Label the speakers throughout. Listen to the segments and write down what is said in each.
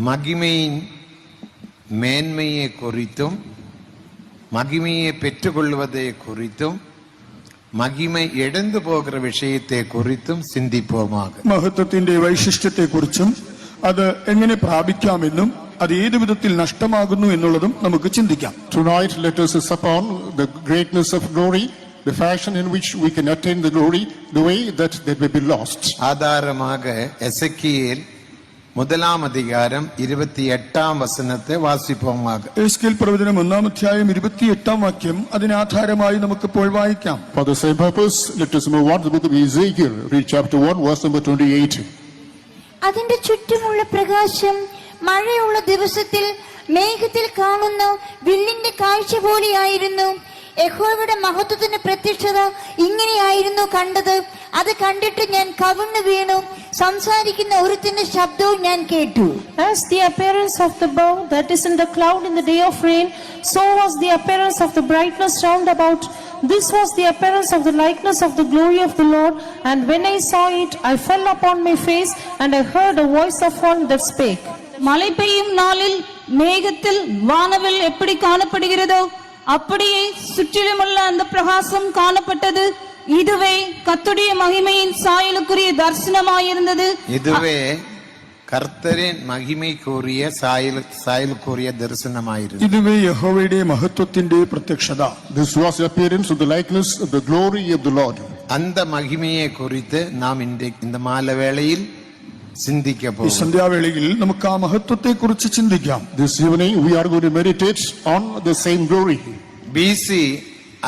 Speaker 1: மகிமையின் மேன்மையை குறித்தும் மகிமையை பெற்றுக்கொள்வதை குறித்தும் മഹിമ ഇഴന്നു പോകുന്ന വിഷയത്തെ കുറിച്ചും ചിന്തിപ്പോമാക.
Speaker 2: മഹത്വത്തിന്റെ വൈശിഷ്ട്യത്തെ കുറിച്ചും അത് എങ്ങനെ പ്രാപിക്കാമെന്നും അത് ഏത് വിധത്തിൽ നഷ്ടമാകുന്നു എന്നുള്ളതും നമുക്ക് ചിന്തിക്കാം.
Speaker 3: Tonight let us upon the greatness of glory, the fashion in which we can attain the glory, the way that may be lost.
Speaker 1: ആധാരமாக എസെക്കിയേൽ 1-ാം അധ്യായം 28-ാം വചനത്തെ വാസിപ്പോമാക.
Speaker 2: എസെക്കിയേൽ പ്രവചനം 1-ാം അധ്യായം 28-ാം വാക്യം അതിനെ ആധാരമായി നമുക്ക് ഇപ്പോൾ വായിക്കാം.
Speaker 3: For the same purpose let us move on to the book of Ezekiel, read chapter 1 verse number 28.
Speaker 4: അതിന്റെ ചുറ്റുമുള്ള പ്രകാശം മഴയുള്ള ദിവസത്തിൽ മേഘത്തിൽ കാണുന്ന വില്ലിന്റെ കാഴ്ച പോലെയായിരുന്നു. യഹോവയുടെ മഹത്വത്തിന്റെ പ്രത്യക്ഷത ഇങ്ങനെയായിരുന്നു കണ്ടത്. അത് കണ്ടിട്ട് ഞാൻ കവിണ്ണു വീണു. സംസാരിക്കുന്ന ഒരുത്തിന്റെ ശബ്ദവും ഞാൻ കേട്ടു.
Speaker 5: As the appearance of the bow that is in the cloud in the day of rain, so was the appearance of the brightness round about. This was the appearance of the likeness of the glory of the Lord. And when I saw it, I fell upon my face, and I heard a voice of one that spake.
Speaker 6: மழை பெய்யும் நாளில் மேகத்தில் வானவில் எப்படி காணப்படுகிறதோ அப்படியே சுற்றிலுமுள்ள அந்த பிரகாசம் காணப்பட்டது. இதுவே கர்த்தருடைய மகிமையின் சாயலுக்குரிய தரிசனமாயிருந்தது.
Speaker 1: இதுவே கர்த்தரின் மகிமைக்குரிய சாயலுக்குரிய தரிசனமாயிருந்தது.
Speaker 2: இதுவே യഹോവയുടെ മഹത്വത്തിന്റെ പ്രത്യക്ഷത.
Speaker 3: This was the appearance of the likeness of the glory of the Lord.
Speaker 1: அந்த மகிமையை குறித்து நாம் இந்த மாலைவேளையில் ചിന്തിക്കാൻ പോകുന്നു.
Speaker 2: ഈ സന്ധ്യാവേളയിൽ നമുക്ക് ആ മഹത്വത്തെ കുറിച്ച് ചിന്തിക്കാം.
Speaker 3: This evening we are going to meditate on the same glory.
Speaker 1: BC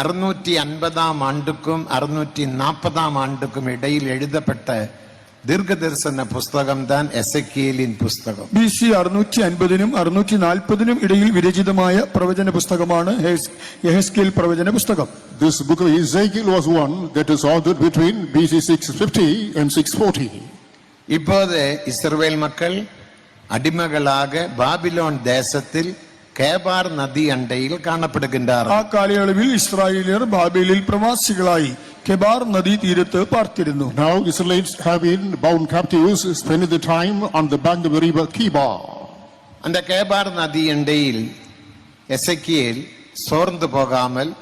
Speaker 1: 650-ാം ആണ്ടുക്കും 640-ാം ആണ്ടുക്കും ഇടയിൽ എഴുതപ്പെട്ട ദീർഘദർശന പുസ്തകം താൻ എസെക്കിയേലിൻ പുസ്തകം.
Speaker 2: BC 650-നും 640-നും ഇടയിൽ വിരചിതമായ പ്രവചന പുസ്തകമാണ് യെഹെസ്കേൽ പ്രവചന പുസ്തകം.
Speaker 3: This book of Ezekiel was one that is authored between BC 650 and 640.
Speaker 1: இப்போது இஸ்ரவேல் மக்கள் அடிமைகளாக பாபிலோன் தேசத்தில் കേബാർ നദി അണ്ടയിൽ കാണപ്പെടുകിன்றார்கள்.
Speaker 2: ആ കാലയളവിൽ ഇസ്രായേലിയർ ബാബേലിൽ പ്രവാസികളായി കെബാർ നദി തീരത്ത് പാർത്തിരുന്നു.
Speaker 3: Now Israelites have been bound captives, spending the time on the bank of the river Kibar.
Speaker 1: அந்த கேபார் நதி அண்டையில் எசெக்கியேல் சோர்ந்து போகாமல்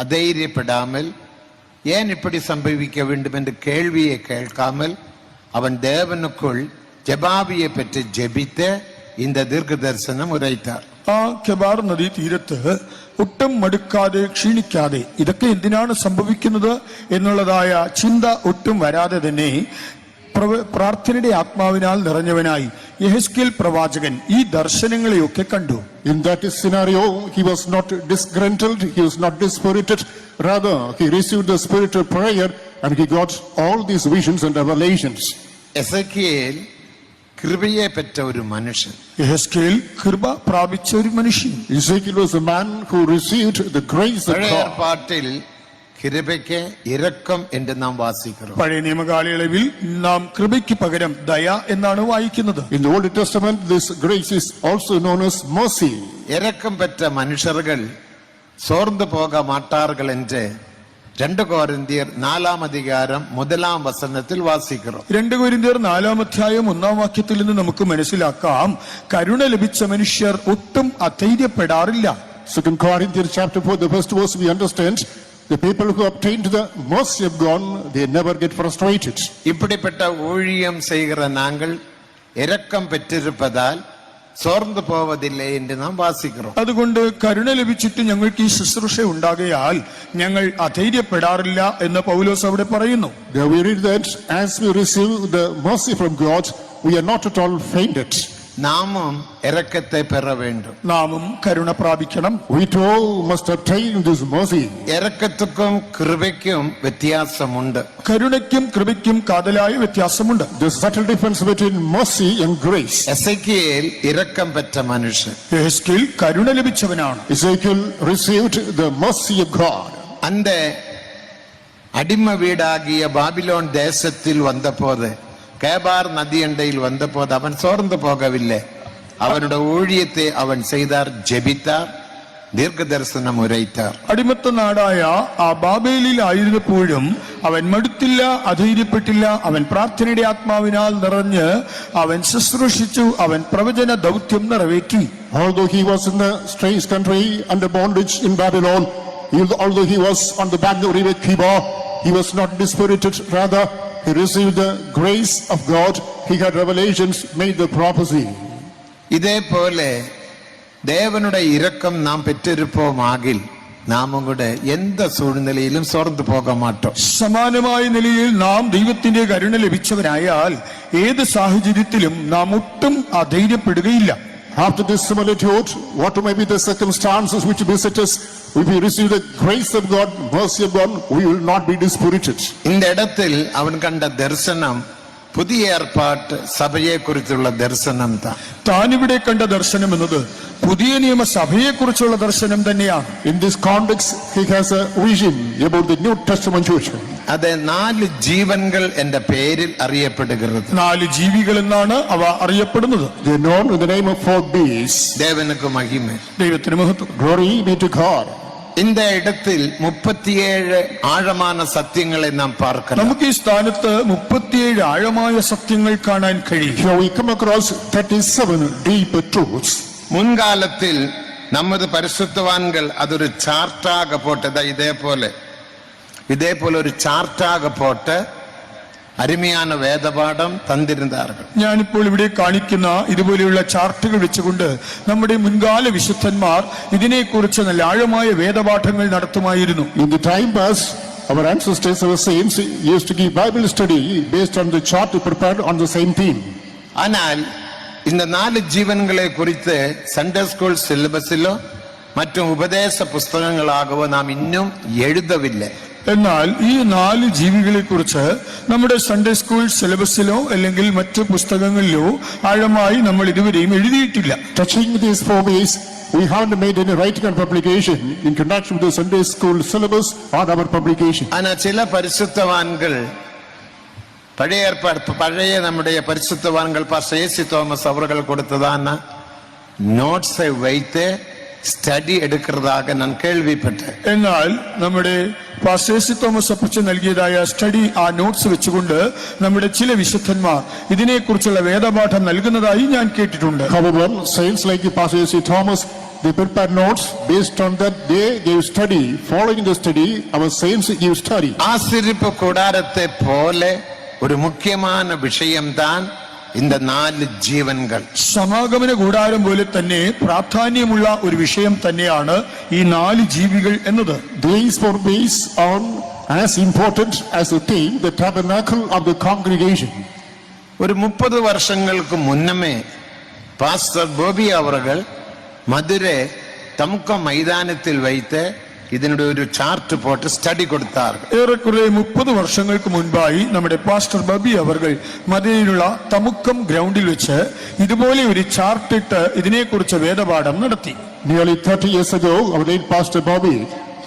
Speaker 1: அதைரியப்படாமல் ஏன் இப்படி சம்பவிக்க வேண்டும் என்ற கேள்வியை கேட்காமல் அவன் தேவனுக்குள் ஜெபாபியை பற்றி ஜெபித்து இந்த தீர்க்க தரிசனம் உரைத்தார்.
Speaker 2: ആ കെബാർ നദി തീരത്ത് ഒട്ടും മടുക്കാതെ ക്ഷീണിക്കാതെ ഇതൊക്കെ എന്തിനാണ് സംഭവിക്കുന്നത് എന്നുള്ളതായ ചിന്ത ഒട്ടും വരാതെ തന്നെ പ്രാർത്ഥനയുടെ ആത്മാവിനാൽ നിറഞ്ഞവനായി യെഹെസ്കേൽ പ്രവാചകൻ ഈ ദർശനങ്ങളെയൊക്കെ കണ്ടു.
Speaker 3: In that scenario he was not disgruntled, he was not dispirited, rather he received the spiritual prayer and he got all these visions and revelations.
Speaker 1: Ezekiel കൃപയെ പെറ്റ ഒരു മനുഷ്യൻ.
Speaker 2: യെഹെസ്കേൽ കൃപ പ്രാപിച്ച ഒരു മനുഷ്യൻ.
Speaker 3: Ezekiel was a man who received the grace of God.
Speaker 1: പാട്ടിൽ കൃപയ്ക്ക് ഇരക്കം എന്ന് നാം വാസിക്കുന്നു.
Speaker 2: പഴയ നിയമകാലയളവിൽ നാം കൃപയ്ക്ക് പകരം ദയ എന്നാണ് വായിക്കുന്നത്.
Speaker 3: In the Old Testament this grace is also known as mercy.
Speaker 1: ഇരക്കം പെറ്റ മനുഷ്യர்கள் സോർന്നു പോക മാട്ടാറുകൾ എന്ന് 2 കൊരിന്ത്യർ 4-ാം അധ്യായം 1-ാം വചനത്തിൽ വാസിക്കുന്നു.
Speaker 2: 2 കൊരിന്ത്യർ 4-ാം അധ്യായം 1-ാം വാക്യത്തിൽ നിന്ന് നമുക്ക് മനസ്സിലാക്കാം കരുണ ലഭിച്ച മനുഷ്യർ ഒട്ടും അധൈര്യപ്പെടാറില്ല.
Speaker 3: 2 Corinthians chapter 4 the first verse we understand the people who obtained the mercy of God they never get frustrated.
Speaker 1: இப்படிப்பட்ட ஊழியம் செய்கிற நாங்கள் இரக்கம் பெற்றிருப்பதால் സോർന്നു പോവതില്ല എന്ന് നാം വാസിക്കുന്നു.
Speaker 2: അതുകൊണ്ട് കരുണ ലഭിച്ചിട്ട് ഞങ്ങൾക്ക് ഈ ശുശ്രൂഷ ഉണ്ടാകയാൽ ഞങ്ങൾ അധൈര്യപ്പെടാറില്ല എന്ന് പൗലോസ് അവിടെ പറയുന്നു.
Speaker 3: We read that as we receive the mercy from God we are not at all fainted.
Speaker 1: നാമും ഇരക്കത്തെ പെറ വേണ്ടും.
Speaker 2: നാമും കരുണ പ്രാപിക്കണം.
Speaker 3: We too must obtain this mercy.
Speaker 1: ഇരക്കത്തുക്കും കൃപയ്ക്കും വ്യത്യാസമുണ്ട്.
Speaker 2: കരുണയ്ക്കും കൃപയ്ക്കും കാതലായ വ്യത്യാസമുണ്ട്.
Speaker 3: There's a subtle difference between mercy and grace.
Speaker 1: Ezekiel ഇരക്കം പെറ്റ മനുഷ്യൻ.
Speaker 2: യെഹെസ്കേൽ കരുണ ലഭിച്ചവനാണ്.
Speaker 3: Ezekiel received the mercy of God.
Speaker 1: அந்த அடிமை வீடாகிய பாபிலோன் தேசத்தில் வந்தபோது கேபார் நதி அண்டையில் வந்தபோது அவன் சோர்ந்து போகவில்லை. அவனுடைய ஊழியத்தை அவன் செய்தார், ஜெபித்தார், ദീർഘദർശനം ഉരൈത്താർ.
Speaker 2: അടിമത്ത നാടായ ആ ബാബേലിൽ ആയിരുന്നപ്പോഴും അവൻ മടുത്തില്ല, അധൈര്യപ്പെട്ടില്ല. അവൻ പ്രാർത്ഥനയുടെ ആത്മാവിനാൽ നിറഞ്ഞ് അവൻ ശുശ്രൂഷിച്ചു, അവൻ പ്രവചന ദൗത്യം നിറവേറ്റി.
Speaker 3: Although he was in the strange country under bondage in Babylon, although he was on the bank of the river Kibar, he was not dispirited. Rather, he received the grace of God. He had revelations, made the prophecy.
Speaker 1: ഇതേപോലെ ദേവനുടെ ഇരക്കം നാം പെറ്റിരുപ്പോമാകിൽ നാമും കൂടെ എന്ത് സൂഴ്നിലയിലും സോർന്നു പോക മാട്ടോം.
Speaker 2: സമാനമായ നിലയിൽ നാം ദൈവത്തിന്റെ കരുണ ലഭിച്ചവരായാൽ ഏത് സാഹചര്യത്തിലും നാം ഒട്ടും അധൈര്യപ്പെടുകയില്ല.
Speaker 3: After this similitude, what may be the circumstances which visit us, if we receive the grace of God, mercy of God, we will not be dispirited.
Speaker 1: இந்த இடத்தில் அவன் கண்ட தரிசனம் പുതിയ ഏർപ്പാട്ട് സഭയെ കുറിച്ചുള്ള ദർശനം
Speaker 2: താനിവിടെ കണ്ട ദർശനം എന്നത് പുതിയ നിയമ സഭയെ കുറിച്ചുള്ള ദർശനം തന്നെയാണ്.
Speaker 3: In this context, he has a vision about the New Testament church.
Speaker 1: അത് 4 ജീവൻകൾ എന്റെ പേരിൽ അറിയപ്പെടുகிறது.
Speaker 2: 4 ജീവികൾ എന്നാണ് അവ അറിയപ്പെടുന്നത്.
Speaker 3: They are known in the name of 4 beasts.
Speaker 1: ദേവനുക്ക് മഹിമ,
Speaker 2: ദൈവത്തിന് മഹത്വം.
Speaker 3: Glory be to God.
Speaker 1: இந்த இடத்தில் 37 ആഴமான സത്യങ്ങളെ നാം பார்க்கலாம்.
Speaker 2: നമുക്ക് ഈ സ്ഥാനത്ത് 37 ആഴമായ സത്യങ്ങൾ കാണാൻ കഴിയും.
Speaker 3: Here we come across 37 deep truths.
Speaker 1: മുൻകാലത്തിൽ നമ്മുടെ പരിശുദ്ധവാൻകൾ അതൊരു ചാർട്ടാക പോട്ട് ഇതേപോലെ ഒരു ചാർട്ടാക പോട്ട് അരുമயான വേദപാഠം തന്നിരുന്നാர்கள்.
Speaker 2: ഞാനിപ്പോൾ ഇവിടെ കാണിക്കുന്ന ഇതുപോലെയുള്ള ചാർട്ടുകൾ വെച്ചുകൊണ്ട് നമ്മുടെ മുൻകാല വിശുദ്ധന്മാർ ഇതിനെക്കുറിച്ച് നല്ല ആഴമായ വേദപാഠങ്ങൾ നടത്തുമായിരുന്നു.
Speaker 3: In the time past, our ancestors, our saints, used to give Bible study based on the chart prepared on the same theme.
Speaker 1: ஆனால் இந்த 4 ജീവൻകളെ കുറിച്ച് സൺഡേ സ്കൂൾ സിലബസിലോ മറ്റും ഉപദേശ പുസ്തകങ്ങളാകവോ നാം ഇന്നും എഴുതവില്ല.
Speaker 2: എന്നാൽ ഈ 4 ജീവികളെ കുറിച്ച് നമ്മുടെ സൺഡേ സ്കൂൾ സിലബസിലോ അല്ലെങ്കിൽ മറ്റു പുസ്തകങ്ങളിലോ ആഴമായി നമ്മൾ ഇതുവരെയും എഴുതിയിട്ടില്ല.
Speaker 3: Touching these 4 ways, we haven't made any writing and publication in connection with the Sunday school syllabus or our publication.
Speaker 1: ஆனால் ചില പരിശുദ്ധവാൻകൾ പഴയ നമ്മുടെ പരിശുദ്ധവാൻകൾ പാസ്റ്റർ എ.സി. തോമസ് അവர்கள் കൊടുത്തതാണ് നോട്ട്സ് வைத்து സ്റ്റഡി എടുക്കുന്നதாக ഞാൻ കേൾവിപ്പെട്ടു.
Speaker 2: എന്നാൽ നമ്മുടെ പാസ്റ്റർ എ.സി. തോമസ് അപ്പച്ചൻ നൽകിയതായ സ്റ്റഡി ആ നോട്ട്സ് വെച്ചുകൊണ്ട് നമ്മുടെ ചില വിശുദ്ധന്മാർ ഇതിനെക്കുറിച്ചുള്ള വേദപാഠം നൽകുന്നതായി ഞാൻ കേട്ടിട്ടുണ്ട്.
Speaker 3: However, saints like Pastor A.C. Thomas, they prepare notes based on that they gave study. Following the study, our saints give study.
Speaker 1: ആശീർവദിപ്പ് കൂടാരത്തെ പോലെ ഒരു മുഖ്യமான விஷயம் தான் இந்த 4 ജീവൻകൾ.
Speaker 2: സമാഗമന കൂടാരം പോലെ തന്നെ പ്രാധാന്യമുള്ള ഒരു വിഷയം തന്നെയാണ് ഈ 4 ജീവികൾ എന്നത്.
Speaker 3: These 4 beasts are as important as the theme, the tabernacle of the congregation.
Speaker 1: ഒരു 30 വർഷങ്ങൾക്ക് മുന്നമേ പാസ്റ്റർ ബോബി അവர்கள் മധുരൈ തമുക്ക മൈതാനത്തിൽ வைத்து ഇതിനുടെ ഒരു ചാർട്ട് പോട്ട് സ്റ്റഡി കൊടുത്താർ.
Speaker 2: ഏറെക്കുറെ 30 വർഷങ്ങൾക്ക് മുൻപായി നമ്മുടെ പാസ്റ്റർ ബബി അവർകൾ മദുരയിലുള്ള തമുക്കം ഗ്രൗണ്ടിൽ വെച്ച് ഇതുപോലെ ഒരു ചാർട്ട് ഇട്ട് ഇതിനെക്കുറിച്ച് വേദപാഠം നടത്തി.
Speaker 3: Nearly 30 years ago, our late Pastor Bobby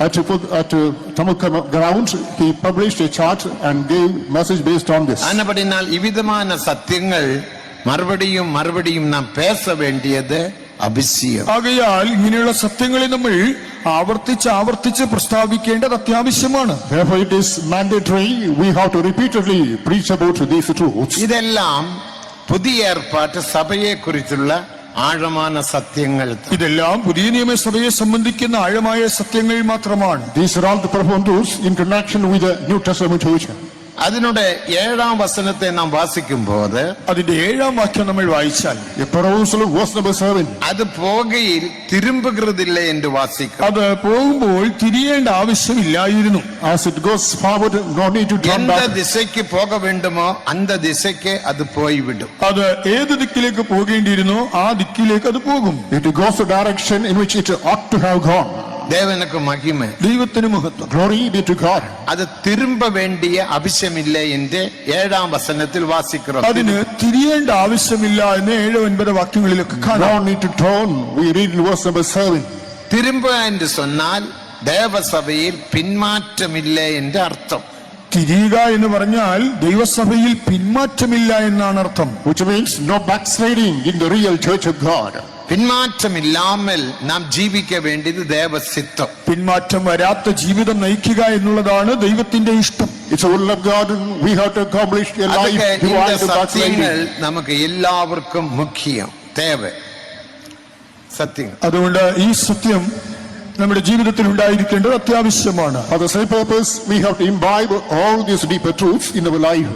Speaker 3: at Tamukkam ground, he published a chart and gave message based on this.
Speaker 1: ആനപടിനാൽ ഇവിധமான സത്യങ്ങൾ മറുപടിയും നാം പേസ വേണ്ടിയത് അവശ്യം.
Speaker 2: ആകയാൽ ഇങ്ങനെയുള്ള സത്യങ്ങളെ നമ്മൾ ആവർത്തിച്ച് പ്രസ്താവിക്കേണ്ടത് അത്യാവശ്യമാണ്.
Speaker 3: Therefore it is mandatory, we have to repeatedly preach about these truths.
Speaker 1: ഇതെല്ലാം പുതിയ ഏർപ്പാട്ട് സഭയെ കുറിച്ചുള്ള ആഴமான സത്യങ്ങൾ.
Speaker 2: ഇതെല്ലാം പുതിയ നിയമസഭയെ സംബന്ധിക്കുന്ന ആഴമായ സത്യങ്ങൾ മാത്രമാണ്.
Speaker 3: These are all the profound truths in connection with the New Testament church.
Speaker 1: അതിനുടെ 7ാം വചനത്തെ നാം വാസിക്കുമ്പോൾ
Speaker 2: അതിന്റെ 7ാം വാക്യം നമ്മൾ വായിച്ചാൽ
Speaker 3: verse number 7.
Speaker 1: അത് പോകയിൽ തിരുമ്പുകൃതില്ല എന്ന് വാസിക്കും.
Speaker 2: അത് പോകുമ്പോൾ തിരിയേണ്ട ആവശ്യമില്ലായിരുന്നു.
Speaker 3: As it goes forward, no need to turn back.
Speaker 1: എந்த ദിശയ്ക്ക് പോക വേണ്ടുമോ അന്ത ദിശയ്ക്ക് അത് പോയിവിടും.
Speaker 2: അത് ഏത് ദിക്കിലേക്ക് പോകേണ്ടിയിരുന്നോ ആ ദിക്കിലേക്ക് അത് പോകും.
Speaker 3: It goes the direction in which it ought to have gone.
Speaker 1: ദേവനുക്ക് മഹിമ,
Speaker 2: ദൈവത്തിന് മഹത്വം.
Speaker 3: Glory be to God.
Speaker 1: അത് തിരുമ്പ വേണ്ടിയ ആവശ്യമില്ല എന്ന് 7ാം വചനത്തിൽ വാസിക്കുന്നു.
Speaker 2: അതിന് തിരിയേണ്ട ആവശ്യമില്ല എന്ന് 7-9 വാക്യങ്ങളിലൊക്കെ കാണാം.
Speaker 3: No need to turn. We read in verse number 7.
Speaker 1: തിരുമ്പ എന്ന് சொன்னால் ദേവസഭയിൽ പിന്മാറ്റമില്ല എന്ന് അർത്ഥം.
Speaker 2: തിരിയുക എന്ന് പറഞ്ഞാൽ ദൈവസഭയിൽ പിന്മാറ്റമില്ല എന്നാണ് അർത്ഥം.
Speaker 3: Which means no backsliding in the real church of God.
Speaker 1: പിന്മാറ്റമില്ലാமல் നാം ജീവിക്ക വേണ്ടിയത് ദേവസിത്തം.
Speaker 2: പിന്മാറ്റം വരാത്ത ജീവിതം നയിക്കുക എന്നുള്ളതാണ് ദൈവത്തിന്റെ ഇഷ്ടം.
Speaker 3: It's the will of God, and we have to accomplish a life
Speaker 1: അതൊക്കെ இந்த
Speaker 3: devoid to God's
Speaker 1: സത്യങ്ങൾ
Speaker 3: will.
Speaker 1: നമുക്ക് എല്ലാവർക്കും മുഖ്യം தேவை സത്യങ്ങൾ.
Speaker 2: അതുകൊണ്ട് ഈ സത്യം നമ്മുടെ ജീവിതത്തിൽ ഉണ്ടായിരിക്കേണ്ടത് അത്യാവശ്യമാണ്.
Speaker 3: For the same purpose, we have to imbibe all these deeper truths in our life.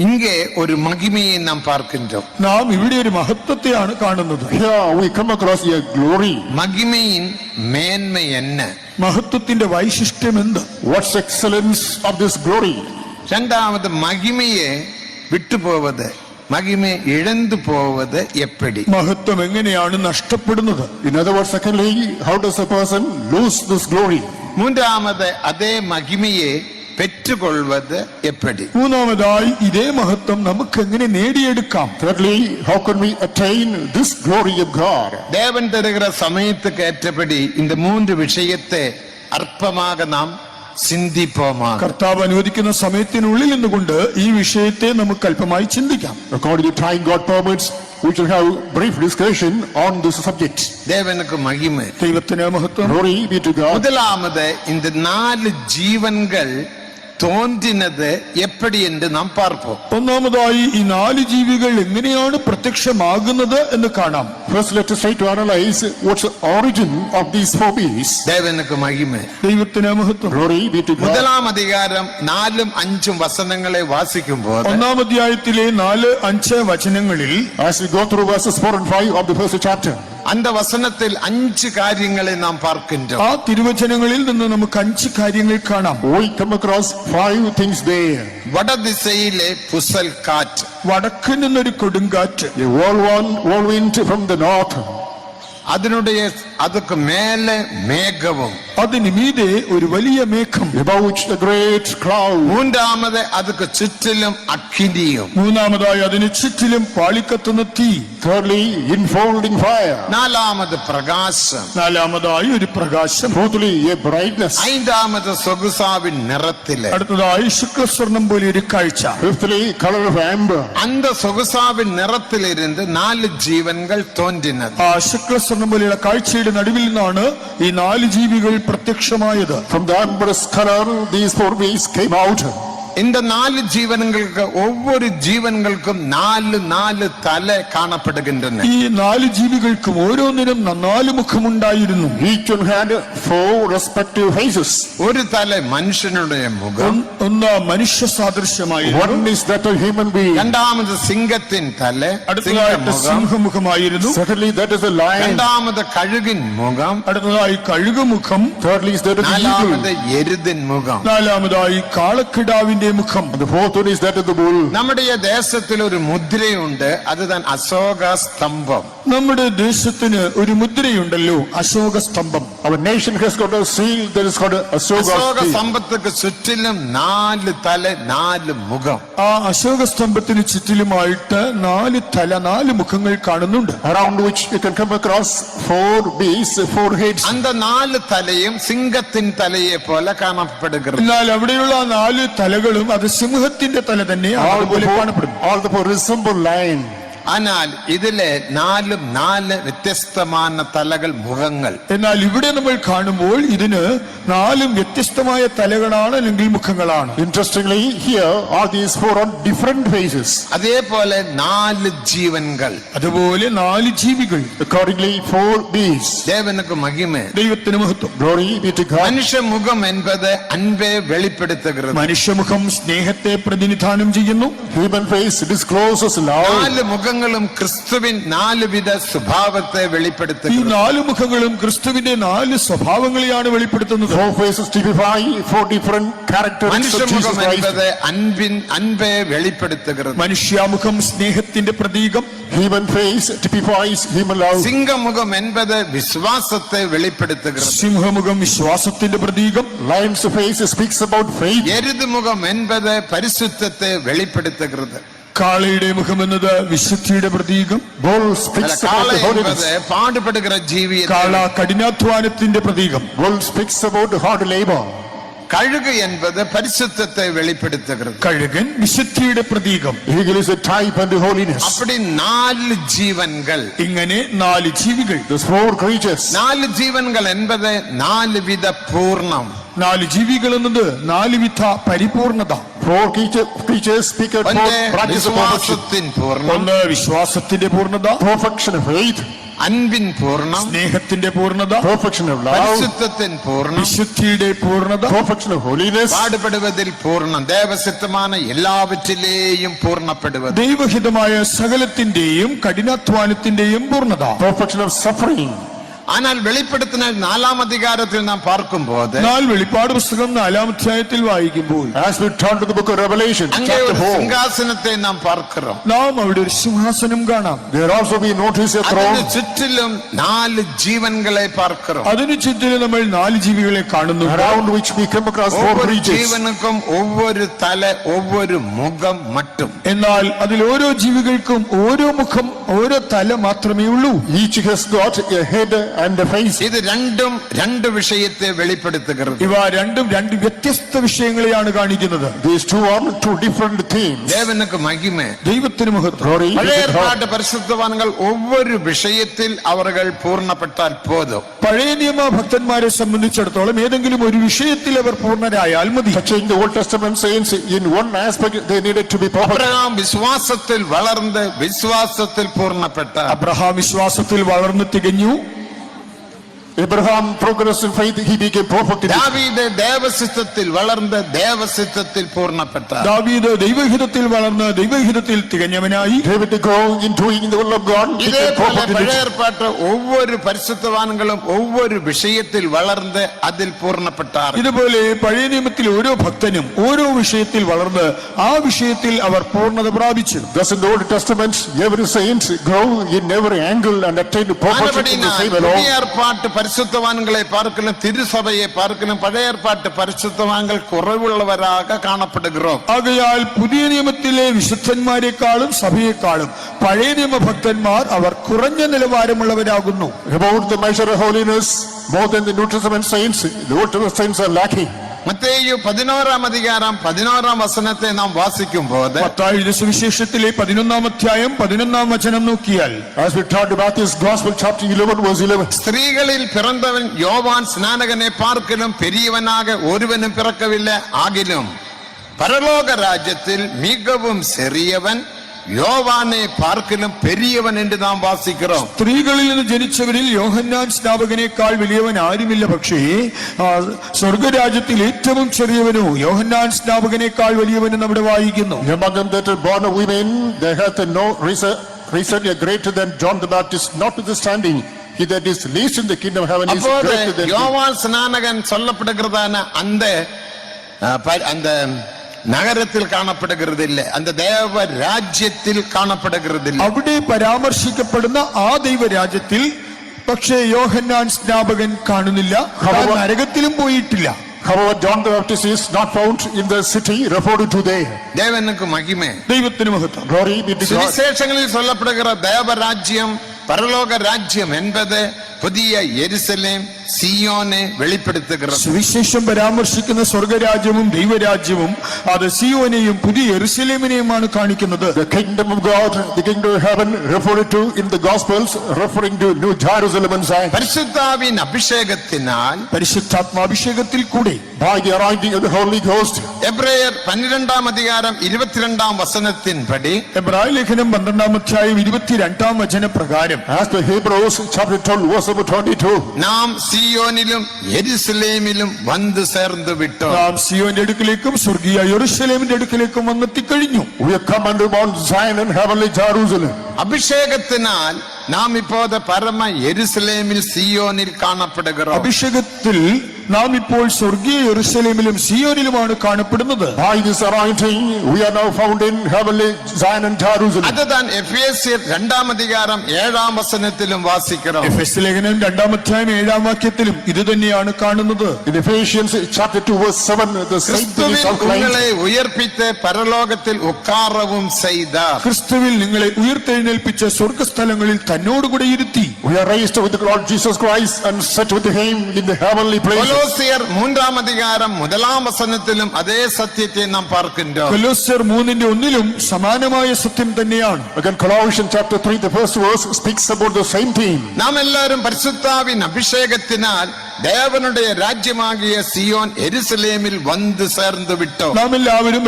Speaker 1: இங்கே ஒரு மகிமையை நாம் பார்க்கின்றோம்.
Speaker 2: നാം ഇവിടെ ഒരു മഹത്വത്തെയാണ് കാണുന്നത്.
Speaker 3: Here we come across a glory.
Speaker 1: மகிமையின் மேன்மை என்ன?
Speaker 2: മഹത്വത്തിന്റെ വൈശിഷ്ട്യം എന്ത്?
Speaker 3: What's the excellence of this glory?
Speaker 1: இரண்டாவது மகிமையை விட்டு போவது, மகிமை இழந்து போவது எப்படி?
Speaker 2: മഹത്വം എങ്ങനെയാണ് നഷ്ടപ്പെടുന്നത്?
Speaker 3: In other words, secondly, how does a person lose this glory?
Speaker 1: மூன்றாவது அதே மகிமையை பெற்றுக்கொள்வது எப்படி?
Speaker 2: മൂന്നാമതായി ഇതേ മഹത്വം നമുക്ക് എങ്ങനെ നേടിയെടുക്കാം?
Speaker 3: Thirdly, how can we attain this glory of God?
Speaker 1: தேவன் தருகிற சமயத்துக்கு ஏற்றபடி இந்த மூன்று விஷயத்தை அற்பமாக நாம் சிந்திப்போமாக.
Speaker 2: കർത്താവ് അനുവദിക്കുന്ന സമയത്തിനുള്ളിൽ നിന്നുകൊണ്ട് ഈ വിഷയത്തെ നമുക്ക് അല്പമായി ചിന്തിക്കാം.
Speaker 3: According to time God permits, we shall have brief discussion on this subject.
Speaker 1: தேவனுக்கு மகிமை.
Speaker 2: ദൈവത്തിന് മഹത്വം.
Speaker 3: Glory be to God.
Speaker 1: முதலாவது இந்த 4 ஜீவன்கள் தோன்றினது எப்படி என்று நாம் பார்ப்போம்.
Speaker 2: ഒന്നാമതായി ഈ 4 ജീവികൾ എങ്ങനെയാണ് പ്രത്യക്ഷമാകുന്നത് എന്ന് കാണാം.
Speaker 3: First, let us try to analyze what's the origin of these 4 beasts.
Speaker 1: தேவனுக்கு மகிமை.
Speaker 2: ദൈവത്തിന് മഹത്വം.
Speaker 3: Glory be to God.
Speaker 1: முதலாம் அதிகாரம் 4ഉം 5ഉം വസനങ്ങളെ വാസിക്കുമ്പോൾ
Speaker 2: ഒന്നാം അധ്യായത്തിലെ 4-5 വചനങ്ങളിൽ
Speaker 3: As we go through verses 4 and 5 of the first chapter,
Speaker 1: அந்த வசனத்தில் 5 காரியங்களை நாம் பார்க்கின்றோம்.
Speaker 2: ആ തിരുവചനങ്ങളിൽ നിന്ന് നമുക്ക് 5 കാര്യങ്ങൾ കാണാം.
Speaker 3: we come across 5 things there.
Speaker 1: വടദിശയിലെ പുസൽ കാറ്റ്,
Speaker 2: വടക്ക് നിന്നൊരു കൊടുങ്കാറ്റ്,
Speaker 3: A whirlwind from the north.
Speaker 1: அதுக்கு மேலே மேகവും,
Speaker 2: അതിന് മീതെ ഒരു വലിയ മേഘം,
Speaker 3: Above which the great cloud.
Speaker 1: മൂന്നാമത് அதுக்கு ചുറ്റിലും അഗ്നിയും,
Speaker 2: മൂന്നാമതായി അതിന് ചുറ്റിലും പാളിക്കത്തുന്ന തീ,
Speaker 3: Thirdly, enfolding fire.
Speaker 1: നാലാമത് പ്രകാശം,
Speaker 2: നാലാമതായി ഒരു പ്രകാശം,
Speaker 3: Fourthly, a brightness.
Speaker 1: ஐந்தாமது சொகுசாவின் நிறத்திலே,
Speaker 2: അടുത്തതായി ശുക്ലസ്വർണം പോലെ ഒരു കാഴ്ച,
Speaker 3: Fifthly, color of amber.
Speaker 1: அந்த சொகுசாவின் நிறத்திலிருந்து 4 ஜீவன்கள் தோன்றினது.
Speaker 2: ആ ശുക്ലസ്വർണം പോലെയുള്ള കാഴ്ചയുടെ നടുവിൽ നിന്നാണ് ഈ 4 ജീവികൾ പ്രത്യക്ഷമായത്.
Speaker 3: From the amberous color, these 4 beasts came out.
Speaker 1: இந்த 4 ஜீவன்களுக்கு ஒவ்வொரு ஜீவன்களுக்கும் 4 തല കാണപ്പെടുகின்றன.
Speaker 2: ഈ 4 ജീവികൾക്കും ഓരോന്നിനും 4 മുഖമുണ്ടായിരുന്നു.
Speaker 3: Each one had 4 respective faces.
Speaker 1: ഒരു തല മനുഷ്യനുடைய മുഖം,
Speaker 2: ഒന്ന് മനുഷ്യ സാദൃശ്യമായിരുന്നു,
Speaker 3: One is that of human being.
Speaker 1: രണ്ടാമത് സിംഹത്തിൻ തല,
Speaker 2: അടുത്തതായിട്ട്
Speaker 1: സിംഹമുഖം,
Speaker 2: സിംഹമുഖമായിരുന്നു,
Speaker 3: Secondly, that is the lion.
Speaker 1: രണ്ടാമത് കഴുകിൻ മുഖം,
Speaker 2: അടുത്തതായി കഴുകുമുഖം,
Speaker 3: Thirdly, is that of the
Speaker 1: നാലാമത്
Speaker 3: eagle.
Speaker 1: എരുതിൻ മുഖം,
Speaker 2: നാലാമതായി കാളക്കിടാവിന്റെ മുഖം,
Speaker 3: And the 4th one is that of the bull.
Speaker 1: നമ്മുടെ ദേശത്തിൽ ഒരു മുദ്രയുണ്ട്, അതുதான் അശോക സ്തംഭം.
Speaker 2: നമ്മുടെ ദേശത്തിന് ഒരു മുദ്രയുണ്ടല്ലോ, Ashoka സ്തംഭം.
Speaker 3: Our nation has got a seal that is called
Speaker 1: Ashoka
Speaker 3: Ashoka seal.
Speaker 1: സ്തംഭത്തിക്ക് ചുറ്റിലും 4 തല 4 മുഖം.
Speaker 2: ആ അശോക സ്തംഭത്തിന് ചുറ്റിലുമായിട്ട് 4 തല 4 മുഖങ്ങൾ കാണുന്നുണ്ട്.
Speaker 3: Around which you can come across 4 beasts, 4 heads.
Speaker 1: அந்த 4 തലയും സിംഹത്തിൻ തലയെ പോലെ കാണപ്പെടുகிறது.
Speaker 2: എന്നാൽ അവിടെയുള്ള 4 തലകളും അത് സിംഹത്തിന്റെ തല തന്നെ അതുപോലെ കാണപ്പെടുന്നു.
Speaker 3: All the 4 resemble lion.
Speaker 1: ஆனால் ഇതിലെ 4 വ്യത്യസ്തமான തലകൾ, മുഖങ്ങൾ.
Speaker 2: എന്നാൽ ഇവിടെ നമ്മൾ കാണുമ്പോൾ ഇതിന് 4 വ്യത്യസ്തമായ തലകളാണ് അല്ലെങ്കിൽ മുഖങ്ങളാണ്.
Speaker 3: Interestingly, here are these 4 on different faces.
Speaker 1: അതേപോലെ 4 ജീവൻകൾ,
Speaker 2: അതുപോലെ 4 ജീവികൾ,
Speaker 3: Accordingly, 4 beasts.
Speaker 1: ദേവനുക്ക് മഹിമ.
Speaker 2: ദൈവത്തിന് മഹത്വം.
Speaker 3: Glory be to God.
Speaker 1: മനുഷ്യ മുഖം എന്നത് അൻപെ വെളിപ്പെടുത്തുகிறது.
Speaker 2: മനുഷ്യമുഖം സ്നേഹത്തെ പ്രതിനിധാനം ചെയ്യുന്നു.
Speaker 3: Human face discloses love.
Speaker 1: 4 മുഖങ്ങളും ക്രിസ്തുവിൻ 4 വിധ സ്വഭാവത്തെ
Speaker 2: ഈ
Speaker 1: വെളിപ്പെടുത്തുகிறது.
Speaker 2: 4 മുഖങ്ങളും ക്രിസ്തുവിന്റെ 4 സ്വഭാവങ്ങളെയാണ് വെളിപ്പെടുത്തുന്നത്.
Speaker 3: 4 faces typify 4 different characteristics of
Speaker 1: മനുഷ്യമുഖം
Speaker 3: Jesus Christ.
Speaker 1: എന്നത് അൻപെ വെളിപ്പെടുത്തുகிறது.
Speaker 2: മനുഷ്യാമുഖം സ്നേഹത്തിന്റെ പ്രതീകം,
Speaker 3: Human face typifies human love.
Speaker 1: സിംഹമുഖം എന്നത് വിശ്വാസത്തെ വെളിപ്പെടുത്തുகிறது.
Speaker 2: സിംഹമുഖം വിശ്വാസത്തിന്റെ പ്രതീകം,
Speaker 3: Lion's face speaks about faith.
Speaker 1: എരുതുമുഖം എന്നത് പരിശുദ്ധത്തെ വെളിപ്പെടുത്തുகிறது.
Speaker 2: കാളയുടെ മുഖം എന്നത് വിശുദ്ധിയുടെ പ്രതീകം,
Speaker 3: Bull speaks about
Speaker 1: കാള
Speaker 3: the holiness.
Speaker 1: എന്നത് പാടുപെടുകിற ജീവി.
Speaker 2: കാള കഠിനാധ്വാനത്തിന്റെ പ്രതീകം,
Speaker 3: Bull speaks about hard labor.
Speaker 1: கழுகு என்பது பரிசுத்தத்தை வெளிப்படுத்துகிறது.
Speaker 2: കഴുകൻ വിശുദ്ധിയുടെ പ്രതീകം.
Speaker 3: Eagle is a type and holiness.
Speaker 1: அப்படி 4 ஜீவன்கள்.
Speaker 2: ഇങ്ങനെ 4 ജീവികൾ.
Speaker 3: Those 4 creatures.
Speaker 1: 4 ஜீவன்கள் என்பது 4 வித பூர்ணம்.
Speaker 2: 4 ജീവികൾ എന്നത് 4 വിധ പരിപൂർണത.
Speaker 3: 4 creatures speak of 4 branches of perfection.
Speaker 1: விசுவாசத்தின் பூர்ணம்,
Speaker 2: ഒന്ന് വിശ്വാസത്തിന്റെ പൂർണ്ണത,
Speaker 3: Perfection of faith,
Speaker 1: அன்பின் பூர்ணம்,
Speaker 2: സ്നേഹത്തിന്റെ പൂർണ്ണത,
Speaker 3: perfection of love,
Speaker 1: பரிசுத்தத்தின் பூர்ணம்,
Speaker 2: വിശുദ്ധിയുടെ പൂർണ്ണത,
Speaker 3: perfection of holiness,
Speaker 1: பாடுபடுவதில் பூர்ணம், தேவசித்தமான எல்லாவற்றிலேயும் பூர்ணப்படுவது.
Speaker 2: ദൈവഹിതമായ സകലത്തിന്റെയും കഠിനാധ്വാനത്തിന്റെയും പൂർണ്ണത.
Speaker 3: perfection of suffering.
Speaker 1: ஆனால் வெளிப்படுத்தின 4ஆம் அதிகாரத்தில் நாம் பார்க்கும்போது
Speaker 2: വെളിപ്പാട് പുസ്തകം 4-ാം അധ്യായത്തിൽ വായിക്കുമ്പോൾ
Speaker 3: As we turn to the book of Revelation,
Speaker 1: அங்கே
Speaker 3: chapter
Speaker 1: ஒரு
Speaker 3: 4,
Speaker 1: சிங்காசனத்தை நாம் பார்க்கிறோம்.
Speaker 2: നാം അവിടെ ഒരു സിംഹാസനം കാണാം.
Speaker 3: there also we notice a
Speaker 1: அதற்கு
Speaker 3: throne.
Speaker 1: சுற்றிலும் 4 ஜீவன்களை பார்க்கிறோம்.
Speaker 2: അതിനു ചുറ്റിലും നമ്മൾ 4 ജീവികളെ കാണുന്നു.
Speaker 3: Around which we come across 4
Speaker 1: ஒவ்வொரு
Speaker 3: creatures.
Speaker 1: ஜீவனுக்கும் ஒவ்வொரு தலை, ஒவ்வொரு முகம் மட்டும்.
Speaker 2: എന്നാൽ അതിൽ ഓരോ ജീവികൾക്കും ഓരോ മുഖം, ഓരോ തല മാത്രമേ ഉള്ളൂ.
Speaker 3: Each has got a head and a face.
Speaker 1: இது ரெண்டும் 2 விஷயத்தை வெளிப்படுத்துகிறது.
Speaker 2: ഇവ രണ്ടും 2 വ്യത്യസ്ത വിഷയങ്ങളെയാണ് കാണിക്കുന്നത്.
Speaker 3: These two are 2 different themes.
Speaker 1: தேவனுக்கு மகிமை.
Speaker 2: ദൈവത്തിന് മഹത്വം.
Speaker 3: Glory be
Speaker 1: பழைய
Speaker 3: to God.
Speaker 1: ஏற்பாட்டு பரிசுத்தவான்கள் ஒவ்வொரு விஷயத்தில் அவர்கள் பூர்ணப்பட்டால் போதும்.
Speaker 2: പഴയ നിയമ ഭക്തന്മാരെ സംബന്ധിച്ചിടത്തോളം ഏതെങ്കിലും ഒരു വിഷയത്തിൽ അവർ പൂർണ്ണരായാൽ മതി.
Speaker 3: Touching the Old Testament saints, in one aspect they needed to be perfect.
Speaker 1: Abraham விசுவாசத்தில் வளர்ந்து விசுவாசத்தில் பூர்ணப்பட்டார்.
Speaker 2: അബ്രഹാം വിശ്വാസത്തിൽ വളർന്നു തികഞ്ഞു.
Speaker 3: Abraham progressed in faith, he became perfect in it.
Speaker 1: தாவீது தேவசித்தத்தில் வளர்ந்து தேவசித்தத்தில் பூர்ணப்பட்டார்.
Speaker 2: ദാവീദ് ദൈവഹിതത്തിൽ വളർന്ന് ദൈവഹിതത്തിൽ തികഞ്ഞവനായി.
Speaker 3: David growing in doing the will of God,
Speaker 1: இதே
Speaker 3: became
Speaker 1: போல
Speaker 3: perfect in
Speaker 1: பழைய
Speaker 3: it.
Speaker 1: ஏற்பாட்டு ஒவ்வொரு பரிசுத்தவான்களும் ஒவ்வொரு விஷயத்தில் வளர்ந்து அதில் பூர்ணப்பட்டார்.
Speaker 2: ഇതുപോലെ പഴയ നിയമത്തിൽ ഓരോ ഭക്തനും ഓരോ വിഷയത്തിൽ വളർന്ന് ആ വിഷയത്തിൽ അവർ പൂർണ്ണത പ്രാപിച്ചു.
Speaker 3: Thus in the Old Testament, every saint grow in every angle and attain perfection in the same alone.
Speaker 1: புதிய ஏற்பாட்டு பரிசுத்தவான்களை பார்க்கலும் திருசபையை பார்க்கலும் பழைய ஏற்பாட்டு பரிசுத்தவான்கள் குறைவுள்ளவராக காணப்படுகிறோம்.
Speaker 2: ആകയാൽ പുതിയ നിയമത്തിലെ വിശുദ്ധന്മാരെക്കാളും സഭയെക്കാളും പഴയ നിയമ ഭക്തന്മാർ അവർ കുറഞ്ഞ നിലവാരമുള്ളവരാകുന്നു.
Speaker 3: About the measure of holiness, more than the New Testament saints, the Old Testament saints are lacking.
Speaker 1: மத்தேயு 11ஆம் அதிகாரம் 11ஆம் வசனத்தை நாம் வாசிக்கும் போது
Speaker 2: മത്തായിയുടെ സുവിശേഷത്തിലെ 11-ാം അധ്യായം 11-ാം വചനം നോക്കിയാൽ
Speaker 3: As we turn to Matthew's Gospel, chapter 11, verse 11.
Speaker 1: ஸ்திரீகளில் பிறந்தவன் யோவான் ஸ்நானகனை பார்க்கலும் பெரியவனாக ஒருவனும் பிறக்கவில்லை, ஆகிலும் பரலோக ராஜ்யத்தில் மிகவும் சிறியவன் யோவானை பார்க்கலும் பெரியவன் என்று நாம் വാസിக்கிறோம்.
Speaker 2: സ്ത്രീകളിൽ നിന്ന് ജനിച്ചവരിൽ യോഹന്നാൻ സ്നാപകനേക്കാൾ വലിയവൻ ആരുമില്ല, പക്ഷേ സ്വർഗരാജ്യത്തിൽ ഏറ്റവും ചെറിയവനോ യോഹന്നാൻ സ്നാപകനേക്കാൾ വലിയവനും നമ്മുടെ വായിക്കുന്നു.
Speaker 3: Among them that are born of women, there hath no reason greater than John the Baptist, notwithstanding he that is least in the kingdom of heaven is
Speaker 1: அப்போது
Speaker 3: greater than he.
Speaker 1: யோவான் ஸ்நானகன் சொல்லப்படுகிறதான அந்த നഗരത്തിൽ കാണപ്പെടുകയില്ല, அந்த தேவ രാജ്യത്തിൽ കാണപ്പെടുകയില്ല.
Speaker 2: അവിടെ പരാമർശിക്കപ്പെടുന്ന ആ ദൈവരാജ്യത്തിൽ പക്ഷേ യോഹന്നാൻ സ്നാപകൻ കാണുന്നില്ല, നരകത്തിലും പോയിട്ടില്ല.
Speaker 3: However, John the Baptist is not found in the city referred to there.
Speaker 1: தேவனுக்கு மகிமை.
Speaker 2: ദൈവത്തിന് മഹത്വം.
Speaker 3: Glory be to God.
Speaker 1: சுவிசேஷங்களில் சொல்லப்படுகிற தேவ ராஜ்யம் பரலோக ராஜ்யம் என்பது புதிய எருசலேம் സിയോനെ വെളിപ്പെടുത്തുகிறது.
Speaker 2: സുവിശേഷം പരാമർശിക്കുന്ന സ്വർഗരാജ്യവും ദൈവരാജ്യവും അത് സിയോനെയും പുതിയ യെരുശലേമിനെയുമാണ് കാണിക്കുന്നത്.
Speaker 3: The kingdom of God, the kingdom of heaven, referred to in the Gospels, referring to New Jerusalem and Zion.
Speaker 1: പരിശുദ്ധാവിൻ അഭിഷേകത്തിനാൽ,
Speaker 2: പരിശുദ്ധാത്മാഭിഷേകത്തിൽ കൂടെ,
Speaker 3: by the anointing of the Holy Ghost.
Speaker 1: എബ്രായർ 12-ാം അധികാരം 22-ാം വചനത്തിൻപടി,
Speaker 2: എബ്രായ ലേഖനം 12-ാം അധ്യായം 22-ാം വചനപ്രകാരം,
Speaker 3: as the Hebrews chapter 12 verse 22,
Speaker 1: നാം സിയോനിലും യെരുസലേമിലും വന്നു ചേർന്നു വിട്ടു.
Speaker 2: നാം സിയോന്റെ അടുക്കിലേക്കും സ്വർഗീയ യെരുശലേമിന്റെ അടുക്കിലേക്കും വന്നെത്തിക്കഴിഞ്ഞു.
Speaker 3: we have come unto Mount Zion and heavenly Jerusalem.
Speaker 1: അഭിഷേകത്തിനാൽ നാം ഇപ്പോൾ പരമ യെരുസലേമിൽ സിയോനിൽ കാണപ്പെടുகிறோம்.
Speaker 2: അഭിഷേകത്തിൽ നാം ഇപ്പോൾ സ്വർഗീയ യെരുശലേമിലും സിയോനിലുമാണ് കാണപ്പെടുന്നത്.
Speaker 3: By this anointing we are now found in heavenly Zion and Jerusalem.
Speaker 1: അതുதான் എഫേസ്യർ 2-ാം അധികാരം 7-ാം വചനത്തിലും വാസിக்கிறோம்.
Speaker 2: എഫെസ്യ ലേഖനം 2-ാം അധ്യായം 7-ാം വാക്യത്തിലും ഇത് തന്നെയാണ് കാണുന്നത്.
Speaker 3: In Ephesians chapter 2 verse 7, the same thing is outlined.
Speaker 1: உங்களை உயர்ப்பித்து பரலோகத்தில் உட்காரவும் செய்தார்.
Speaker 2: ക്രിസ്തുവിൽ നിങ്ങളെ ഉയർത്തെഴുന്നേൽപ്പിച്ച സ്വർഗ്ഗസ്ഥലങ്ങളിൽ തന്നോടുകൂടെ ഇരുത്തി.
Speaker 3: We are raised with the Lord Jesus Christ and set with him in the heavenly places.
Speaker 1: കൊലോസിയർ 3:1 അതേ സത്യത്തെ നാം പാർക്കിன்றோம்.
Speaker 2: കൊലോസ്യർ 3:1 സമാനമായ സത്യം തന്നെയാണ്.
Speaker 3: Again, Colossians chapter 3, the first verse speaks about the same theme.
Speaker 1: നാം എല്ലാവരും പരിശുദ്ധാവിൻ അഭിഷേകത്തിനാൽ ദേവനുடைய രാജ്യമാകിയ സിയോൻ യെരുശലേമിൽ വന്ന് ചേർന്ന് വിട്ടു.
Speaker 2: നാം എല്ലാവരും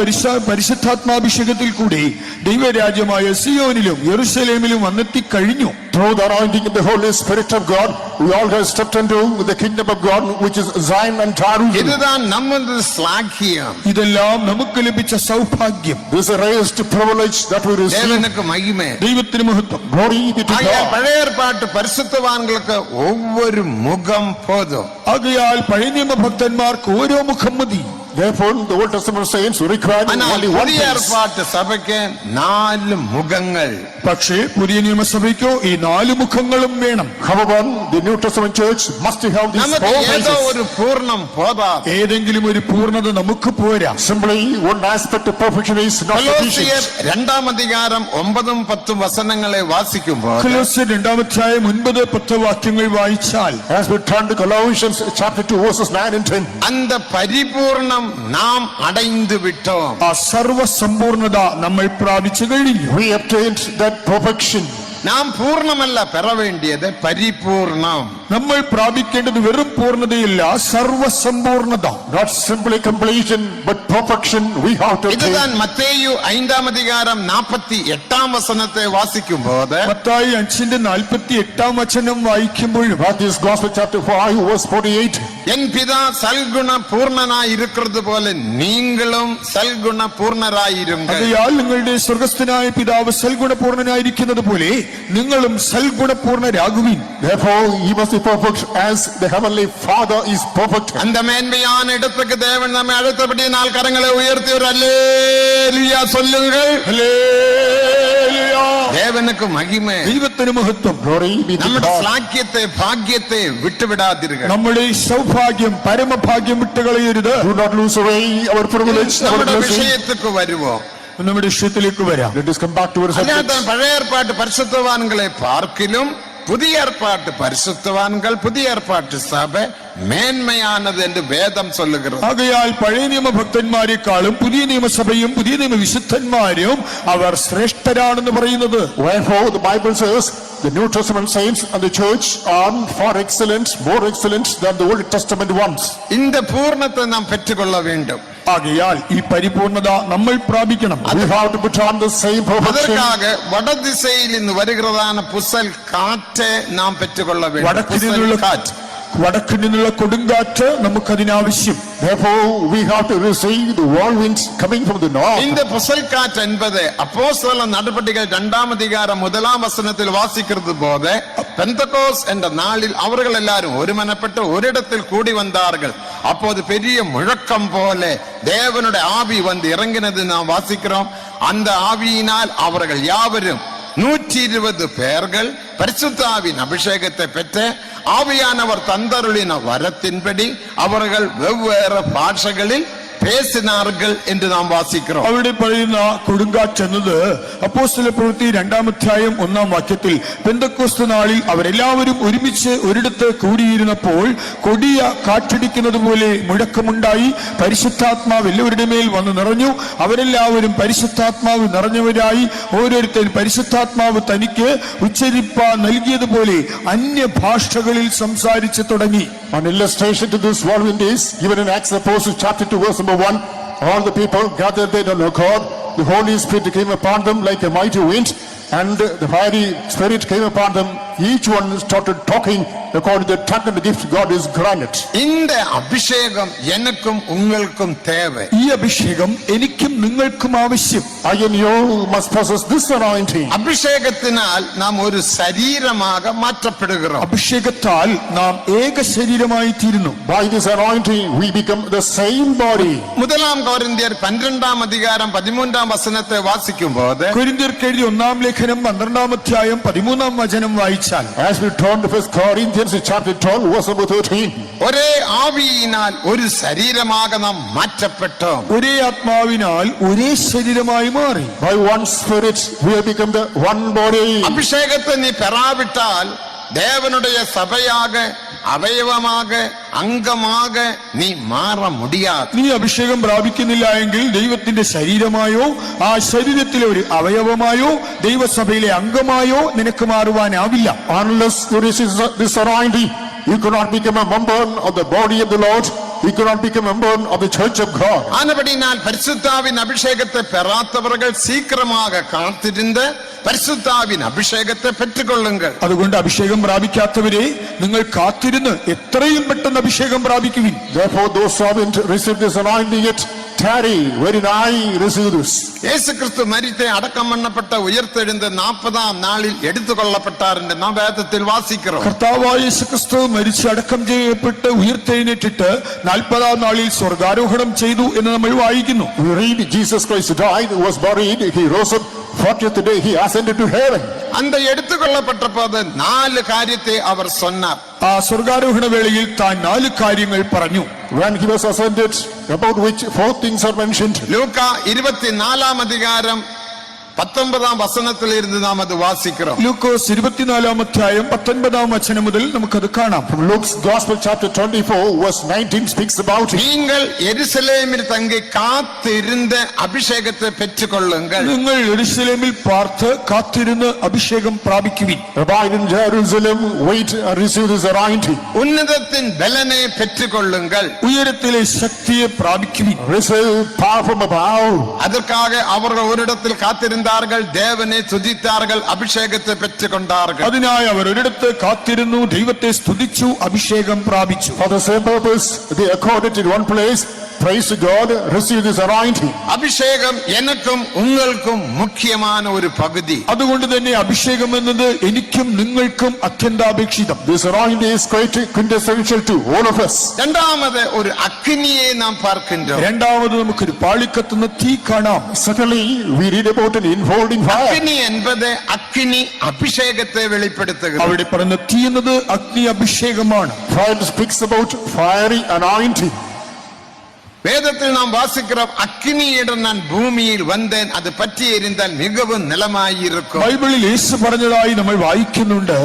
Speaker 2: പരിശുദ്ധാത്മാഭിഷേകത്തിൽ കൂടി ദൈവരാജ്യമായ സിയോനിലും യെരൂശലേമിലും വന്നെത്തി കഴിഞ്ഞു.
Speaker 3: Through the anointing of the Holy Spirit of God, we all have stepped into the kingdom of God, which is Zion and Jerusalem.
Speaker 1: ഇതാണ് നമ്മുടെ ശ്ലാഘ്യം.
Speaker 2: ഇതെല്ലാം നമുക്ക് ലഭിച്ച സൗഭാഗ്യം.
Speaker 3: This is a raised privilege that we receive.
Speaker 1: ദേവനുക്ക് മഹിമേ.
Speaker 2: ദൈവത്തിന് മഹത്വം.
Speaker 3: Glory be to
Speaker 1: ആകയാൽ
Speaker 3: God.
Speaker 1: പഴയ ഏർപ്പാട്ട് പരിശുദ്ധവാന്കൾക്ക് ഒവ്വൊരു മുഖം പോതും.
Speaker 2: ആകയാൽ പഴയ നിയമ ഭക്തന്മാർക്ക് ഓരോ മുഖം മതി.
Speaker 3: Therefore, the Old Testament saints require
Speaker 1: എന്നാൽ
Speaker 3: only one
Speaker 1: പുതിയ
Speaker 3: face.
Speaker 1: ഏർപ്പാട്ട് സഭയ്ക്ക് 4 മുഖങ്ങൾ.
Speaker 2: പക്ഷേ പുതിയ നിയമസഭയ്ക്കോ ഈ 4 മുഖങ്ങളും വേണം.
Speaker 3: However, the New Testament church must have these
Speaker 1: നമുക്ക്
Speaker 3: 4
Speaker 1: ഏതോ
Speaker 3: faces.
Speaker 1: ഒരു പൂർണ്ണം പോതാ.
Speaker 2: ഏതെങ്കിലും ഒരു പൂർണ്ണത നമുക്ക് പോരാ.
Speaker 3: Simply one aspect of perfection is not
Speaker 1: കൊലോസിയർ
Speaker 3: sufficient.
Speaker 1: 2:9 വാസിക്കുമ്പോൾ
Speaker 2: കൊലോസ്യർ 2:9-10 വാക്യങ്ങൾ വായിച്ചാൽ
Speaker 3: As we turn to Colossians chapter 2, verses 9 and 10.
Speaker 1: அந்த பரிபூர்ணம் நாம் அடைந்து விட்டோம்.
Speaker 2: ആ സർവസമ്പൂർണത നമ്മൾ പ്രാപിച്ചു കഴിഞ്ഞു.
Speaker 3: We obtained that perfection.
Speaker 1: நாம் பூர்ணமல்ல பெற வேண்டியது பரிபூர்ணம்.
Speaker 2: നമ്മൾ പ്രാപിക്കേണ്ടത് വെറും പൂർണ്ണതയില്ല, സർവസമ്പൂർണത.
Speaker 3: Not simply completion, but perfection we have to
Speaker 1: இதுதான்
Speaker 3: obtain.
Speaker 1: மத்தேயு 5:48 வாசிக்கும்போது
Speaker 2: മത്തായി 5:48 വായിക്കുമ്പോഴും
Speaker 3: Matthew's Gospel chapter 5, verse 48.
Speaker 1: என் பிதா சல்குண பூர்ணனாய் இருக்கிறது போல நீங்களும் சல்குண பூர்ணராயிருங்கள்.
Speaker 2: അതായത് നിങ്ങളുടെ സ്വർഗസ്ഥനായ പിതാവ് സൽഗുണപൂർണനായിരിക്കുന്നത് പോലെ നിങ്ങളും സൽഗുണപൂർണരാകുവിൻ.
Speaker 3: Therefore, you must be perfect as the heavenly Father is perfect.
Speaker 1: அந்த மேன்மையான இடத்துக்கு தேவன் நம்மை அழைத்தபடியினால் கரங்களை உயர்த்தி ஒரு அல்லேலூயா சொல்லுங்கள்.
Speaker 2: ഹല്ലേലൂയ.
Speaker 1: தேவனுக்கு மகிமை.
Speaker 2: ദൈവത്തിന് മഹത്വം.
Speaker 3: Glory be to
Speaker 1: നമ്മുടെ
Speaker 3: God.
Speaker 1: ശ്ലാഘ്യത്തെ ഭാഗ്യത്തെ വിട്ടുവിടാതിരുക.
Speaker 2: നമ്മുടെ ഈ സൗഭാഗ്യം പരമഭാഗ്യം വിട്ടുകളയരുത്.
Speaker 3: Do not lose away our privilege, our
Speaker 1: നമ്മുടെ
Speaker 3: blessing.
Speaker 1: വിഷയத்துக்கு വരുவோம்.
Speaker 2: നമ്മുടെ വിഷയത്തിലേക്ക് വരാം.
Speaker 3: Let us come back to our subject.
Speaker 1: അതിനകത്ത് പഴയ ഏർപ്പാട്ട് പരിശുദ്ധവാൻകളെ പാർക്കിലും പുതിയ ഏർപ്പാട്ട് പരിശുദ്ധവാൻകൾ പുതിയ ഏർപ്പാട്ട് സഭ മേന്മയാനത് എന്ന് വേദം சொல்லுகிறது.
Speaker 2: ആകയാൽ പഴയ നിയമ ഭക്തന്മാരെക്കാളും പുതിയ നിയമസഭയും പുതിയ നിയമ വിശുദ്ധന്മാരും അവർ ശ്രേഷ്ഠരാണെന്ന് പറയുന്നത്.
Speaker 3: Wherefore, the Bible says the New Testament saints and the church are far excellent, more excellent than the Old Testament ones.
Speaker 1: இந்த பூர்ணத்தை நாம் பெற்றுக்கொள்ள வேண்டும்.
Speaker 2: ആകയാൽ ഈ പരിപൂർണത നമ്മൾ പ്രാപിക്കണം.
Speaker 3: We have to put on the same perfection.
Speaker 1: அதற்காக வடதிசையில் இருந்து வருகிறதான புசல் காற்றை நாம் பெற்றுக்கொள்ள வேண்டும்.
Speaker 2: വടക്കിൽ നിന്നുള്ള കൊടുങ്കാറ്റ് നമുക്കതിനാവശ്യം.
Speaker 3: Therefore, we have to receive the whirlwinds coming from the north.
Speaker 1: இந்த புசல் காற்று என்பது அப்போஸ்தல நடபடிகள் 2:1 வாசிக்கிறது போது பெந்தகோஸ் என்ற நாளில் அவர்கள் எல்லாரும் ஒருமனப்பட்டு ஒரிடத்தில் கூடி வந்தார்கள். அப்போது பெரிய முழக்கம் போல தேவனுடைய ஆவி வந்து இறங்கினது நாம் வாசிக்கிறோம். அந்த ஆவியினால் அவர்கள் யாவரும் 120 பேர்கள் பரிசுத்தாவின் அபிஷேகத்தை பெற்ற ஆவியானவர் தந்தருளின வரத்தின்படி அவர்கள் வெவ்வேறு பாஷைகளில் പേസിനാറുകൾ എന്ന് നാം വാസിக்கிறோം.
Speaker 2: അവിടെ പറയുന്ന കൊടുങ്കാറ്റ് എന്നത് അപ്പോസ്തല പ്രവൃത്തി 2:1 പെന്തക്കോസ്ത് നാളിൽ അവരെല്ലാവരും ഒരുമിച്ച് ഒരിടത്ത് കൂടിയിരുന്നപ്പോൾ കൊടിയ കാറ്റടിക്കുന്നത് പോലെ മുഴക്കമുണ്ടായി. പരിശുദ്ധാത്മാവ് എല്ലാവരുടെ മേൽ വന്ന് നിറഞ്ഞു. അവരെല്ലാവരും പരിശുദ്ധാത്മാവ് നിറഞ്ഞവരായി. ഓരോരുത്തരും പരിശുദ്ധാത്മാവ് തനിക്ക് ഉച്ചരിപ്പാൻ നൽകിയതുപോലെ അന്യഭാഷകളിൽ സംസാരിച്ചു തുടങ്ങി.
Speaker 3: An illustration to this whirlwind is given in Acts of the Apostles chapter 2, verse number 1. All the people gathered there on accord. The Holy Spirit came upon them like a mighty wind, and the fiery spirit came upon them. Each one started talking according to the tongue and the gift God is granted.
Speaker 1: இந்த அபிஷேகம் எனக்கும் உங்களுக்கும் தேவை.
Speaker 2: ഈ അഭിഷേകം എനിക്കും നിങ്ങൾക്കും ആവശ്യം.
Speaker 3: I and you must possess this anointing.
Speaker 1: അഭിഷേകത്തിനാൽ നാം ഒരു ശരീരமாக മാറ്റപ്പെടുகிறோം.
Speaker 2: അഭിഷേകത്താൽ നാം ഏക ശരീരമായി തീരുന്നു.
Speaker 3: By this anointing we become the same body.
Speaker 1: முதலாம் கொரிந்தியர் 12:13 വാസിക്കുമ്പോൾ
Speaker 2: കൊരിന്ത്യർക്ക് എഴുതിയ 1 ലേഖനം 12 വായിച്ചാൽ
Speaker 3: As we turn to 1 Corinthians chapter 12, verse number 13.
Speaker 1: ഒരേ ആവിയിനാൽ ഒരു ശരീരமாக നാം മാറ്റപ്പെട്ടു.
Speaker 2: ഒരേ ആത്മാവിനാൽ ഒരേ ശരീരമായി മാറി.
Speaker 3: By one spirit we have become the one body.
Speaker 1: അഭിഷേകത്തെ നീ പെറാവിട്ടാൽ தேவனுடைய சபையாக അവയവமாக അംഗமாக നീ മാറ മുടിയാതെ.
Speaker 2: നീ അഭിഷേകം പ്രാപിക്കുന്നില്ല എങ്കിൽ ദൈവത്തിന്റെ ശരീരമായോ ആ ശരീരത്തിലെ ഒരു അവയവമായോ ദൈവസഭയിലെ അംഗമായോ നിനക്ക് മാറുവാനാവില്ല.
Speaker 3: Unless you receive this anointing, you cannot become a member of the body of the Lord. You cannot become a member of the church of God.
Speaker 1: ஆனபடினால் பரிசுத்தாவின் அபிஷேகத்தை பெறாதவர்கள் சீக்கிரமாக காத்திருந்து பரிசுத்தாவின் அபிஷேகத்தை பெற்றுக்கொள்ளுங்கள்.
Speaker 2: അതുകൊണ്ട് അഭിഷേകം പ്രാപിക്കാത്തവരെ നിങ്ങൾ കാത്തിരുന്ന് എത്രയും പെട്ടെന്ന് അഭിഷേകം പ്രാപിക്കുവിൻ.
Speaker 3: Therefore, those who haven't received this anointing yet, tarry, very nigh receive this.
Speaker 1: இயேசு கிறிஸ்து மரித்து அடக்கம் பண்ணப்பட்ட உயிர்த்தெழுந்து 40ஆம் நாளில் எடுத்துக்கொள்ளப்பட்டார் என்று நாம் வேதத்தில் வாசிக்கிறோம்.
Speaker 2: കർത്താവായ യേശുക്രിസ്തു മരിച്ച് അടക്കം ചെയ്യപ്പെട്ട് ഉയർത്തെഴുന്നേറ്റിട്ട് 40ആം നാളിൽ സ്വർഗാരോഹണം ചെയ്തു എന്ന് നമ്മൾ വായിക്കുന്നു.
Speaker 3: We read Jesus Christ died, was buried, he rose up, 40th day he ascended to heaven.
Speaker 1: அந்த எடுத்துக்கொள்ளப்பட்ட போது 4 காரியத்தை அவர் சொன்னார்.
Speaker 2: ആ സ്വർഗാരോഹണ വേളയിൽ താൻ 4 കാര്യങ്ങൾ പറഞ്ഞു.
Speaker 3: When he was ascended, about which 4 things are mentioned.
Speaker 1: Luka 24ആം അധികാരം 19ആം വചനത്തിൽ ഇരുന്ന് നാം അത് വാസിக்கிறோம்.
Speaker 2: ലൂക്കോസ് 24ആം അധ്യായം 19ആം വചനം മുതൽ നമുക്കത് കാണാം.
Speaker 3: From Luke's Gospel chapter 24 verse 19 speaks about it.
Speaker 1: நீங்கள் எருசலேமில் தங்கி காத்திருந்து அபிஷேகத்தை பெற்றுக்கொள்ளுங்கள்.
Speaker 2: നിങ്ങൾ യെരൂശലേമിൽ പാർത്ത് കാത്തിരുന്ന് അഭിഷേകം പ്രാപിക്കുവിൻ.
Speaker 3: Abide in Jerusalem, wait and receive this anointing.
Speaker 1: உன்னதத்தின் பலனை பெற்றுக்கொள்ளுங்கள்.
Speaker 2: ഉയരത്തിലെ ശക്തിയെ പ്രാപിക്കുവിൻ.
Speaker 3: Receive power from above.
Speaker 1: அதற்காக அவர்கள் ஒரு இடத்தில் காத்திருந்தார்கள், தேவனை துதித்தார்கள், அபிஷேகத்தை பெற்றுக்கொண்டார்கள்.
Speaker 2: അതിനായി അവർ ഒരിടത്ത് കാത്തിരുന്നു, ദൈവത്തെ സ്തുതിച്ചു, അഭിഷേകം പ്രാപിച്ചു.
Speaker 3: For the same purpose, they accorded in one place, praise to God, receive this anointing.
Speaker 1: அபிஷேகம் எனக்கும் உங்களுக்கும் முக்கியமான ஒரு பகுதி.
Speaker 2: അതുകൊണ്ട് തന്നെ അഭിഷേകം എന്നത് എനിക്കും നിങ്ങൾക്കും അത്യന്താപേക്ഷിതം.
Speaker 3: This anointing is quite quintessential to all of us.
Speaker 1: இரண்டாவது ஒரு அக்கினியை நாம் பார்க்கின்றோம்.
Speaker 2: രണ്ടാമത് നമുക്കൊരു പാളിക്കത്തുന്ന തീ കാണാം.
Speaker 3: Certainly, we read about an enfolding fire.
Speaker 1: அக்கினி என்பது அக்கினி அபிஷேகத்தை வெளிப்படுத்துகிறது.
Speaker 2: അവിടെ പറയുന്ന തീ എന്നത് അഗ്നി അഭിഷേകമാണ്.
Speaker 3: Fire speaks about fiery anointing.
Speaker 1: வேதத்தில் நாம் வாசிக்கிறோம், அக்கினியுடன் நான் பூமியில் வந்தேன், அது பற்றி எரிந்தால் மிகவும் நிலமாயிருக்கும்.
Speaker 2: ബൈബിളിൽ യേശു പറഞ്ഞതായി നമ്മൾ വായിക്കുന്നുണ്ട്,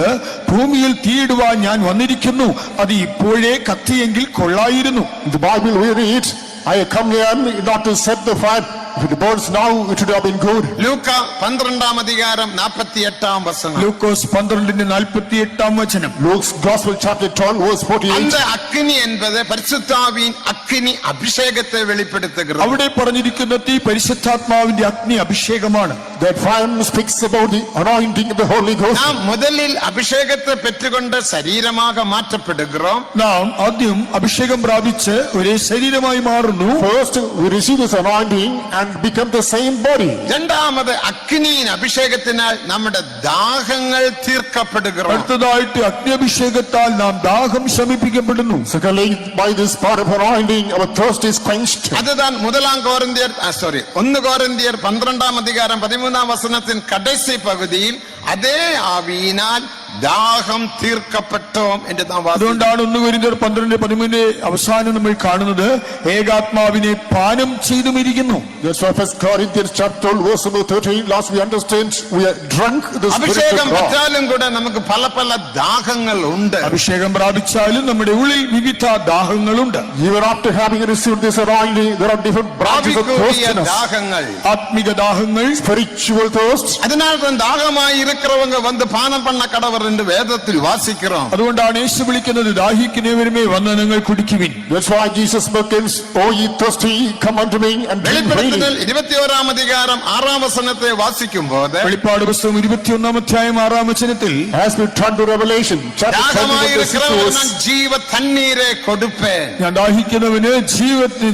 Speaker 2: ഭൂമിയിൽ തീയിടുവാൻ ഞാൻ വന്നിരിക്കുന്നു, അത് ഇപ്പോഴേ കത്തിയെങ്കിൽ കൊള്ളായിരുന്നു.
Speaker 3: In the Bible we read, I come here not to set the fire. If it burns now, it would have been good.
Speaker 1: Luka 12ആം അധികാരം 48ആം വചനം.
Speaker 2: ലൂക്കോസ് 12:48 വചനം.
Speaker 3: Luke's Gospel chapter 12 verse 48.
Speaker 1: அந்த அக்கினி என்பது பரிசுத்தாவின் அக்கினி அபிஷேகத்தை வெளிப்படுத்துகிறது.
Speaker 2: അവിടെ പറഞ്ഞിരിക്കുന്ന തീ പരിശുദ്ധാത്മാവിന്റെ അഗ്നി അഭിഷേകമാണ്.
Speaker 3: That fire speaks about the anointing of the Holy Ghost.
Speaker 1: நாம் முதலில் அபிஷேகத்தை பெற்றுக்கொண்ட சரீரமாக மாற்றப்படுகிறோம்.
Speaker 2: നാം ആദ്യം അഭിഷേകം പ്രാപിച്ച് ഒരേ ശരീരമായി മാറുന്നു.
Speaker 3: First, we receive this anointing and become the same body.
Speaker 1: இரண்டாவது அக்கினியின் அபிஷேகத்தினால் நம்முடைய தாகங்கள் தீர்க்கப்படுகிறோம்.
Speaker 2: അടുത്തതായിട്ട് അഗ്നി അഭിഷേകത്താൽ നാം ദാഹം ശമിപ്പിക്കപ്പെടുന്നു.
Speaker 3: Secondly, by this power of anointing, our thirst is quenched.
Speaker 1: அதுதான் 1 கொரிந்தியர் 12ஆம் அதிகாரம் 13ஆம் வசனத்தின் கடைசி பகுதியில் அதே ஆவியினால் ദാഹം തീർക്കപ്പെട്ടോം എന്ന് നാം വായിക്കുന്നു.
Speaker 2: അതുകൊണ്ടാണ് 1 കൊരിന്ത്യർ 12:13 അവസാനം നമ്മൾ കാണുന്നത് ഏകാത്മാവിനെ പാനം ചെയ്തുമിരിക്കുന്നു.
Speaker 3: That's why 1 Corinthians chapter 12 verse number 13, last we understand, we are drunk the Spirit
Speaker 1: അഭിഷേകം
Speaker 3: of God.
Speaker 1: പെറ്റാലും കൂടെ നമുക്ക് പല പല ദാഹങ്ങൾ ഉണ്ട്.
Speaker 2: അഭിഷേകം പ്രാപിച്ചാലും നമ്മുടെ ഉള്ളിൽ വിവിധ ദാഹങ്ങളുണ്ട്.
Speaker 3: Even after having received this anointing, there are different branches of thirst in us.
Speaker 1: ദാഹങ്ങൾ,
Speaker 2: Athmika ദാഹങ്ങൾ,
Speaker 3: Spiritual thirst.
Speaker 1: അതിനാൽ ദാഹമായി இருக்கிறவங்க வந்து പാനം பண்ண கடவர் என்று வேதத்தில் வாசிக்கிறோம்.
Speaker 2: അതുകൊണ്ടാണ് യേശു വിളിക്കുന്നത്, ദാഹിക്കുന്നവരുമേ വന്ന് നിങ്ങൾ കുടിക്കുവിൻ.
Speaker 3: That's why Jesus beckons, "O ye thirsty, come unto me and drink freely."
Speaker 1: വെളിപ്പെടുത്തൽ 21ആം അധികാരം 6ആം വചനത്തെ വാസിക്കുമ്പോൾ
Speaker 2: വെളിപ്പാട് പുസ്തകം 21ആം അധ്യായം 6ആം വചനത്തിൽ,
Speaker 3: As we turn to Revelation chapter 20 verse 6
Speaker 1: ദാഹമായിരിக்கிறവന് ജീവ തണ്ണീരെ കൊടുപ്പേൻ.
Speaker 2: ഞാൻ ദാഹിക്കുന്നവന്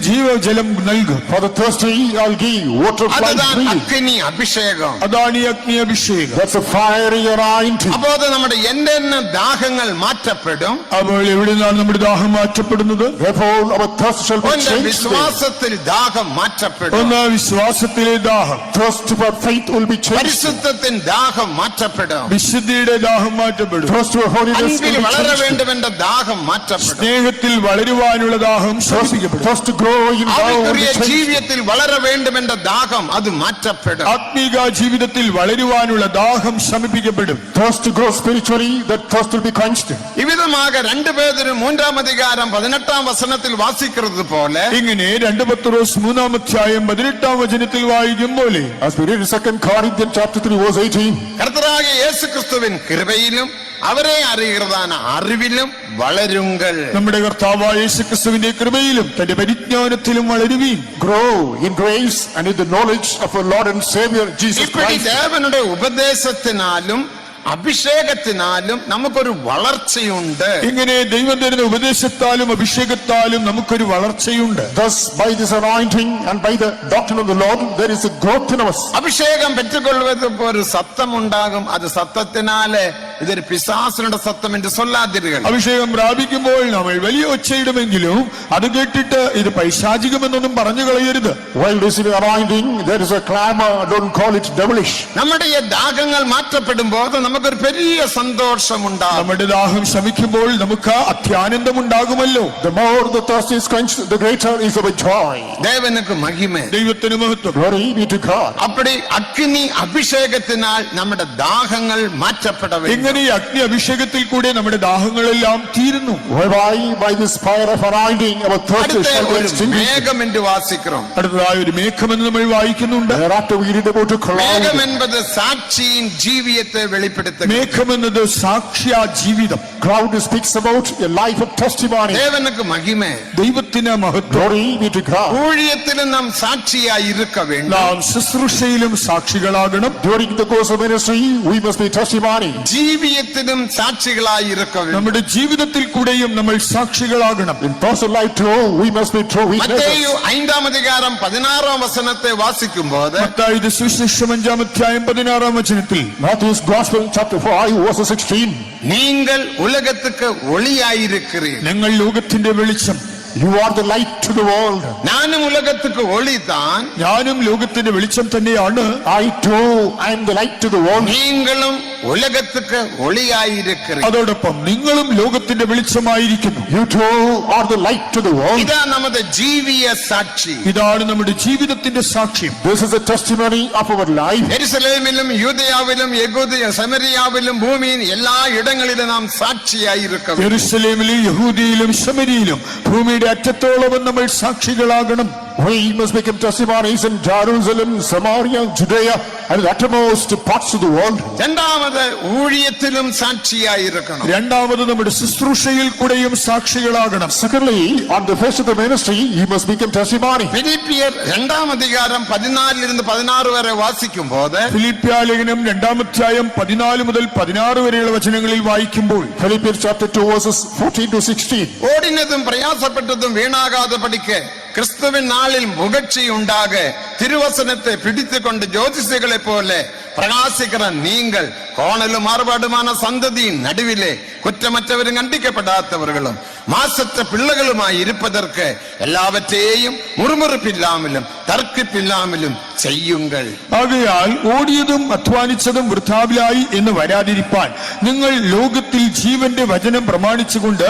Speaker 2: ജീവജലം നൽകും.
Speaker 3: For the thirsty, I'll give water of life
Speaker 1: அதுதான்
Speaker 3: freely.
Speaker 1: അഗ്നി അഭിഷേകം.
Speaker 2: അതാണ് ഈ അഗ്നി അഭിഷേകം.
Speaker 3: That's a fiery anointing.
Speaker 1: അപ്പോൾ നമ്മുടെ എന്തെന്ന ദാഹങ്ങൾ മാറ്റപ്പെടും.
Speaker 2: അപ്പോൾ എവിടെ നിന്നാണ് നമ്മുടെ ദാഹം മാറ്റപ്പെടുന്നത്?
Speaker 3: Therefore, our thirst shall be
Speaker 1: ഒന്ന്
Speaker 3: changed.
Speaker 1: വിശ്വാസത്തിൽ ദാഹം മാറ്റപ്പെടും.
Speaker 2: ഒന്ന് വിശ്വാസത്തിലെ ദാഹം,
Speaker 3: Thirst for faith will be changed.
Speaker 1: പരിശുദ്ധത്തിൻ ദാഹം മാറ്റപ്പെടും.
Speaker 2: വിശുദ്ധിയുടെ ദാഹം മാറ്റപ്പെടും.
Speaker 3: Thirst for holiness
Speaker 1: അൻപിൽ
Speaker 3: will be
Speaker 1: വളര
Speaker 3: changed.
Speaker 1: വേണ്ടുമെന്ന ദാഹം മാറ്റപ്പെടും.
Speaker 2: സ്നേഹത്തിൽ വളരുവാനുള്ള ദാഹം ശമിപ്പിക്കപ്പെടും.
Speaker 3: Thirst to grow in love will
Speaker 1: ആത്മീയ
Speaker 3: be changed.
Speaker 1: ജീവിതത്തിൽ വളര വേണ്ടുമെന്ന ദാഹം അത് മാറ്റപ്പെടും.
Speaker 2: ആത്മീക ജീവിതത്തിൽ വളരുവാനുള്ള ദാഹം ശമിപ്പിക്കപ്പെടും.
Speaker 3: Thirst to grow spiritually, that thirst will be quenched.
Speaker 1: இவ்விதமாக 2 பேதுரு 3-ാം அதிகாரம் 18-ാം വചനത്തിൽ വാസിക്കുന്നത് പോലെ
Speaker 2: ഇങ്ങനെ 2 പത്രോസ് 3-ാം അധ്യായം 18-ാം വചനത്തിൽ വായിക്കും പോലെ
Speaker 3: As we read in 2 Corinthians chapter 3 verse 18,
Speaker 1: കർത്തരായ യേശുക്രിസ്തുവിൻ കൃപയിലും അവരെ അറിയുന്നതാന അറിവിലും വളരുங்கள்.
Speaker 2: നമ്മുടെ കർത്താവായ യേശുക്രിസ്തുവിന്റെ കൃപയിലും തന്റെ പരിജ്ഞാനത്തിലും വളരുവീൻ.
Speaker 3: grow in grace and in the knowledge of our Lord and Savior Jesus
Speaker 1: ഇപ്പടി
Speaker 3: Christ.
Speaker 1: ദേവനുടെ ഉപദേശത്തിനാലും അഭിഷേകത്തിനാലും നമുക്കൊരു വളർച്ചയുണ്ട്.
Speaker 2: ഇങ്ങനെ ദൈവം തരുന്ന ഉപദേശത്താലും അഭിഷേകത്താലും നമുക്കൊരു വളർച്ചയുണ്ട്.
Speaker 3: Thus, by this anointing and by the doctrine of the Lord, there is a growth in us.
Speaker 1: അഭിഷേകം പെറ്റുകൊള്ളുവതപ്പോ ഒരു സത്തം ഉണ്ടാകും. അത് സത്തത്തിനാല് ഇതൊരു പിശാചിന്റെ സത്തം എന്ന് சொல்லாதீர்கள்.
Speaker 2: അഭിഷേകം പ്രാപിക്കുമ്പോൾ നമ്മൾ വലിയ ഒച്ചയിടുമെങ്കിലും അത് കേട്ടിട്ട് ഇത് പൈശാചികമെന്നൊന്നും പറഞ്ഞു കളയരുത്.
Speaker 3: While receiving anointing, there is a clamor. Don't call it devilish.
Speaker 1: നമ്മുടെ ഈ ദാഹങ്ങൾ മാറ്റപ്പെടുമ്പോൾ നമുക്കൊരു വലിയ സന്തോഷം ഉണ്ടാകും.
Speaker 2: നമ്മുടെ ദാഹം ശമിക്കുമ്പോൾ നമുക്ക് അത്യാനന്ദം ഉണ്ടാകുമല്ലോ.
Speaker 3: The more the thirst is quenched, the greater is our joy.
Speaker 1: ദേവനുക്ക് മഹിമ,
Speaker 2: ദൈവത്തിന് മഹത്വം.
Speaker 3: Glory be to God.
Speaker 1: അപ്പടി അഗ്നി അഭിഷേകത്തിനാൽ നമ്മുടെ ദാഹങ്ങൾ മാറ്റപ്പെട வேண்டும்.
Speaker 2: ഇങ്ങനെ ഈ അഗ്നി അഭിഷേകത്തിൽ കൂടെ നമ്മുടെ ദാഹങ്ങളെല്ലാം തീരുന്നു.
Speaker 3: Whereby by this fire of anointing, our thirst
Speaker 1: അടുത്ത
Speaker 3: shall be
Speaker 1: ഒരു
Speaker 3: extinguished.
Speaker 1: മേഘം എന്ന് വാസിக்கிறோം.
Speaker 2: അടുത്തതായി ഒരു മേഘമെന്ന് നമ്മൾ വായിക്കുന്നുണ്ട്.
Speaker 3: Thereafter we read about a
Speaker 1: മേഘം
Speaker 3: cloud.
Speaker 1: എന്നത് സാക്ഷിயின் ജീവിതത്തെ വെളിപ്പെടുത്തുന്നു.
Speaker 2: മേഘമെന്നത് സാക്ഷ്യ ജീവിതം.
Speaker 3: Cloud speaks about a life of testimony.
Speaker 1: ദേവനുക്ക് മഹിമ.
Speaker 2: ദൈവത്തിന് മഹത്വം.
Speaker 3: Glory be to God.
Speaker 1: ஊழியத்திலும் நாம் சாட்சியாய் இருக்க வேண்டும்.
Speaker 2: നാം ശുശ്രൂഷയിലും സാക്ഷികളാകണം.
Speaker 3: During the course of ministry, we must be testimony.
Speaker 1: ജീവിതത്തിലും സാക്ഷികളായി இருக்க வேண்டும்.
Speaker 2: നമ്മുടെ ജീവിതത്തിൽ കൂടെയും നമ്മൾ സാക്ഷികളാകണം.
Speaker 3: In personal life too, we must be true witnesses.
Speaker 1: മത്തേയു 5-ാം അധികാരം 16-ാം വചനത്തെ വാസിക്കുമ്പോൾ
Speaker 2: മത്തായിയുടെ സുവിശേഷം 5-ാം അധ്യായം 16-ാം വചനത്തിൽ
Speaker 3: Matthew's Gospel chapter 5 verse 16.
Speaker 1: நீங்கள் உலகத்துக்கு ஒளியாயிருக்கிறீர்கள்.
Speaker 2: നിങ്ങൾ ലോകത്തിന്റെ വെളിച്ചം.
Speaker 3: You are the light to the world.
Speaker 1: நானும் உலகத்துக்கு ஒளிதான்.
Speaker 2: ഞാനും ലോകത്തിന്റെ വെളിച്ചം തന്നെയാണ്.
Speaker 3: I too am the light to the world.
Speaker 1: நீங்களும் உலகத்துக்கு ஒளியாயிருக்கிறீர்கள்.
Speaker 2: അതോടൊപ്പം നിങ്ങളും ലോകത്തിന്റെ വെളിച്ചമായിരിക്കുന്നു.
Speaker 3: You too are the light to the world.
Speaker 1: ഇതാ നമ്മുടെ ജീവിയ സാക്ഷി.
Speaker 2: ഇതാണ് നമ്മുടെ ജീവിതത്തിന്റെ സാക്ഷ്യം.
Speaker 3: This is a testimony of our life.
Speaker 1: യെരുശലേമിലും യൂദയാവിലും യഹൂദിയ സമരിയാവിലും ഭൂമിയിൽ എല്ലാ ഇടങ്ങളിലും നാം സാക്ഷിയായി இருக்க வேண்டும்.
Speaker 2: യെരൂശലേമിലും യഹൂദിയിലും ശമരിയിലും ഭൂമിയുടെ അറ്റത്തോളം നമ്മൾ സാക്ഷികളാകണം.
Speaker 3: We must become testimonies in Jerusalem, Samaria, Judea, and the uttermost parts of the world.
Speaker 1: രണ്ടാമത് ഊഴിയത്തിലും സാക്ഷിയായി ഇരിക്കണം.
Speaker 2: രണ്ടാമത് നമ്മുടെ ശുശ്രൂഷയിൽ കൂടെയും സാക്ഷികളാകണം.
Speaker 3: Secondly, on the face of the ministry, you must become testimony.
Speaker 1: ഫിലിപ്പിയർ 2-ാം അധികാരം 14-16 വരെ വാസിക്കുമ്പോൾ
Speaker 2: ഫിലിപ്പിയ ലേഖനം 2-ാം അധ്യായം 14 മുതൽ 16 വരെയുള്ള വചനങ്ങളിൽ വായിക്കുമ്പോൾ
Speaker 3: Philippians chapter 2 verses 14 to 16.
Speaker 1: ഓടിനതും പ്രയാസപ്പെട്ടതും വീണാകാതെ പഠിക്ക് கிறிஸ்துவின் நாளில் முகழ்ச்சி உண்டாக திருவசனத்தை பிடித்துக்கொண்டு ஜோதிஷிகளை போல பிரகாசிக்கிற நீங்கள் கோணலும் மாறுபாடுமான சந்ததியின் நடுவிலே குற்றமற்றவரும் கண்டிக்கப்படாதவர்களும் மாசற்ற பிள்ளைகளுமாய் இருப்பதற்கு எல்லாவற்றையும் മുറുമുറുപ്പില്ലാമലും തർക്കിപ്പില്ലാമലും ചെയ്യുங்கள்.
Speaker 2: ആകയാൽ ഓടിയതും അധ്വാനിച്ചതും വൃഥാവിലായി എന്ന് വരാതിരിപ്പാൻ നിങ്ങൾ ലോകത്തിൽ ജീവന്റെ വചനം പ്രമാണിച്ചുകൊണ്ട്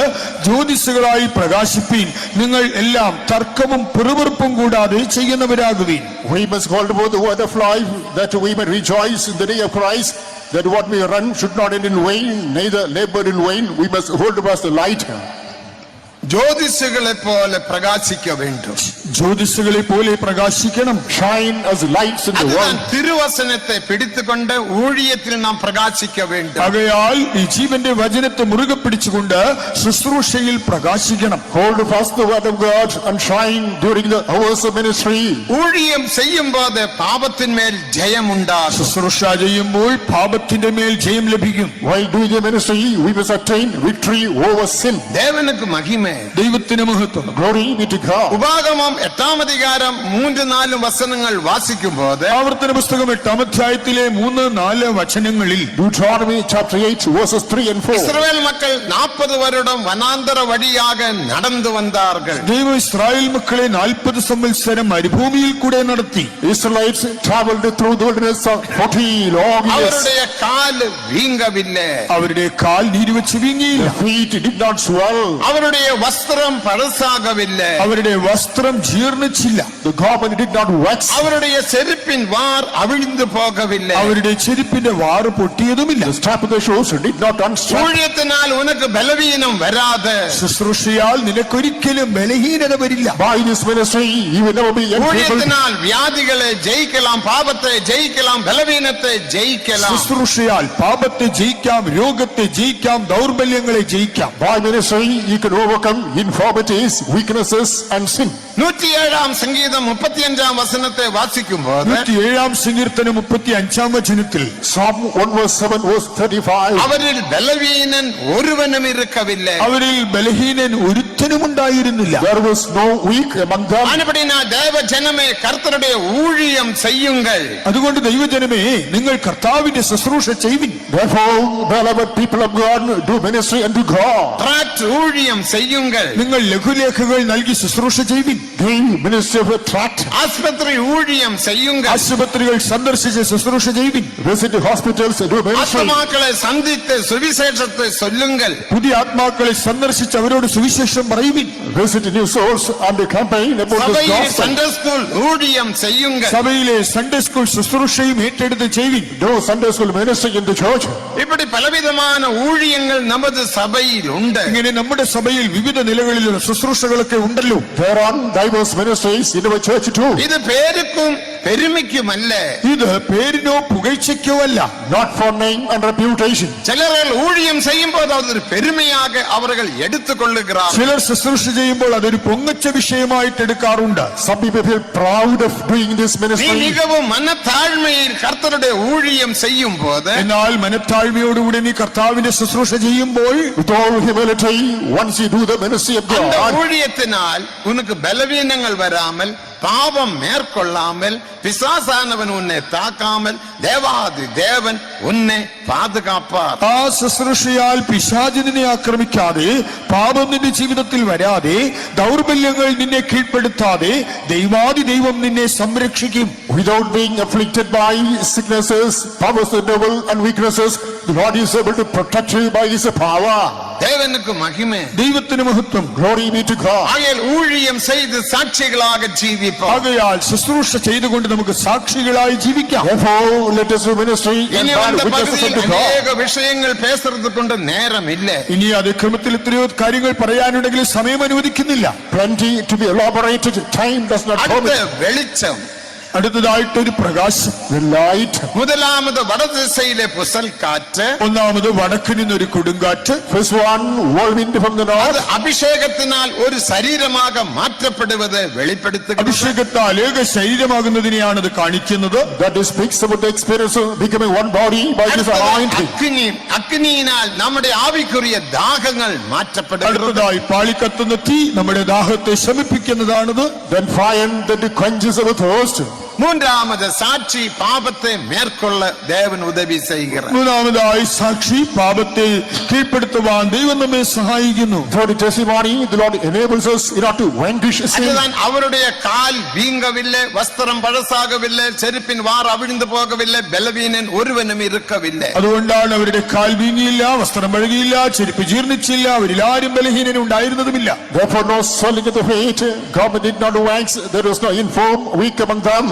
Speaker 2: ജ്യോതിസുകളായി പ്രകാശിപ്പീൻ. നിങ്ങൾ എല്ലാം തർക്കവും പിറുപിറുപ്പും കൂടാതെ ചെയ്യുന്നവരാകുവീൻ.
Speaker 3: We must hold about the word of life, that we may rejoice in the day of Christ, that what we run should not end in vain, neither labor in vain. We must hold about the light.
Speaker 1: ജ്യോതിസുകളെ പോലെ പ്രകാശിക്ക வேண்டும்.
Speaker 2: ജ്യോതിസുകളെ പോലെ പ്രകാശിക്കണം.
Speaker 3: Shine as lights in the
Speaker 1: அதுதான்
Speaker 3: world.
Speaker 1: തിരുവചനത്തെ പിടിത്തുകൊണ്ട് ഊഴിയത്തിൽ നാം പ്രകാശിക്ക வேண்டும்.
Speaker 2: ആകയാൽ ഈ ജീവന്റെ വചനത്തെ മുറുകെ പിടിച്ചുകൊണ്ട് ശുശ്രൂഷയിൽ പ്രകാശിക്കണം.
Speaker 3: Hold fast the word of God and shine during the hours of ministry.
Speaker 1: ഊഴിയം ചെയ്യുമ്പോൾ പാപത്തിന്മേൽ ജയമുണ്ടാകും.
Speaker 2: ശുശ്രൂഷ ചെയ്യുമ്പോൾ പാപത്തിന്റെ മേൽ ജയം ലഭിക്കും.
Speaker 3: While doing the ministry, we must attain victory over sin.
Speaker 1: ദേവനുക്ക് മഹിമ.
Speaker 2: ദൈവത്തിന് മഹത്വം.
Speaker 3: Glory be to God.
Speaker 1: ഉപാഗമം 8-ാം അധികാരം 3-4 വചനങ്ങൾ വാസിക്കുമ്പോൾ
Speaker 2: ആവർത്തന പുസ്തകം 8-ാം അധ്യായത്തിലെ 3-4 വചനങ്ങളിൽ
Speaker 3: Deuteronomy chapter 8 verses 3 and 4.
Speaker 1: இஸ்ரவேல் மக்கள் 40 வருடம் வனாந்தர வழியாக நடந்து வந்தார்கள்.
Speaker 2: ദൈവം ഇസ്രായേൽ മക്കളെ 40 സംവത്സരം മരുഭൂമിയിൽ കൂടെ നടത്തി.
Speaker 3: Israelites traveled through the wilderness of 40 long years.
Speaker 1: அவருடைய கால் வீங்கவில்லை.
Speaker 2: അവരുടെ കാൽ നീരുവച്ച് വീങ്ങിയില്ല.
Speaker 3: Their feet did not swell.
Speaker 1: அவருடைய വസ്ത്രം പഴസാകവില്ല,
Speaker 2: അവരുടെ വസ്ത്രം ജീർണിച്ചില്ല,
Speaker 3: The garment did not wax.
Speaker 1: അവരുடைய செருப்பின் வார் அவிழ்ந்து போகவில்லை.
Speaker 2: അവരുടെ ചെരുപ്പിന്റെ വാറ് പൊട്ടിയതുമില്ല.
Speaker 3: The strap of the shoes did not unstrap.
Speaker 1: ஊழியத்தினால் உனக்கு பலவீனம் வராது.
Speaker 2: ശുശ്രൂഷയാൽ നിനക്കൊരിക്കലും ബലഹീനത വരില്ല.
Speaker 3: By this ministry, you will never be enfeebled.
Speaker 1: ஊழியத்தினால் வியாதிகளை ஜெயிக்கலாம், பாவத்தை ஜெயிக்கலாம், பலவீனத்தை ஜெயிக்கலாம்.
Speaker 2: ശുശ്രൂഷയാൽ പാപത്തെ ജയിക്കാം, രോഗത്തെ ജയിക്കാം, ദൗർബല്യങ്ങളെ ജയിക്കാം.
Speaker 3: By ministry, you can overcome infirmities, weaknesses, and sin.
Speaker 1: 107 சங்கீதம் 35 வசனத்தை வாசிக்கும் போது
Speaker 2: 107 സങ്കീർത്തനം 35 വചനത്തിൽ
Speaker 3: Psalm 1:7, verse 35.
Speaker 1: அவரில் பலவீனன் ஒருவனும் இருக்கவில்லை.
Speaker 2: അവരിൽ ബലഹീനൻ ഒരുത്തനും ഉണ്ടായിരുന്നില്ല.
Speaker 3: There was no weak among them.
Speaker 1: ஆனபடினா தேவ ஜனமே கர்த்தருடைய ஊழியம் செய்யுங்கள்.
Speaker 2: അതുകൊണ്ട് ദൈവജനമേ, നിങ്ങൾ കർത്താവിന്റെ ശുശ്രൂഷ ചെയ്യുവിൻ.
Speaker 3: Therefore, beloved people of God, do ministry unto God.
Speaker 1: tract ஊழியம் செய்யுங்கள்.
Speaker 2: നിങ്ങൾ ലഘുലേഖകൾ നൽകി ശുശ്രൂഷ ചെയ്യുവിൻ.
Speaker 3: Do ministry of a tract.
Speaker 1: ஆஸ்பத்திரி ஊழியம் செய்யுங்கள்.
Speaker 2: ആശുപത്രികൾ സന്ദർശിച്ച് ശുശ്രൂഷ ചെയ്യുവിൻ.
Speaker 3: Visit hospitals, do ministry.
Speaker 1: ஆத்மாக்களை சந்தித்து சுவிசேஷத்தை சொல்லுங்கள்.
Speaker 2: പുതിയ ആത്മാക്കളെ സന്ദർശിച്ച് അവരോട് സുവിശേഷം പറയുവിൻ.
Speaker 3: Visit new souls and campaign about the
Speaker 1: சபையில்
Speaker 3: gospel.
Speaker 1: சண்டே ஸ்கூல் ஊழியம் செய்யுங்கள்.
Speaker 2: സഭയിലെ സൺഡേ സ്കൂൾ ശുശ്രൂഷയും ഏറ്റെടുത്ത് ചെയ്യുവിൻ.
Speaker 3: Do Sunday school ministry in the church.
Speaker 1: இப்படி பலவிதமான ஊழியங்கள் நமது சபையில் உண்டு.
Speaker 2: ഇങ്ങനെ നമ്മുടെ സഭയിൽ വിവിധ നിലകളിലുള്ള ശുശ്രൂഷകളൊക്കെ ഉണ്ടല്ലോ.
Speaker 3: There are diverse ministries in our church too.
Speaker 1: இது பேருக்கும் பெருமைக்குமல்ல,
Speaker 2: ഇത് പേരിനോ പുകഴ്ചയ്ക്കോ അല്ല.
Speaker 3: Not for name and reputation.
Speaker 1: சிலர்கள் ஊழியம் செய்யும் போது அது ஒரு பெருமையாக அவர்கள் எடுத்துக்கொள்ளுகிறார்.
Speaker 2: ചിലർ ശുശ്രൂഷ ചെയ്യുമ്പോൾ അതൊരു പൊങ്ങച്ച വിഷയമായിട്ട് എടുക്കാറുണ്ട്.
Speaker 3: Some people feel proud of doing this
Speaker 1: நீ
Speaker 3: ministry.
Speaker 1: மிகவும் மனத்தாழ்மையில் கர்த்தருடைய ஊழியம் செய்யும் போது
Speaker 2: എന്നാൽ മനത്താഴ്മയോടുകൂടി നീ കർത്താവിന്റെ ശുശ്രൂഷ ചെയ്യുമ്പോൾ
Speaker 3: With all humility, once you do the ministry of
Speaker 1: அந்த
Speaker 3: God,
Speaker 1: ஊழியத்தினால் உனக்கு பலவீனங்கள் வராமல், பாவம் மேற்கொள்ளாமல், பிசாசானவன் உன்னை தாக்காமல், தேவாதி தேவன் உன்னை பாதுகாப்பார்.
Speaker 2: ആ ശുശ്രൂഷയാൽ പിശാച് നിന്നെ ആക്രമിക്കാതെ, പാപം നിന്റെ ജീവിതത്തിൽ വരാതെ, ദൗർബല്യങ്ങൾ നിന്നെ കീഴ്പ്പെടുത്താതെ ദൈവാദി ദൈവം നിന്നെ സംരക്ഷിക്കും.
Speaker 3: without being afflicted by sicknesses, powers of the devil, and weaknesses, the Lord is able to protect you by His power.
Speaker 1: தேவனுக்கு மகிமை.
Speaker 2: ദൈവത്തിന് മഹത്വം.
Speaker 3: Glory be to God.
Speaker 1: ஆகையால் ஊழியம் செய்து சாட்சிகளாக ஜீவிப்போம்.
Speaker 2: ആകയാൽ ശുശ്രൂഷ ചെയ്തുകൊണ്ട് നമുക്ക് സാക്ഷികളായി ജീവിക്കാം.
Speaker 3: Therefore, let us do ministry and
Speaker 1: இனி
Speaker 3: bear
Speaker 1: அந்த
Speaker 3: witnesses
Speaker 1: பகுதியில்
Speaker 3: unto God.
Speaker 1: அநேக விஷயங்கள் பேசுறது கொண்டு நேரம் இல்லை.
Speaker 2: ഇനി അതിക്രമത്തിൽ എത്രയോ കാര്യങ്ങൾ പറയാനുണ്ടെങ്കിൽ സമയം അനുവദിക്കുന്നില്ല.
Speaker 3: Plenty to be elaborated. Time does not
Speaker 1: அடுத்த
Speaker 3: permit.
Speaker 1: வெளிச்சம்.
Speaker 2: അടുത്തതായിട്ടൊരു പ്രകാശം.
Speaker 3: The light.
Speaker 1: முதலாவது வடதிசையிலே புசல் காற்று.
Speaker 2: ഒന്നാമത് വടക്ക് നിന്നൊരു കൊടുങ്കാറ്റ്.
Speaker 3: First one, whirlwind from the
Speaker 1: அது
Speaker 3: north.
Speaker 1: அபிஷேகத்தினால் ஒரு சரீரமாக மாற்றப்படுவதை வெளிப்படுத்துகிறது.
Speaker 2: അഭിഷേകത്താൽ ഏക ശരീരമാകുന്നതിനെയാണ് അത് കാണിക്കുന്നത്.
Speaker 3: That speaks about the experience of becoming one body by His anointing.
Speaker 1: அக்னியினால் நம்முடைய ஆவிக்குரிய தாகங்கள் மாற்றப்படுகிறது.
Speaker 2: അടുത്തതായി പാളിക്കത്തുന്ന തീ നമ്മുടെ ദാഹത്തെ ശമിപ്പിക്കുന്നതാണത്.
Speaker 3: Then fire that quenches our thirst.
Speaker 1: மூன்றாவது சாட்சி பாபத்தை மேற்கொள்ள தேவன் உதவி செய்கிறார்.
Speaker 2: മൂന്നാമതായി സാക്ഷി പാപത്തെ കീഴ്പ്പെടുത്തുവാൻ ദൈവം നമ്മെ സഹായിക്കുന്നു.
Speaker 3: Third testimony, the Lord enables us in order to vanquish sin.
Speaker 1: அதுதான் அவருடைய கால் வீங்கவில்லை, வஸ்திரம் பழசாகவில்லை, செருப்பின் வார் அவிழ்ந்து போகவில்லை, பலவீனன் ஒருவனும் இருக்கவில்லை.
Speaker 2: അതുകൊണ്ടാണ് അവരുടെ കാൽ വീങ്ങിയില്ല, വസ്ത്രം പഴകിയില്ല, ചെരുപ്പ് ജീർണിച്ചില്ല, അവരിൽ ആരും ബലഹീനനും ഉണ്ടായിരുന്നതുമില്ല.
Speaker 3: Therefore, no swelling of the feet, garment did not wax, there was no infirm, weak among them.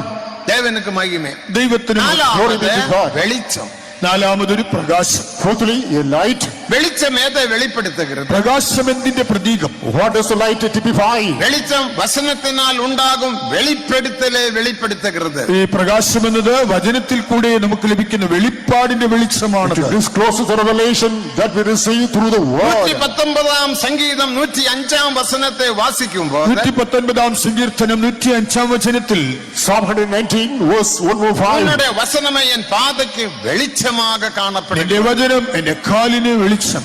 Speaker 1: தேவனுக்கு மகிமை.
Speaker 2: ദൈവത്തിന്
Speaker 3: Glory be to God.
Speaker 1: வெளிச்சம்.
Speaker 2: നാലാമതൊരു പ്രകാശം.
Speaker 3: Fourthly, a light.
Speaker 1: வெளிச்சம் எதை வெளிப்படுத்துகிறது?
Speaker 2: പ്രകാശം എന്തിന്റെ പ്രതീകം?
Speaker 3: What does the light typify?
Speaker 1: வெளிச்சம் வசனத்தினால் உண்டாகும் வெளிப்படுத்தலை வெளிப்படுத்துகிறது.
Speaker 2: ഈ പ്രകാശം എന്നത് വചനത്തിൽ കൂടെ നമുക്ക് ലഭിക്കുന്ന വെളിപ്പാടിന്റെ വെളിച്ചമാണ്.
Speaker 3: To disclose the revelation that we receive through the word.
Speaker 1: 119 சங்கீதம் 105 வசனத்தை வாசிக்கும்போது
Speaker 2: 119 സങ്കീർത്തനം 105 വചനത്തിൽ
Speaker 3: Psalm 119 verse 105.
Speaker 1: உன்னுடைய வசனமே என் பாதைக்கு வெளிச்சமாக
Speaker 2: എന്റെ
Speaker 1: காணப்படுகிறது.
Speaker 2: വചനം എന്റെ കാലിന് വെളിച്ചം.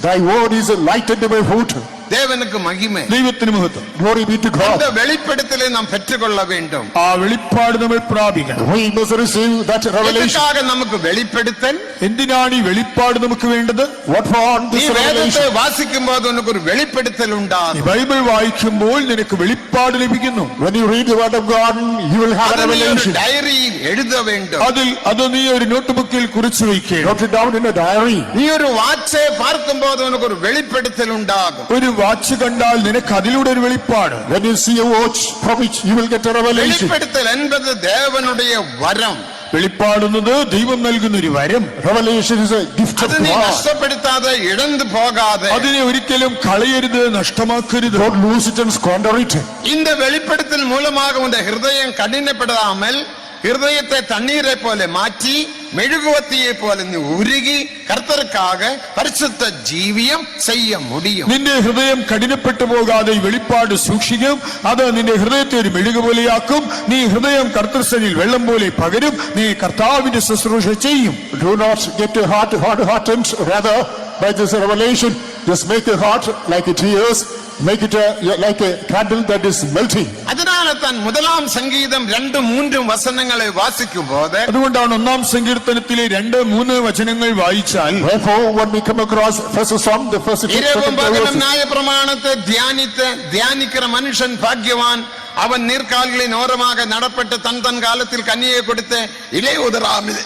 Speaker 3: Thy word is a light unto my foot.
Speaker 1: தேவனுக்கு மகிமை.
Speaker 2: ദൈവത്തിന് മഹത്വം.
Speaker 3: Glory be to
Speaker 1: அந்த
Speaker 3: God.
Speaker 1: வெளிப்படுத்தலை நாம் பெற்றுக்கொள்ள வேண்டும்.
Speaker 2: ആ വെളിപ്പാട് നമ്മൾ പ്രാപിക്കണം.
Speaker 3: We must receive that revelation.
Speaker 1: எதற்காக நமக்கு வெளிப்படுத்தல்?
Speaker 2: എന്തിനാണ് ഈ വെളിപ്പാട് നമുക്ക് വേണ്ടത്?
Speaker 3: What for
Speaker 1: நீ
Speaker 3: this
Speaker 1: வேதத்தை
Speaker 3: revelation?
Speaker 1: வாசிக்கும் போது உனக்கு ஒரு வெளிப்படுத்தல்
Speaker 2: ഈ
Speaker 1: உண்டாகும்.
Speaker 2: ബൈബിൾ വായിക്കുമ്പോൾ നിനക്ക് വെളിപ്പാട് ലഭിക്കുന്നു.
Speaker 3: When you read the word of God, you will have a
Speaker 1: அதை நீ ஒரு
Speaker 3: revelation.
Speaker 1: டைரியில் எழுத வேண்டும்.
Speaker 2: അത് നീ ഒരു നോട്ട് ബുക്കിൽ കുറിച്ചു വയ്ക്കണം.
Speaker 3: Note it down in a diary.
Speaker 1: நீ ஒரு வாட்சை பார்க்கும் போது உனக்கு ஒரு வெளிப்படுத்தல் உண்டாகும்.
Speaker 2: ഒരു വാച്ച് വാച്ച് കണ്ടാൽ നിനക്ക് അതിലൂടെ ഒരു വെളിപ്പാട്.
Speaker 3: When you see a watch from which you will get a revelation.
Speaker 1: வெளிப்படுத்தல் என்பது தேவனுடைய வரம்.
Speaker 2: വെളിപ്പാടുന്നത് ദൈവം നൽകുന്ന ഒരു വരം.
Speaker 3: Revelation is a gift of
Speaker 1: അത് നീ
Speaker 3: God.
Speaker 1: നഷ്ടപ്പെടുത്താതെ ഇഴந்து പോകാതെ
Speaker 2: അതിനെ ഒരിക്കലും കളയരുത്, നഷ്ടമാക്കരുത്.
Speaker 3: Don't lose it and squander it.
Speaker 1: இந்த வெளிப்படுத்தல் மூலமாக உன் ஹிருதயம் கடினப்படாமல் ஹிருதயத்தை தண்ணீரை போல மாற்றி மெழுகுவத்தியை போல நீ உருகி கர்த்தருக்காக பரிசுத்த ஜீவியம் செய்ய முடியும்.
Speaker 2: നിന്റെ ഹൃദയം കഠിനപ്പെട്ടു പോകാതെ ഈ വെളിപ്പാട് സൂക്ഷിക്കും. അത് നിന്റെ ഹൃദയത്തെ ഒരു മെഴുകു പോലെയാക്കും. നീ ഹൃദയം കർത്തൃസനിൽ വെള്ളം പോലെ പകരും. നീ കർത്താവിന്റെ ശുശ്രൂഷ ചെയ്യും.
Speaker 3: Do not get a hardened, rather by this revelation, just make a heart like a tears, make it like a candle that is melting.
Speaker 1: அதனால தான் முதலாம் சங்கீதம் 2-3 வசனங்களை வாசிக்கும் போது
Speaker 2: അതുകൊണ്ടാണ് ഒന്നാം സങ്കീർത്തനത്തിലെ 2-3 വചനങ്ങൾ വായിച്ചാൽ
Speaker 3: Therefore, when we come across first song, the first
Speaker 1: இரவும் பகலும் நியாயப்பிரமாணத்தை தியானிக்கிற மனுஷன் பாக்கியவான். அவன் நீர்க்கால்களின் ஓரமாக நடப்பட்டு தன் காலத்தில் கனியை கொடுத்து இலை உதராமல்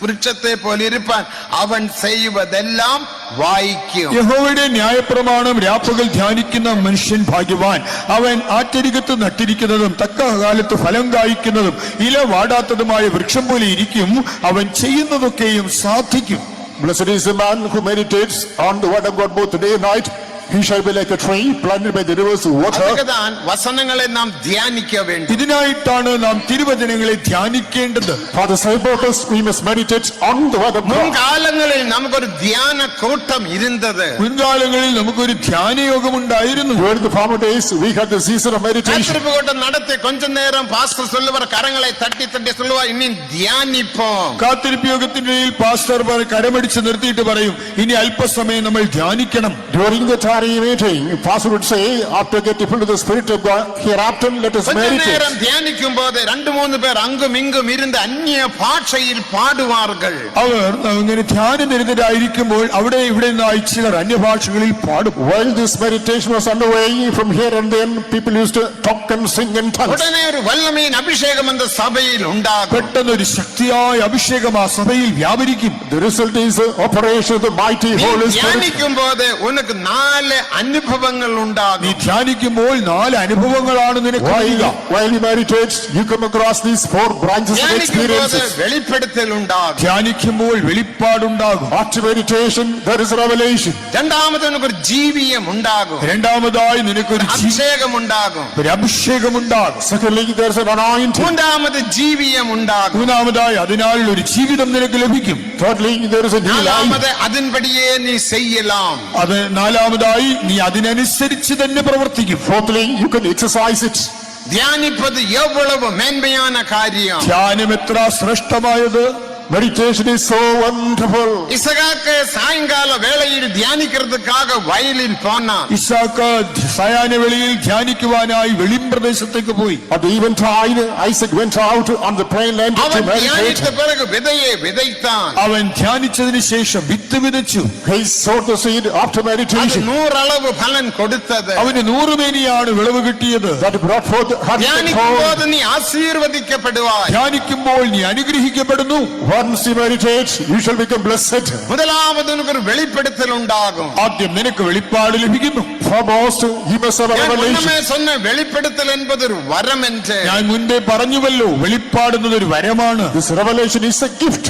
Speaker 1: വൃക്ഷത്തെ പോലെ ഇരുപ്പാൻ അവൻ ചെയ്യുവതെല്ലാം വായിക്കും.
Speaker 2: യഹോവയുടെ ന്യായപ്രമാണം രാപ്പകൽ ധ്യാനിക്കുന്ന മനുഷ്യൻ ഭാഗ്യവാൻ. അവൻ ആറ്റരികത്ത് നട്ടിരിക്കുന്നതും തക്ക കാലത്ത് ഫലം കായ്ക്കുന്നതും ഇല വാടാത്തതുമായ വൃക്ഷം പോലെ ഇരിക്കും. അവൻ ചെയ്യുന്നതൊക്കെയും സാധിക്കും.
Speaker 3: Blessed is the man who meditates on the word of God both day and night. He shall be like a tree planted by the rivers of water.
Speaker 1: അതുകൊണ്ടാണ് വസനങ്ങളെ നാം ധ്യാനിക്ക വേണ്ടി.
Speaker 2: ഇതിനായിട്ടാണ് നാം തിരുവചനങ്ങളെ ധ്യാനിക്കേണ്ടത്.
Speaker 3: For the same purpose we must meditate on the word of God.
Speaker 1: മുൻകാലങ്ങളിൽ നമുക്കൊരു ധ്യാന കൂട്ടം ഇരുന്നത്.
Speaker 2: മുൻകാലങ്ങളിൽ നമുക്കൊരു ധ്യാനയോഗം ഉണ്ടായിരുന്നു.
Speaker 3: During the former days we had the season of meditation.
Speaker 1: കാത്തിരിപ്പ് കൂട്ടം നടത്തി கொஞ்ச നേരം പാസ്റ്റർ சொல்லுவார், കരങ്ങളെ തട്ടി തട്ടി சொல்லுவார், ഇനി ധ്യാനിപ്പോം.
Speaker 2: കാത്തിരിപ്പ് യോഗത്തിന്റെ പാസ്റ്റർ കരമടിച്ച് നിർത്തിയിട്ട് പറയും, ഇനി അല്പസമയം നമ്മൾ ധ്യാനിക്കണം.
Speaker 3: During the time meeting, pastor would say, after getting filled with the spirit of God, hereafter let us
Speaker 1: கொஞ்ச
Speaker 3: meditate.
Speaker 1: நேரம் தியானிக்கும் போது 2-3 பேர் அங்கும் இங்கும் இருந்து அந்நிய பாஷையில் பாடுவார்கள்.
Speaker 2: അവർ ഇങ്ങനെ ധ്യാനനിരതരായിരിക്കുമ്പോൾ അവിടെ ഇവിടെ നിന്നായി ചിലർ അന്യഭാഷകളിൽ പാടും.
Speaker 3: While this meditation was underway, from here and then people used to talk and sing in tongues.
Speaker 1: ഉടനെ ഒരു വല്ലമീൻ അഭിഷേകം എന്ന സഭയിൽ ഉണ്ടാകും.
Speaker 2: പെട്ടെന്ന് ഒരു ശക്തിയായ അഭിഷേകം ആ സഭയിൽ വ്യാപരിക്കും.
Speaker 3: The result is the operation of the mighty Holy Spirit.
Speaker 1: ധ്യാനിക്കും പോത് ഉനക്ക് 4 അനുഭവങ്ങൾ
Speaker 2: നീ
Speaker 1: ഉണ്ടാകും.
Speaker 2: ധ്യാനിക്കുമ്പോൾ 4 അനുഭവങ്ങളാണ് നിനക്ക് വരിക.
Speaker 3: While you meditate, you come across these 4 branches of
Speaker 1: ധ്യാനിക്കും പോത്
Speaker 3: experiences.
Speaker 1: വെളിപ്പെടുത്തൽ ഉണ്ടാകും.
Speaker 2: ധ്യാനിക്കുമ്പോൾ വെളിപ്പാടുണ്ടാകും.
Speaker 3: After meditation, there is revelation.
Speaker 1: രണ്ടാമത് ഉനക്കൊരു ജീവിയം ഉണ്ടാകും.
Speaker 2: രണ്ടാമതായി നിനക്കൊരു
Speaker 1: അഭിഷേകം ഉണ്ടാകും.
Speaker 2: ഒരു അഭിഷേകമുണ്ടാകും.
Speaker 3: Secondly, there is an anointing.
Speaker 1: മൂന്നാമത് ജീവിയം ഉണ്ടാകും.
Speaker 2: മൂന്നാമതായി അതിനാൽ ഒരു ജീവിതം നിനക്ക് ലഭിക്കും.
Speaker 3: Thirdly, there is a new life.
Speaker 1: നാലാമത് അതിൻപടിയേ നീ ചെയ്യലാം.
Speaker 2: അത് നാലാമതായി നീ അതിനനുസരിച്ച് തന്നെ പ്രവർത്തിക്കും.
Speaker 3: Fourthly, you can exercise it.
Speaker 1: ധ്യാനിപ്പത് എവ്വളവ് മേന്മயான കാര്യം.
Speaker 2: ധ്യാനം എത്ര ശ്രേഷ്ഠമായത്.
Speaker 3: Meditation is so wonderful.
Speaker 1: ഇസഹാക്ക് സായങ്കാല വേളയിൽ ധ്യാനിக்கிறதுக்காக വയലിൽ പോനാൻ.
Speaker 2: ഇസാക്ക് സായാഹ്നവേളയിൽ ധ്യാനിക്കുവാനായി വെളിമ്പ്രദേശത്തേക്ക് പോയി.
Speaker 3: At the eventide, Isaac went out on the plain land to
Speaker 1: അവൻ
Speaker 3: meditate.
Speaker 1: ധ്യാനിച്ച പിറகு വിതയെ വിതയ്ത്താൻ.
Speaker 2: അവൻ ധ്യാനിച്ചതിന് ശേഷം വിത്ത് വിതച്ചു.
Speaker 3: He sowed the seed after
Speaker 1: അത്
Speaker 3: meditation.
Speaker 1: 100 അളവ് ഫലം കൊടുത്തത്.
Speaker 2: അവന് 100 മേനിയാണ് വിളവ് കിട്ടിയത്.
Speaker 3: That brought forth 100
Speaker 1: ധ്യാനിക്കുമ്പോൾ നീ ആശീർവദിക്കപ്പെടുവാൻ.
Speaker 2: ധ്യാനിക്കുമ്പോൾ നീ അനുഗ്രഹിക്കപ്പെടുന്നു.
Speaker 3: Once you meditate, you shall become blessed.
Speaker 1: മുതലാമത് നിനക്കൊരു വെളിപ്പെടുത്തൽ ഉണ്ടാകും.
Speaker 2: ആദ്യം നിനക്ക് വെളിപ്പാട് ലഭിക്കുന്നു.
Speaker 3: Foremost, you must have a
Speaker 1: ഞാൻ
Speaker 3: revelation.
Speaker 1: മുന്നമേ சொன்ன വെളിപ്പെടുത്തൽ என்பது വരം என்று.
Speaker 2: ഞാൻ മുൻപേ പറഞ്ഞുവല്ലോ, വെളിപ്പാടുന്നത് ഒരു വരമാണ്.
Speaker 3: This revelation is a gift.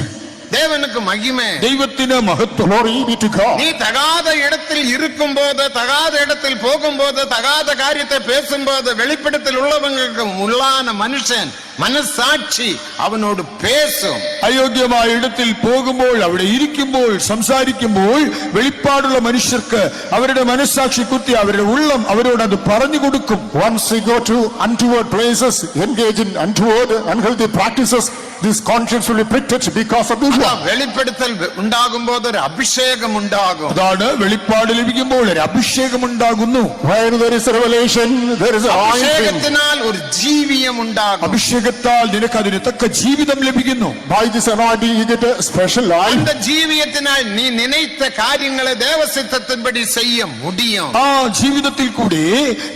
Speaker 1: தேவனுக்கு மகிமை.
Speaker 2: ദൈവത്തിന് മഹത്വം.
Speaker 3: Glory be to God.
Speaker 1: நீ தகாத இடத்தில் இருக்கும்போது, தகாத இடத்தில் போகும்போது, தகாத காரியத்தை பேசும்போது, வெளிப்படுத்தல் உள்ளவங்களுக்கு உள்ளான மனுஷன் മനസ്സാക്ഷി അവനോട് പേസും.
Speaker 2: അയോഗ്യമായ ഇടത്തിൽ പോകുമ്പോൾ, അവിടെ ഇരിക്കുമ്പോൾ, സംസാരിക്കുമ്പോൾ വെളിപ്പാടുള്ള മനുഷ്യർക്ക് അവരുടെ മനസ്സാക്ഷി കുത്തി അവരുടെ ഉള്ളം അവരോട് അത് പറഞ്ഞു കൊടുക്കും.
Speaker 3: Once we go to untoward places, engage in untoward, unhealthy practices, this conscience will be pricked because of this one.
Speaker 1: വെളിപ്പെടുത്തൽ ഉണ്ടാകുമ്പോൾ ഒരു അഭിഷേകം ഉണ്ടാകും.
Speaker 2: അതാണ് വെളിപ്പാട് ലഭിക്കുമ്പോൾ ഒരു അഭിഷേകം ഉണ്ടാകുന്നു.
Speaker 3: Where there is a revelation, there is a anointing.
Speaker 1: അഭിഷേകത്തിനാൽ ഒരു ജീവിയം ഉണ്ടാകും.
Speaker 2: അഭിഷേകത്താൽ നിനക്ക് അതിന് തക്ക ജീവിതം ലഭിക്കുന്നു.
Speaker 3: By this anointing, you get a special life.
Speaker 1: அந்த ജീവിയത്തിനാൽ നീ നിனைத்த കാര്യങ്ങളെ ദൈവസിദ്ധത്തിൻപടി ചെയ്യ முடியும்.
Speaker 2: ആ ജീവിതത്തിൽ കൂടെ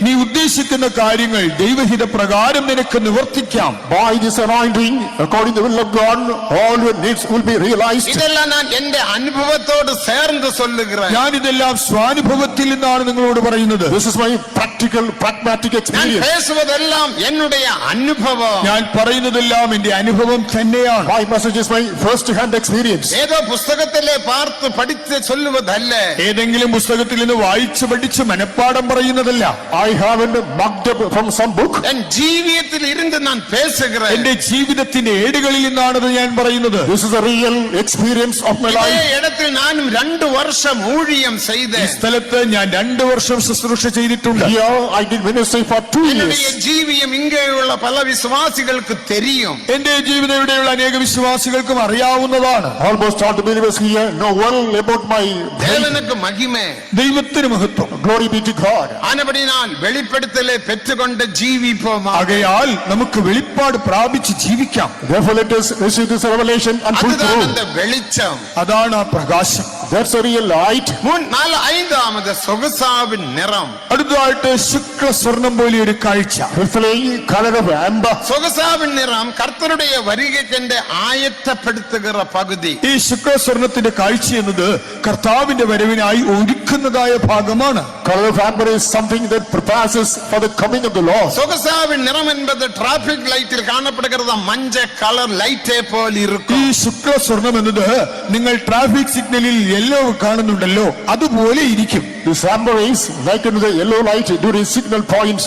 Speaker 2: നീ ഉദ്ദേശിക്കുന്ന കാര്യങ്ങൾ ദൈവഹിത പ്രകാരം നിനക്ക് നിവർത്തിക്കാം.
Speaker 3: By this anointing, according to the will of God, all your needs will be realized.
Speaker 1: ഇതെല്ലാം ഞാൻ എന്റെ അനുഭവത്തോട് ചേർന്ന് சொல்லுகிறேன்.
Speaker 2: ഞാൻ ഇതെല്ലാം സ്വാനുഭവത്തിൽ നിന്നാണ് നിങ്ങളോട് പറയുന്നത്.
Speaker 3: This is my practical, pragmatic
Speaker 1: ഞാൻ
Speaker 3: experience.
Speaker 1: பேசுவதெல்லாம் என்னுடைய அனுபவம்.
Speaker 2: ഞാൻ പറയുന്നതെല്ലാം എന്റെ അനുഭവം തന്നെയാണ്.
Speaker 3: My message is my first-hand experience.
Speaker 1: ஏதோ புஸ்தகத்திலே பார்த்து படித்து சொல்லுவதல்ல.
Speaker 2: ഏതെങ്കിലും പുസ്തകത്തിൽ നിന്ന് വായിച്ചു പഠിച്ച് മനഃപ്പാഠം പറയുന്നതല്ല.
Speaker 3: I haven't mugged up from some book.
Speaker 1: என் ஜீவியத்தில் இருந்து நான் பேசுகிறேன்.
Speaker 2: എന്റെ ജീവിതത്തിന്റെ ഏടുകളിൽ നിന്നാണത് ഞാൻ പറയുന്നത്.
Speaker 3: This is a real experience of my
Speaker 1: இதே
Speaker 3: life.
Speaker 1: இடத்தில் நானும் 2 வருஷம் ஊழியம்
Speaker 2: ഈ
Speaker 1: செய்தேன்.
Speaker 2: സ്ഥലത്ത് ഞാൻ 2 വർഷം ശുശ്രൂഷ ചെയ്തിട്ടുണ്ട്.
Speaker 3: Here I did ministry for 2
Speaker 1: என்னுடைய
Speaker 3: years.
Speaker 1: ஜீவியம் இங்கேயுள்ள பல விசுவாசிகளுக்கு தெரியும்.
Speaker 2: എന്റെ ജീവിതം ഇവിടെയുള്ള അനേക വിശ്വാസികൾക്കും അറിയാവുന്നതാണ്.
Speaker 3: Almost all the believers here know well about my life.
Speaker 1: தேவனுக்கு மகிமை.
Speaker 2: ദൈവത്തിന് മഹത്വം.
Speaker 3: Glory be to God.
Speaker 1: ஆனபடினால் வெளிப்படுத்தலை பெற்றுக்கொண்டு ஜீவிப்போமா.
Speaker 2: ആകയാൽ നമുക്ക് വെളിപ്പാട് പ്രാപിച്ച് ജീവിക്കാം.
Speaker 3: Therefore let us receive this revelation and pull
Speaker 1: அதுதான்
Speaker 3: through.
Speaker 1: அந்த வெளிச்சம்.
Speaker 2: അതാണ് ആ പ്രകാശം.
Speaker 3: That's a real light.
Speaker 1: 5ാമത് സൊഗസാവിൻ നിറം.
Speaker 2: അടുത്തതായിട്ട് ശുക്ല സ്വർണം പോലെ ഒരു കാഴ്ച.
Speaker 3: Fifthly, color of amber.
Speaker 1: സൊഗസാവിൻ നിറം കർത്തരുடைய வருகைக்கென்று ആയത്തപ്പെടുത്തുகிற പകുതി.
Speaker 2: ഈ ശുക്ല സ്വർണത്തിന്റെ കാഴ്ച എന്നത് കർത്താവിന്റെ വരവിനായി ഒരുക്കുന്നതായ ഭാഗമാണ്.
Speaker 3: Color of amber is something that prepares us for the coming of the Lord.
Speaker 1: സൊഗസാവിൻ നിറം என்பது ട്രാഫിക് ലൈറ്റിൽ കാണപ്പെടുகிறது മഞ്ഞ കളർ ലൈറ്റേ പോലെ
Speaker 2: ഈ
Speaker 1: இருக்கும்.
Speaker 2: ശുക്ല സ്വർണം എന്നത് നിങ്ങൾ ട്രാഫിക് സിഗ്നലിൽ യെല്ലോ കാണുന്നുണ്ടല്ലോ അതുപോലെ ഇരിക്കും.
Speaker 3: This amber is likened to the yellow light during signal points.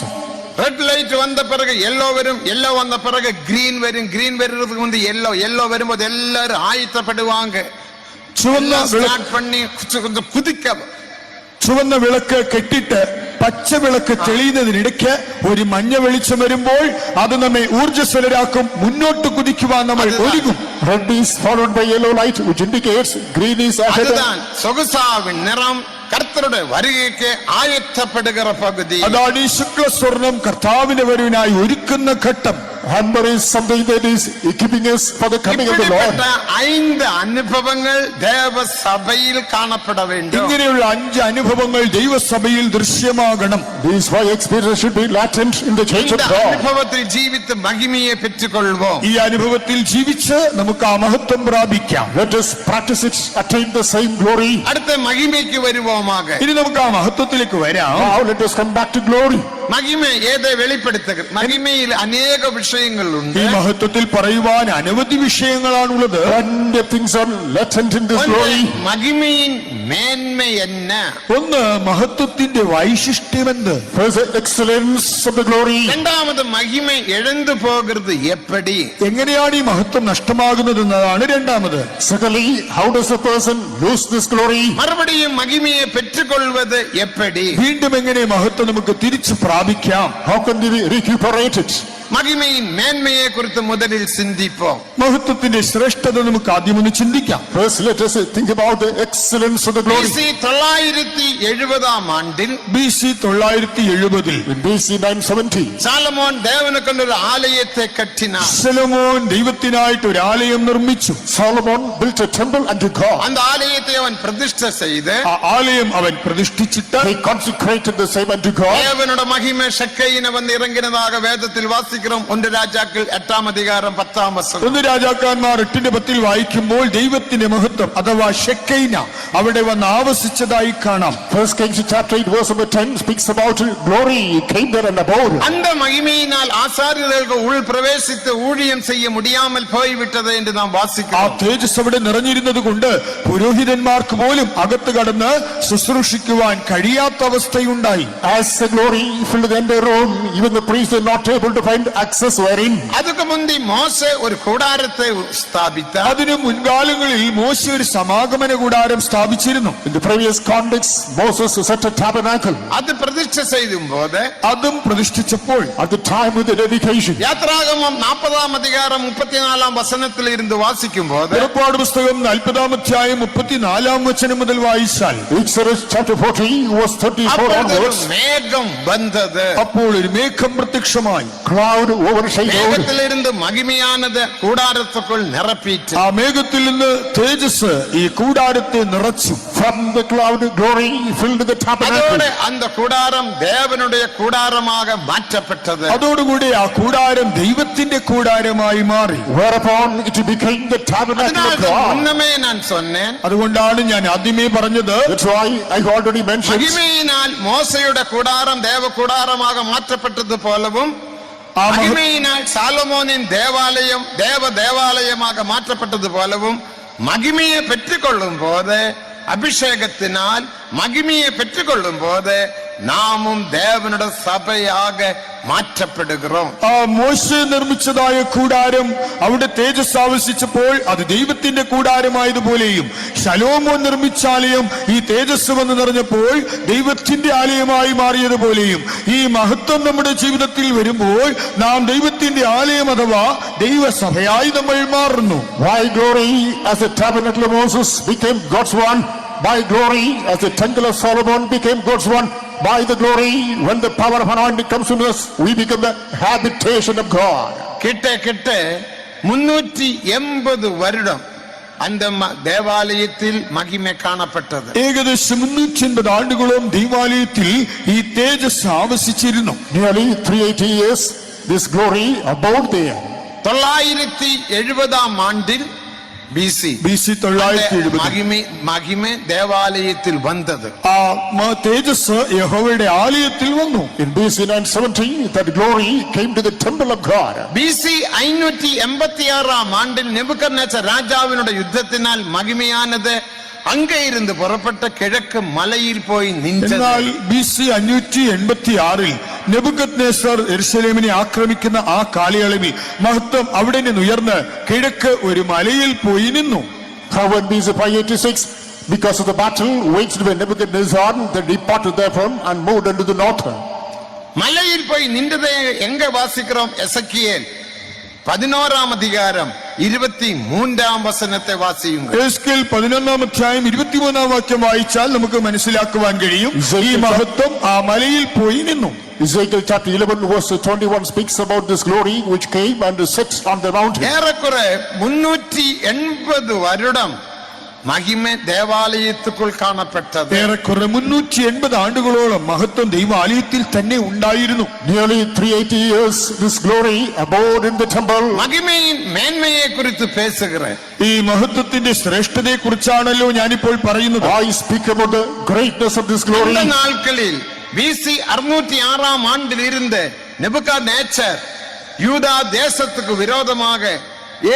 Speaker 1: Red light வந்த பிறகு எல்லோ வரும், எல்லோ வந்த பிறகு கிரீன் வரும், கிரீன் வருறதுக்கு வந்து எல்லோ, எல்லோ வரும்போது எல்லாரும் ஆயத்தப்படுவாங்க.
Speaker 2: ചുവന്ന
Speaker 1: ஸ்டார்ட் பண்ணி கொஞ்சம் குதிக்க.
Speaker 2: ചുവന്ന വിളക്ക് കെട്ടിട്ട് പച്ച വിളക്ക് തെളിയുന്നതിനിടയ്ക്ക് ഒരു മഞ്ഞ വെളിച്ചം വരുമ്പോൾ അത് നമ്മെ ഊർജ്ജസ്വലരാക്കും. മുന്നോട്ട് കുതിക്കുവാൻ നമ്മൾ ഒരുങ്ങും.
Speaker 3: Red is followed by yellow light, which indicates green is ahead.
Speaker 1: அதுதான் சொகுசாவின் நிறம் கர்த்தருடைய வருகைக்கு ஆயத்தப்படுகிற பகுதி.
Speaker 2: അതാണ് ഈ ശുക്ല സ്വർണം കർത്താവിന്റെ വരവിനായി ഒരുക്കുന്ന ഘട്ടം.
Speaker 3: Amber is something that is equipping us for the coming of the Lord.
Speaker 1: இப்படிப்பட்ட 5 അനുഭവങ്ങൾ தேவ சபையில் காணப்பட வேண்டும்.
Speaker 2: ഇങ്ങനെയുള്ള 5 അനുഭവങ്ങൾ ദൈവസഭയിൽ ദൃശ്യമാകണം.
Speaker 3: These 5 experiences should be latent in the church of
Speaker 1: இந்த
Speaker 3: God.
Speaker 1: അനുഭവത്തിൽ ജീവിത്ത് മഹിമയെ പെற்றுകൊള്ളുவோம்.
Speaker 2: ഈ അനുഭവത്തിൽ ജീവിച്ച് നമുക്ക് ആ മഹത്വം പ്രാപിക്കാം.
Speaker 3: Let us practice it, attain the same glory.
Speaker 1: അടുത്ത മഹിമയ്ക്ക് വരുவோமாக.
Speaker 2: ഇനി നമുക്ക് ആ മഹത്വത്തിലേക്ക് വരാം.
Speaker 3: Now let us come back to glory.
Speaker 1: മഹിമ ഏതെ വെളിപ്പെടുത്തുക. മഹിമയിൽ അനേക വിഷയങ്ങളുണ്ട്.
Speaker 2: ഈ മഹത്വത്തിൽ പറയുവാൻ അനവധി വിഷയങ്ങളാണുള്ളത്.
Speaker 3: Plenty of things are latent in this glory.
Speaker 1: മഹിമയിൻ മേന്മ என்ன?
Speaker 2: ഒന്ന് മഹത്വത്തിന്റെ വൈശിഷ്ട്യമെന്ത്.
Speaker 3: First, the excellence of the glory.
Speaker 1: രണ്ടാമത് മഹിമ ഇഴന്നു പോകുന്നത് എപ്പടി?
Speaker 2: എങ്ങനെയാണ് ഈ മഹത്വം നഷ്ടമാകുന്നത് എന്നതാണ് രണ്ടാമത്.
Speaker 3: Secondly, how does a person lose this glory?
Speaker 1: മറുപടിയും മഹിമയെ പെற்றுകൊള്ളുന്നത് എപ്പടി?
Speaker 2: വീണ്ടും എങ്ങനെ മഹത്വം നമുക്ക് തിരിച്ചു പ്രാപിക്കാം?
Speaker 3: How can we recuperate it?
Speaker 1: മഹിമയിൻ മേന്മയെ കുറിച്ച് മുതലിൽ ചിന്തിപ്പോ.
Speaker 2: മഹത്വത്തിന്റെ ശ്രേഷ്ഠത നമുക്ക് ആദ്യം ഒന്ന് ചിന്തിക്കാം.
Speaker 3: First, let us think about the excellence of the glory.
Speaker 1: BC 970
Speaker 2: BC 970
Speaker 3: In BC 970,
Speaker 1: സാലമോൻ ദേവനുക്കൊണ്ടൊരു ആലയത്തെ കെട്ടിനാർ.
Speaker 2: ശലോമോൻ ദൈവത്തിനായിട്ട് ഒരു ആലയം നിർമ്മിച്ചു.
Speaker 3: Solomon built a temple unto God.
Speaker 1: அந்த ஆலயத்தை அவன் பிரதிஷ்டை செய்து
Speaker 2: ആ ആലയം അവൻ പ്രതിഷ്ഠിച്ചിട്ട്
Speaker 3: He consecrated the same unto God.
Speaker 1: தேவனோட மகிமை ஷக்கையின வந்து இறங்கினதாக வேதத்தில் வாசிக்கிறோம். 1 രാജാക്കൾ 8-ാം അധികാരം 10-ാം വചനം.
Speaker 2: 1 രാജാക്കന്മാർ 8:10 വായിക്കുമ്പോൾ ദൈവത്തിന്റെ മഹത്വം അഥവാ ഷെക്കൈന അവിടെ വന്ന് ആവസിച്ചതായി കാണാം.
Speaker 3: First Kings chapter 8 verse number 10 speaks about glory came there and abode.
Speaker 1: அந்த மகிமையினால் ஆசாரியர்களுக்கு உள் பிரவேசித்து ஊழியம் செய்ய முடியாமல் போய்விட்டது என்று நாம்
Speaker 2: ആ
Speaker 1: வாசிக்கிறோம்.
Speaker 2: തേജസ് അവിടെ നിറഞ്ഞിരുന്നത് കൊണ്ട് പുരോഹിതന്മാർക്ക് പോലും അകത്ത് കടന്ന് ശുശ്രൂഷിക്കുവാൻ കഴിയാത്ത അവസ്ഥയുണ്ടായി.
Speaker 3: As the glory filled the entire room, even the priests were not able to find access wherein.
Speaker 1: அதுக்கு முந்தி மோசே ஒரு கூடாரத்தை ஸ்தாபித்தார்.
Speaker 2: അതിനു മുൻകാലങ്ങളിൽ മോശെ ഒരു സമാഗമന കൂടാരം സ്ഥാപിച്ചിരുന്നു.
Speaker 3: In the previous context, Moses set a tabernacle.
Speaker 1: அது பிரதிஷ்டை செய்யும் போது
Speaker 2: അതും പ്രതിഷ്ഠിച്ചപ്പോൾ
Speaker 3: At the time of the dedication,
Speaker 1: யாத்ராகமம் 40-ாம் அதிகாரம் 34-ാം വചനത്തിൽ ഇருந்து വാസിക്കും പോது
Speaker 2: പുറപ്പാട് പുസ്തകം 40-ാം അധ്യായം 34-ാം വചനം മുതൽ വായിച്ചാൽ
Speaker 3: Exodus chapter 40 verse 34 onwards,
Speaker 1: மேகம் வந்தது.
Speaker 2: അപ്പോൾ ഒരു മേഘം പ്രത്യക്ഷമായി.
Speaker 3: cloud overshadowed.
Speaker 1: மேகத்திலிருந்து மகிமையானது கூடாரத்துக்குள் நிரப்பிட்டு
Speaker 2: ആ മേഘത്തിൽ നിന്ന് തേജസ് ഈ കൂടാരത്തെ നിറച്ചു.
Speaker 3: From the cloud, glory filled the tabernacle.
Speaker 1: அதோட அந்த கூடாரம் കൂടാരം ദേവനുடைய കൂടാരமாக മാറ്റപ്പെട്ടത്.
Speaker 2: അതോടുകൂടി ആ കൂടാരം ദൈവത്തിന്റെ കൂടാരമായി മാറി.
Speaker 3: Whereupon it became the tabernacle of God.
Speaker 1: മുന്നമേ ഞാൻ சொன்னேன்.
Speaker 2: അതുകൊണ്ടാണ് ഞാൻ ആദ്യമേ പറഞ്ഞത്.
Speaker 3: That's why I already mentioned.
Speaker 1: മഹിമയിനാൽ മോശയുടെ കൂടാരം ദേവ കൂടാരமாக മാറ്റപ്പെട്ടത് പോലവും மகிமையினால் சாலமோனின் தேவாலயம் தேவ தேவாலயமாக மாற்றப்பட்டது போலவும் மகிமையை பெற்றுக்கொள்ளும் போது அபிஷேகத்தினால் மகிமையை பெற்றுக்கொள்ளும் போது நாமும் தேவனுடைய சபையாக മാറ്റപ്പെടുகிறோം.
Speaker 2: ആ മോശ നിർമ്മിച്ചതായ കൂടാരം അവിടെ തേജസ് ആവശ്യിച്ചപ്പോൾ അത് ദൈവത്തിന്റെ കൂടാരമായതുപോലെയും ശലോമോൻ നിർമ്മിച്ച ആലയം ഈ തേജസ് വന്ന് നിറഞ്ഞപ്പോൾ ദൈവത്തിന്റെ ആലയമായി മാറിയതുപോലെയും ഈ മഹത്വം നമ്മുടെ ജീവിതത്തിൽ വരുമ്പോൾ നാം ദൈവത്തിന്റെ ആലയം അഥവാ ദൈവസഭയായി നമ്മൾ മാറുന്നു.
Speaker 3: Why glory as the tabernacle of Moses became God's one? By glory as the temple of Solomon became God's one. By the glory, when the power of anointing comes to us, we become the habitation of God.
Speaker 1: கிட்ட 380 வருடம் அந்த தேவாலயத்தில் மகிமை காணப்பட்டது.
Speaker 2: ഏകദേശം 380 ആണ്ടുകളും ദൈവാലയത്തിൽ ഈ തേജസ് ആവസിച്ചിരുന്നു.
Speaker 3: Nearly 380 years this glory abode there.
Speaker 1: 970 ആണ്ടിൽ BC
Speaker 2: 970
Speaker 1: മഹിമ ദേവാലയത്തിൽ വന്നത്.
Speaker 2: ആ തേജസ് യഹോവയുടെ ആലയത്തിൽ വന്നു.
Speaker 3: In BC 970 that glory came to the temple of God.
Speaker 1: BC 586 ആണ്ടിൽ നെബൂഖദ്നേസർ രാജാവിനുടെ യുദ്ധത്തിനാൽ മഹിമയാനത് அங்கே இருந்து புறப்பட்ட கிழக்கு மலையில் போய் நின்றது.
Speaker 2: എന്നാൽ BC 586 നെബൂഖദ്നേസർ യെരൂശലേമിനെ ആക്രമിക്കുന്ന ആ കാലയളവിൽ മഹത്വം അവിടെ നിന്ന് ഉയർന്ന് കിഴക്ക് ഒരു മലയിൽ പോയി നിന്നു.
Speaker 3: However, BC 586, because of the battle waged by Nebuchadnezzar, they departed therefrom and moved into the north.
Speaker 1: மலையில் போய் நின்றதை எங்க வாசிக்கிறோம்? எசேக்கியேல் 11 அதிகாரம் 23 വചനത്തെ വാസിയുங்கள்.
Speaker 2: എസ്കേൽ 11 അധ്യായം 23 വാക്യം വായിച്ചാൽ നമുക്ക് മനസ്സിലാക്കുവാൻ കഴിയും ഈ മഹത്വം ആ മലയിൽ പോയി നിന്നു.
Speaker 3: Ezekiel chapter 11 verse 21 speaks about this glory which came and sat on the mountain.
Speaker 1: ഏറെക്കുറെ 380 வருடம் മഹിമ ദേവാലയത്തിൽക്കുൾ കാണപ്പെട്ടത്.
Speaker 2: ഏറെക്കുറെ 380 ആണ്ടുകളോളം മഹത്വം ദൈവാലയത്തിൽ തന്നെ ഉണ്ടായിരുന്നു.
Speaker 3: Nearly 380 years this glory abode in the temple.
Speaker 1: മഹിമയിൻ മേന്മയെ കുറിച്ച് പേസുகிறேன்.
Speaker 2: ഈ മഹത്വത്തിന്റെ ശ്രേഷ്ഠതയെ കുറിച്ചാണല്ലോ ഞാനിപ്പോൾ പറയുന്നത്.
Speaker 3: I speak about the greatness of this glory.
Speaker 1: அந்த நாட்களில் BC 606 ஆண்டில் இருந்து நெபுகாத்நேச்சர் யூதா தேசத்துக்கு விரோதமாக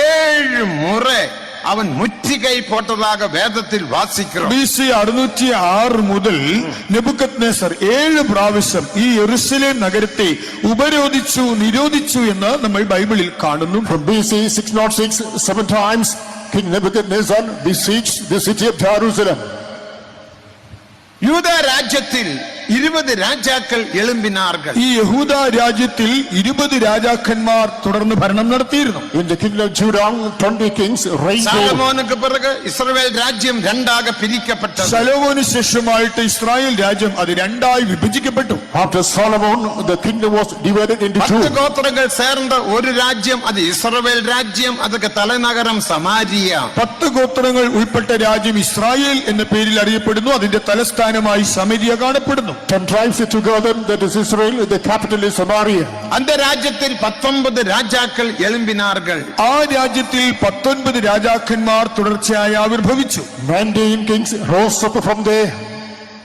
Speaker 1: 7 முறை അവൻ മുറ്റികൈ പോട്ടதாக വേദത്തിൽ വാസിக்கிறோம்.
Speaker 2: BC 606 മുതൽ നെബൂഖദ്നേസർ 7 പ്രാവശ്യം ഈ യെരൂശലേം നഗരത്തെ ഉപരോധിച്ചു നിരോധിച്ചു എന്ന് നമ്മൾ ബൈബിളിൽ കാണുന്നു.
Speaker 3: From BC 606 7 times King Nebuchadnezzar besieged the city of Jerusalem.
Speaker 1: യൂദാ രാജ്യത്തിൽ 20 രാജാക്കൾ എഴുമ്പിനാர்கள்.
Speaker 2: ഈ യഹൂദ രാജ്യത്തിൽ 20 രാജാക്കന്മാർ തുടർന്ന് ഭരണം നടത്തിയിരുന്നു.
Speaker 3: In the kingdom of Judah 20 kings reigned.
Speaker 1: ശലോമോനുക്ക് പിറകു Israel രാജ്യം രണ്ടാக പിരിക്കപ്പെട്ടു.
Speaker 2: ശലോമോന് ശേഷമായിട്ട് ഇസ്രായേൽ രാജ്യം അത് രണ്ടായി വിഭജിക്കപ്പെട്ടു.
Speaker 3: After Solomon the kingdom was divided into 2.
Speaker 1: 10 ഗോത്രങ്ങൾ ചേർന്ന ഒരു രാജ്യം, അത് ഇസ്രായേൽ രാജ്യം. അതൊക്കെ തലനഗരം സമാരിയ.
Speaker 2: 10 ഗോത്രങ്ങൾ ഉൾപ്പെട്ട രാജ്യം ഇസ്രായേൽ എന്ന പേരിൽ അറിയപ്പെടുന്നു. അതിന്റെ തലസ്ഥാനമായി സമരിയ കാണപ്പെടുന്നു.
Speaker 3: 10 tribes together, that is Israel, the capital is Samaria.
Speaker 1: அந்த രാജ്യത്തിൽ 19 രാജാക്കൾ എഴുമ്പിനാர்கள்.
Speaker 2: ആ രാജ്യത്തിൽ 19 രാജാക്കന്മാർ തുടർച്ചയായി ആവിർഭവിച്ചു.
Speaker 3: 19 kings rose up from there.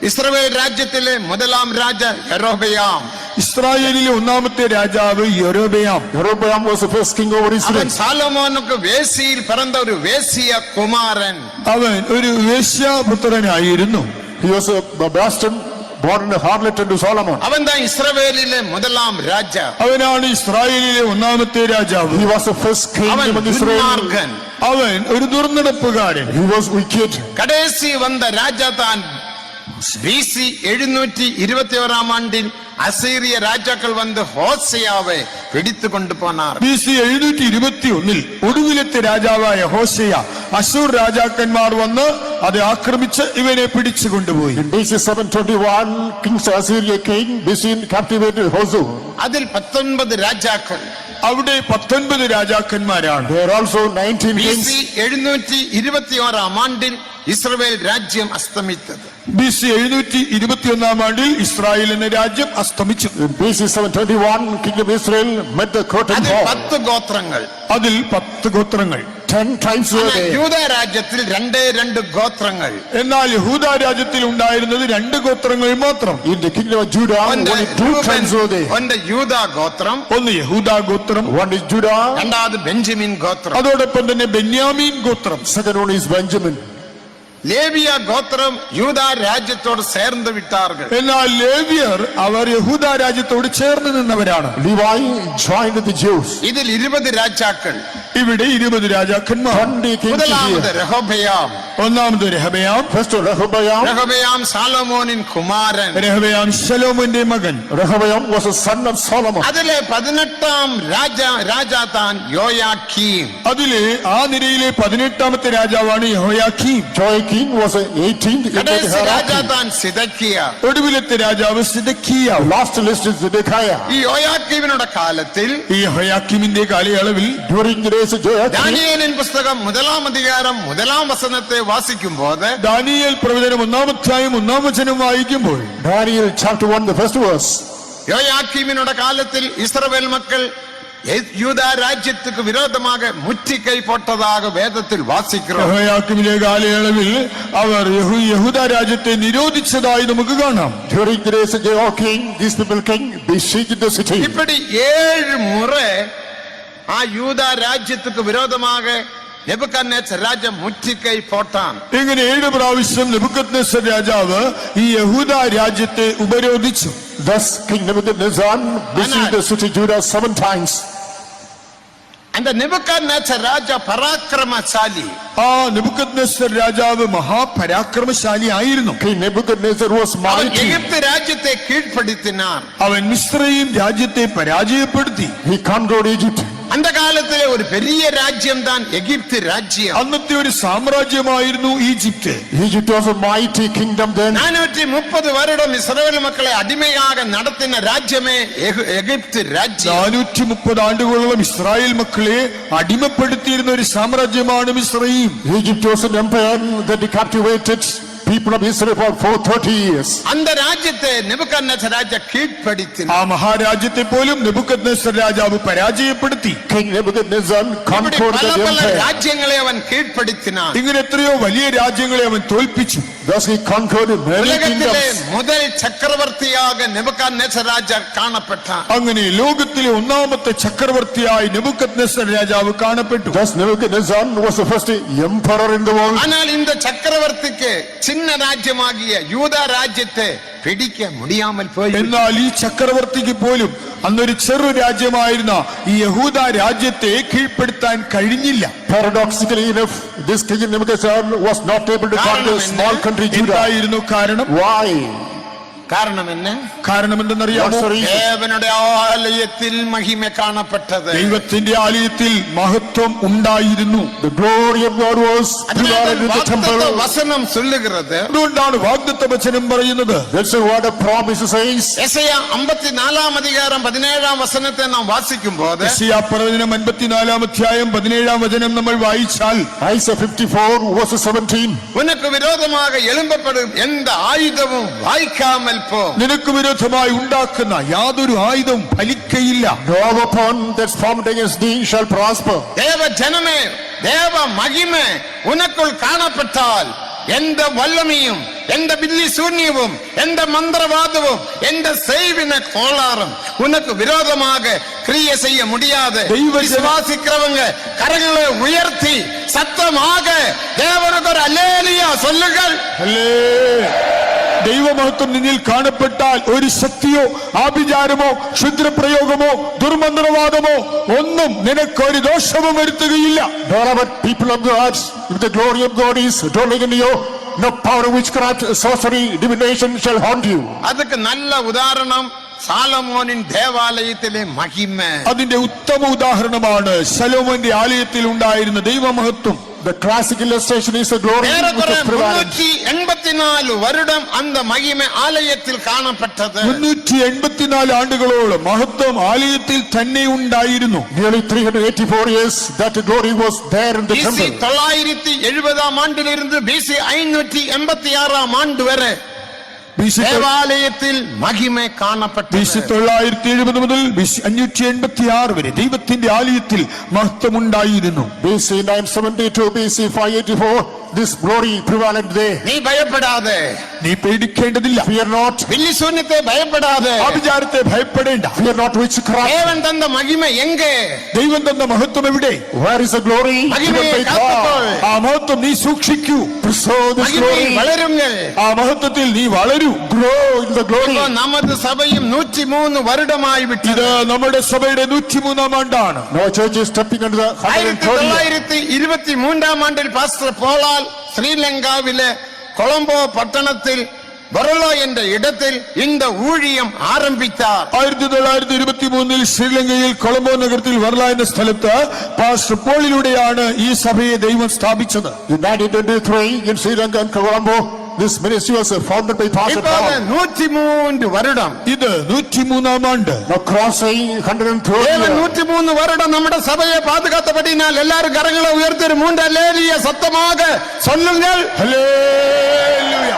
Speaker 1: Israel രാജ്യത്തിലെ മുതലാം രാജ യെരോബെയാം.
Speaker 2: ഇസ്രായേലിലെ ഒന്നാമത്തെ രാജാവ് യെരോബെയാം.
Speaker 3: Jeroboam was the first king over Israel.
Speaker 1: അവൻ സാലോമോനുക്ക് വേശ്യയിൽ പിറന്ന ഒരു വേശ്യ കുമാരൻ.
Speaker 2: അവൻ ഒരു വേശ്യാപുത്രനായിരുന്നു.
Speaker 3: He was a bastard born in a harlot unto Solomon.
Speaker 1: അവൻ താൻ ഇസ്രായേലിലെ മുതലാം രാജ.
Speaker 2: അവനാണ് ഇസ്രായേലിലെ ഒന്നാമത്തെ രാജാവ്.
Speaker 3: He was the first king
Speaker 1: അവൻ
Speaker 3: among Israel.
Speaker 1: ദുർമാർഗൻ.
Speaker 2: അവൻ ഒരു ദുർനടപ്പുകാരൻ.
Speaker 3: He was wicked.
Speaker 1: കടേസി വന്ന രാജ താൻ BC 721 ആണ്ടിൽ അസീറിയ രാജാക്കൾ വന്ന് ഹോശയാവെ പിടിച്ചു കൊണ്ടുപോനാർ.
Speaker 2: BC 721 ഒടുവിലത്തെ രാജാവായ ഹോശയ അശൂർ രാജാക്കന്മാർ വന്ന് അത് ആക്രമിച്ച് ഇവനെ പിടിച്ചു കൊണ്ടുപോയി.
Speaker 3: In BC 721 King Assyria came, BC captivated Hosea.
Speaker 1: അതിൽ 19 രാജാക്കൾ
Speaker 2: അവിടെ 19 രാജാക്കന്മാരാണ്.
Speaker 3: There are also 19 kings.
Speaker 1: BC 721 ആണ്ടിൽ ഇസ്രായേൽ രാജ്യം അസ്തമിച്ചത്.
Speaker 2: BC 721 ആണ്ടിൽ ഇസ്രായേൽ എന്ന രാജ്യം അസ്തമിച്ചു.
Speaker 3: In BC 721, kingdom of Israel met the curtain
Speaker 1: അതിൽ
Speaker 3: call.
Speaker 1: 10 ഗോത്രങ്ങൾ.
Speaker 2: അതിൽ 10 ഗോത്രങ്ങൾ.
Speaker 3: 10 tribes were there.
Speaker 1: യൂദ രാജ്യത്തിൽ 2 ഗോത്രങ്ങൾ.
Speaker 2: എന്നാൽ യഹൂദ രാജ്യത്തിൽ ഉണ്ടായിരുന്നത് 2 ഗോത്രങ്ങൾ മാത്രം.
Speaker 3: In the kingdom of Judah,
Speaker 1: ഒന്ന്
Speaker 3: only 2 tribes were there.
Speaker 1: ഒന്ന് യൂദ ഗോത്രം,
Speaker 2: ഒന്ന് യഹൂദ ഗോത്രം,
Speaker 3: One is Judah,
Speaker 1: രണ്ടാമത് ബെഞ്ചമിൻ ഗോത്രം.
Speaker 2: അതോടൊപ്പം തന്നെ ബെന്യാമീൻ ഗോത്രം.
Speaker 3: second one is Benjamin.
Speaker 1: ലേവിയ ഗോത്രം യൂദ രാജ്യത്തോട് ചേർന്ന് വിട്ടാர்கள்.
Speaker 2: എന്നാൽ ലേവ്യർ അവർ യഹൂദ രാജ്യത്തോട് ചേർന്ന് നിന്നവരാണ്.
Speaker 3: Levi joined the Jews.
Speaker 1: ഇതിൽ 20 രാജാക്കൾ.
Speaker 2: ഇവിടെ 20 രാജാക്കന്മാർ.
Speaker 3: 20 kings
Speaker 1: മുതലാമത്
Speaker 3: here.
Speaker 1: രഹോബയാം.
Speaker 2: ഒന്നാമത് രഹബയാം.
Speaker 3: First Rehoboam.
Speaker 1: രഹോബയാം സാലോമോനിൻ കുമാരൻ.
Speaker 2: രഹബയാം ശലോമോന്റെ മകൻ.
Speaker 3: Rehoboam was a son of Solomon.
Speaker 1: അതിലെ 18ാം രാജാതാൻ യോയാക്കീം.
Speaker 2: അതിലെ ആ നിരയിലെ 18ാമത്തെ രാജാവാണ് Jehoiakim.
Speaker 3: Joachim was a 18th in the
Speaker 1: കടേശ
Speaker 3: hierarchy.
Speaker 1: രാജാതാൻ സിദക്കിയ.
Speaker 2: ഒടുവിലത്തെ രാജാവ് സിദക്കിയാവ്.
Speaker 3: Last list is Zedekiah.
Speaker 1: ഈ യോയാക്കീമിനുടെ കാലത്തിൽ
Speaker 2: ഈ യഹോയാക്കീമിന്റെ കാലയളവിൽ
Speaker 3: During the days of Joachim,
Speaker 1: ദാനിയേലിൻ പുസ്തകം 1-ാം അധികാരം 1-ാം വസനത്തെ വാസിക്കുമ്പോൾ
Speaker 2: ദാനിയേൽ പ്രവചനം 1-ാം അധ്യായം 1-ാം വചനം വായിക്കുമ്പോൾ
Speaker 3: Daniel chapter 1, the first verse.
Speaker 1: யோயாக்கீமினோட காலத்தில் இஸ்ரவேல் மக்கள் யூதா ராஜ்யத்துக்கு விரோதமாக முற்றுகை போட்டதாக வேதத்தில் வாசிக்கிறோம்.
Speaker 2: യഹോയാക്കീമിന്റെ കാലയളവിൽ അവർ യഹൂദ രാജ്യത്തെ നിരോധിച്ചതായി നമുക്ക് കാണാം.
Speaker 3: During the days of Joachim, these people came, besieged the city.
Speaker 1: இப்படி 7 முறை ആ യൂദാ രാജ്യத்துக்கு விரோதமாக നെബൂഖദ്നേസർ രാജാവ് മുற்றுകை പോട്ടാൻ.
Speaker 2: ഇങ്ങനെ 7 പ്രാവശ്യം നെബൂഖദ്നേസർ രാജാവ് ഈ യഹൂദ രാജ്യത്തെ ഉപരോധിച്ചു.
Speaker 3: Thus King Nebuchadnezzar besieged the city Judah 7 times.
Speaker 1: அந்த നെബൂഖദ്നേസർ രാജാ പരാക്രമശാലി.
Speaker 2: ആ നെബൂഖദ്നേസർ രാജാവ് മഹാപരാക്രമശാലി ആയിരുന്നു.
Speaker 3: King Nebuchadnezzar was
Speaker 1: അവൻ
Speaker 3: mighty.
Speaker 1: എഗിപ്ത് രാജ്യത്തെ കീഴ്പ്പെടുത്തിനാർ.
Speaker 2: അവൻ മിസ്രയീം രാജ്യത്തെ പരാജയപ്പെടുത്തി.
Speaker 3: He conquered Egypt.
Speaker 1: அந்த காலத்திலே ஒரு பெரிய ராஜ்யம் தான் எகிப்து ராஜ்யம்.
Speaker 2: അന്നത്തെ ഒരു സാമ്രാജ്യമായിരുന്നു Egypt.
Speaker 3: Egypt was a mighty kingdom then.
Speaker 1: 430 வருடம் இஸ்ரவேல் மக்களை அடிமையாக நடத்தின ராஜ்யமே எகிப்து ராஜ்யம்.
Speaker 2: 430 ആണ്ടുകളോളം ഇസ്രായേൽ മക്കളെ അടിമപ്പെടുത്തിയിരുന്ന ഒരു സാമ്രാജ്യമാണ് മിസ്രയീം.
Speaker 3: Egypt was an empire that captivated people of Israel for 430 years.
Speaker 1: அந்த ராஜ்யத்தை നെബൂഖദ്നേസർ രാജ കീഴ്പ്പെടുത്തി.
Speaker 2: ആ മഹാരാജ്യത്തെ പോലും നെബൂഖദ്നേസർ രാജാവ് പരാജയപ്പെടുത്തി.
Speaker 3: King Nebuchadnezzar conquered
Speaker 1: പല
Speaker 3: the
Speaker 1: പല
Speaker 3: empire.
Speaker 1: രാജ്യങ്ങളെ അവൻ കീഴ്പ്പെടുത്തിനാൻ.
Speaker 2: ഇങ്ങനെ എത്രയോ വലിയ രാജ്യങ്ങളെ അവൻ തോൽപ്പിച്ചു.
Speaker 3: Thus he conquered many
Speaker 1: ഉലകത്തിലെ
Speaker 3: kingdoms.
Speaker 1: മുതൽ ചക്രവർത്തിയാക നെബൂഖദ്നേസർ രാജ കാണപ്പെട്ടാൻ.
Speaker 2: അങ്ങനെ ലോകത്തിലെ ഒന്നാമത്തെ ചക്രവർത്തിയായി നെബൂഖദ്നേസർ രാജാവ് കാണപ്പെട്ടു.
Speaker 3: Thus Nebuchadnezzar was the first emperor in the world.
Speaker 1: ஆனால் இந்த சக்கரவர்த்திக்கு சின்ன ராஜ்யமாகிய யூதா ராஜ்யத்தை പിടിക്ക മുടിയാമൽ പോയി.
Speaker 2: എന്നാൽ ഈ ചക്രവർത്തിക്ക് പോലും അന്നൊരു ചെറു രാജ്യമായിരുന്ന ഈ യഹൂദ രാജ്യത്തെ കീഴ്പ്പെടുത്താൻ കഴിഞ്ഞില്ല.
Speaker 3: Paradoxically enough, this king Nebuchadnezzar was not able to conquer the small country Judah.
Speaker 2: എന്തായിരുന്നു കാരണം?
Speaker 3: Why?
Speaker 1: കാരണം എന്നെ
Speaker 2: കാരണം എന്തെന്നറിയാമോ?
Speaker 3: What's the reason?
Speaker 1: ദേവനുടെ ആലയത്തിൽ മഹിമ കാണപ്പെട്ടത്.
Speaker 2: ദൈവത്തിന്റെ ആലയത്തിൽ മഹത്വം ഉണ്ടായിരുന്നു.
Speaker 3: The glory of God was prevalent in the temple.
Speaker 1: വസനം ചൊല്ലുகிறது.
Speaker 2: അതുകൊണ്ടാണ് വാഗ്ദത്ത വചനം പറയുന്നത്.
Speaker 3: That's what the promise says.
Speaker 1: യെശയ്യാ 54-ാം അധികാരം 17-ാം വസനത്തെ നാം വാസിക്കുമ്പോൾ
Speaker 2: യെശയ്യാ പ്രവചനം 54-ാം അധ്യായം 17-ാം വചനം നമ്മൾ വായിച്ചാൽ
Speaker 3: Isaiah 54 verse 17.
Speaker 1: ഉനക്ക് വിരോധமாக എഴുമ്പപ്പെടും എന്ത ആയുധവും വായിക്കാമൽ പോ.
Speaker 2: നിനക്ക് വിരോധമായി ഉണ്ടാക്കുന്ന യാതൊരു ആയുധവും ഫലിക്കയില്ല.
Speaker 3: No weapon that's formed against thee shall prosper.
Speaker 1: ദേവ ജനമേ, ദേവ മഹിമേ ഉനക്കുൾ കാണപ്പെട്ടാൽ എന്റെ വല്ലമയും എന്റെ ബില്ലി ശൂന്യവും എന്റെ മന്ത്രവാദവും എന്റെ செய்வின கோளாறும் உனக்கு விரோதமாக கிரியை செய்ய முடியாது. விசுவாசிக்கிறவங்க கரங்களை உயர்த்தி சத்தமாக தேவனுக்கு ஒரு அல்லேலூயா சொல்லுங்கள்.
Speaker 2: ദൈവമഹത്വം നിന്നിൽ കാണപ്പെട്ടാൽ ഒരു ശക്തിയോ ആഭിചാരമോ ക്ഷുദ്രപ്രയോഗമോ ദുർമന്ത്രവാദമോ ഒന്നും നിനക്കൊരു ദോഷവും വരുത്തുകയില്ല.
Speaker 3: Beloved people of God, if the glory of God is dwelling in you, no power of witchcraft, sorcery, divination shall haunt you.
Speaker 1: அதுக்கு நல்ல உதாரணம் സാലോമോനിൻ ദേവാലയത്തിലെ മഹിമ.
Speaker 2: അതിന്റെ ഉത്തമ ഉദാഹരണമാണ് ശലോമോന്റെ ആലയത്തിൽ ഉണ്ടായിരുന്ന ദൈവമഹത്വം.
Speaker 3: The classic illustration is the glory which
Speaker 1: ഏറെക്കുറെ
Speaker 3: is prevalent.
Speaker 1: 384 வருடம் அந்த மகிமை ஆலயத்தில் காணப்பட்டது.
Speaker 2: 384 ആണ്ടുകളോളം മഹത്വം ആലയത്തിൽ തന്നെ ഉണ്ടായിരുന്നു.
Speaker 3: Nearly 384 years that glory was there in the
Speaker 1: BC
Speaker 3: temple.
Speaker 1: 970 ஆண்டிலிருந்து BC 586 ஆண்டு வரை
Speaker 2: BC
Speaker 1: ദേവാലയത്തിൽ മഹിമ കാണപ്പെട്ടു.
Speaker 2: BC 970 മുതൽ BC 586 വരെ ദൈവത്തിന്റെ ആലയത്തിൽ മഹത്വമുണ്ടായിരുന്നു.
Speaker 3: BC 972, BC 584, this glory prevalent there.
Speaker 1: നീ ഭയപ്പെടാതെ,
Speaker 2: നീ പേടിക്കേണ്ടതില്ല.
Speaker 3: Fear not,
Speaker 1: വില്ലിശൂന്യത്തെ ഭയപ്പെടാതെ,
Speaker 2: ആഭിചാരത്തെ ഭയപ്പെടേണ്ട.
Speaker 3: fear not witchcraft.
Speaker 1: ദേവൻ തന്ന മഹിമ എங்கே?
Speaker 2: ദൈവം തന്ന മഹത്വം എവിടെ?
Speaker 3: Where is the glory?
Speaker 1: മഹിമയെ
Speaker 3: Given by
Speaker 1: കാത്തുകൊൾ.
Speaker 3: God.
Speaker 2: ആ മഹത്വം നീ സൂക്ഷിക്കൂ.
Speaker 3: Preserve this
Speaker 1: മഹിമയിൽ
Speaker 3: glory.
Speaker 1: വളരുങ്ങൾ.
Speaker 2: ആ മഹത്വത്തിൽ നീ വളരൂ.
Speaker 3: Grow in the glory.
Speaker 1: ഇപ്പോ நமது സഭയും 103 வருடമായി
Speaker 2: ഇത്
Speaker 1: വിട്ടത്.
Speaker 2: നമ്മുടെ സഭയുടെ 103 ആണ്ടാണ്.
Speaker 3: Now church is stepping into the 130 year.
Speaker 1: 1923 ആണ്ടിൽ പാസ്റ്റർ പോളാൽ ശ്രീലങ്കാവിലെ കൊളംബോ പട്ടണത്തിൽ ബറോലോ എന്ന ഇടത്തിൽ இந்த ஊழியம் ആരംഭിച്ചാർ.
Speaker 2: 1923 ശ്രീലങ്കയിൽ കൊളംബോ നഗരത്തിൽ വർല എന്ന സ്ഥലത്ത് പാസ്റ്റർ പോളിലൂടെയാണ് ഈ സഭയെ ദൈവം സ്ഥാപിച്ചത്.
Speaker 3: In 1923 in Sri Lanka and Colombo, this ministry was founded by Pastor
Speaker 1: ഇപ്പോൾ
Speaker 3: Paul.
Speaker 1: 103 வருடம்.
Speaker 2: ഇത് 103 ആണ്ട്.
Speaker 3: Now crossing 130
Speaker 1: தேவன்
Speaker 3: years.
Speaker 1: 103 வருடம் நம்முடைய சபையை பாதுகாத்தபடினால் எல்லாரும் கரங்களை உயர்த்தி 3 அல்லேலூயா சத்தமாக சொல்லுங்கள்.
Speaker 2: Hallelujah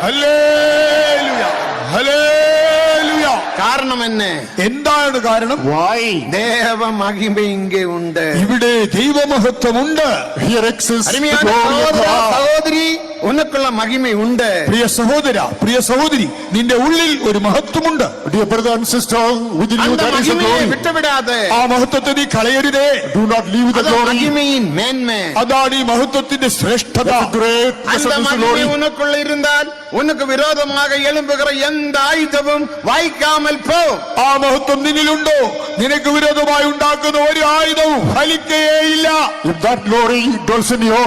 Speaker 2: hallelujah hallelujah.
Speaker 1: കാരണം என்ன?
Speaker 2: എന്താണ് കാരണം?
Speaker 3: Why?
Speaker 1: தேவ மகிமை இங்கே உண்டு.
Speaker 2: ഇവിടെ ദൈവമഹത്വമുണ്ട്.
Speaker 3: Here exists the
Speaker 1: அருமையான
Speaker 3: glory of
Speaker 1: சகோதர
Speaker 3: God.
Speaker 1: சகோதரி, உனக்குள்ள மகிமை உண்டு.
Speaker 2: പ്രിയ സഹോദര, പ്രിയ സഹോദരി, നിന്റെ ഉള്ളിൽ ഒരു മഹത്വമുണ്ട്.
Speaker 3: Dear brother and sister, within you
Speaker 1: அந்த
Speaker 3: there is a
Speaker 1: மகிமையை
Speaker 3: glory.
Speaker 1: விட்டுவிடாதே.
Speaker 2: ആ മഹത്വത്തെ നീ കളയരുതേ.
Speaker 3: Do not leave the
Speaker 1: அது
Speaker 3: glory.
Speaker 1: மகிமையின் மேன்மை.
Speaker 2: അതാണ് ഈ മഹത്വത്തിന്റെ ശ്രേഷ്ഠത.
Speaker 3: That's a great
Speaker 1: அந்த
Speaker 3: blessed is the
Speaker 1: மகிமை
Speaker 3: glory.
Speaker 1: உனக்குள்ள இருந்தால் உனக்கு விரோதமாக எழும்புகிற எந்த ஆயுதமும் வாய்க்காமல் போ.
Speaker 2: ആ മഹത്വം നിന്നിലുണ്ടോ, നിനക്ക് വിരോധമായി ഉണ്ടാക്കുന്ന ഒരു ആയുധവും ഫലിക്കുകയില്ല.
Speaker 3: If that glory dwells in you,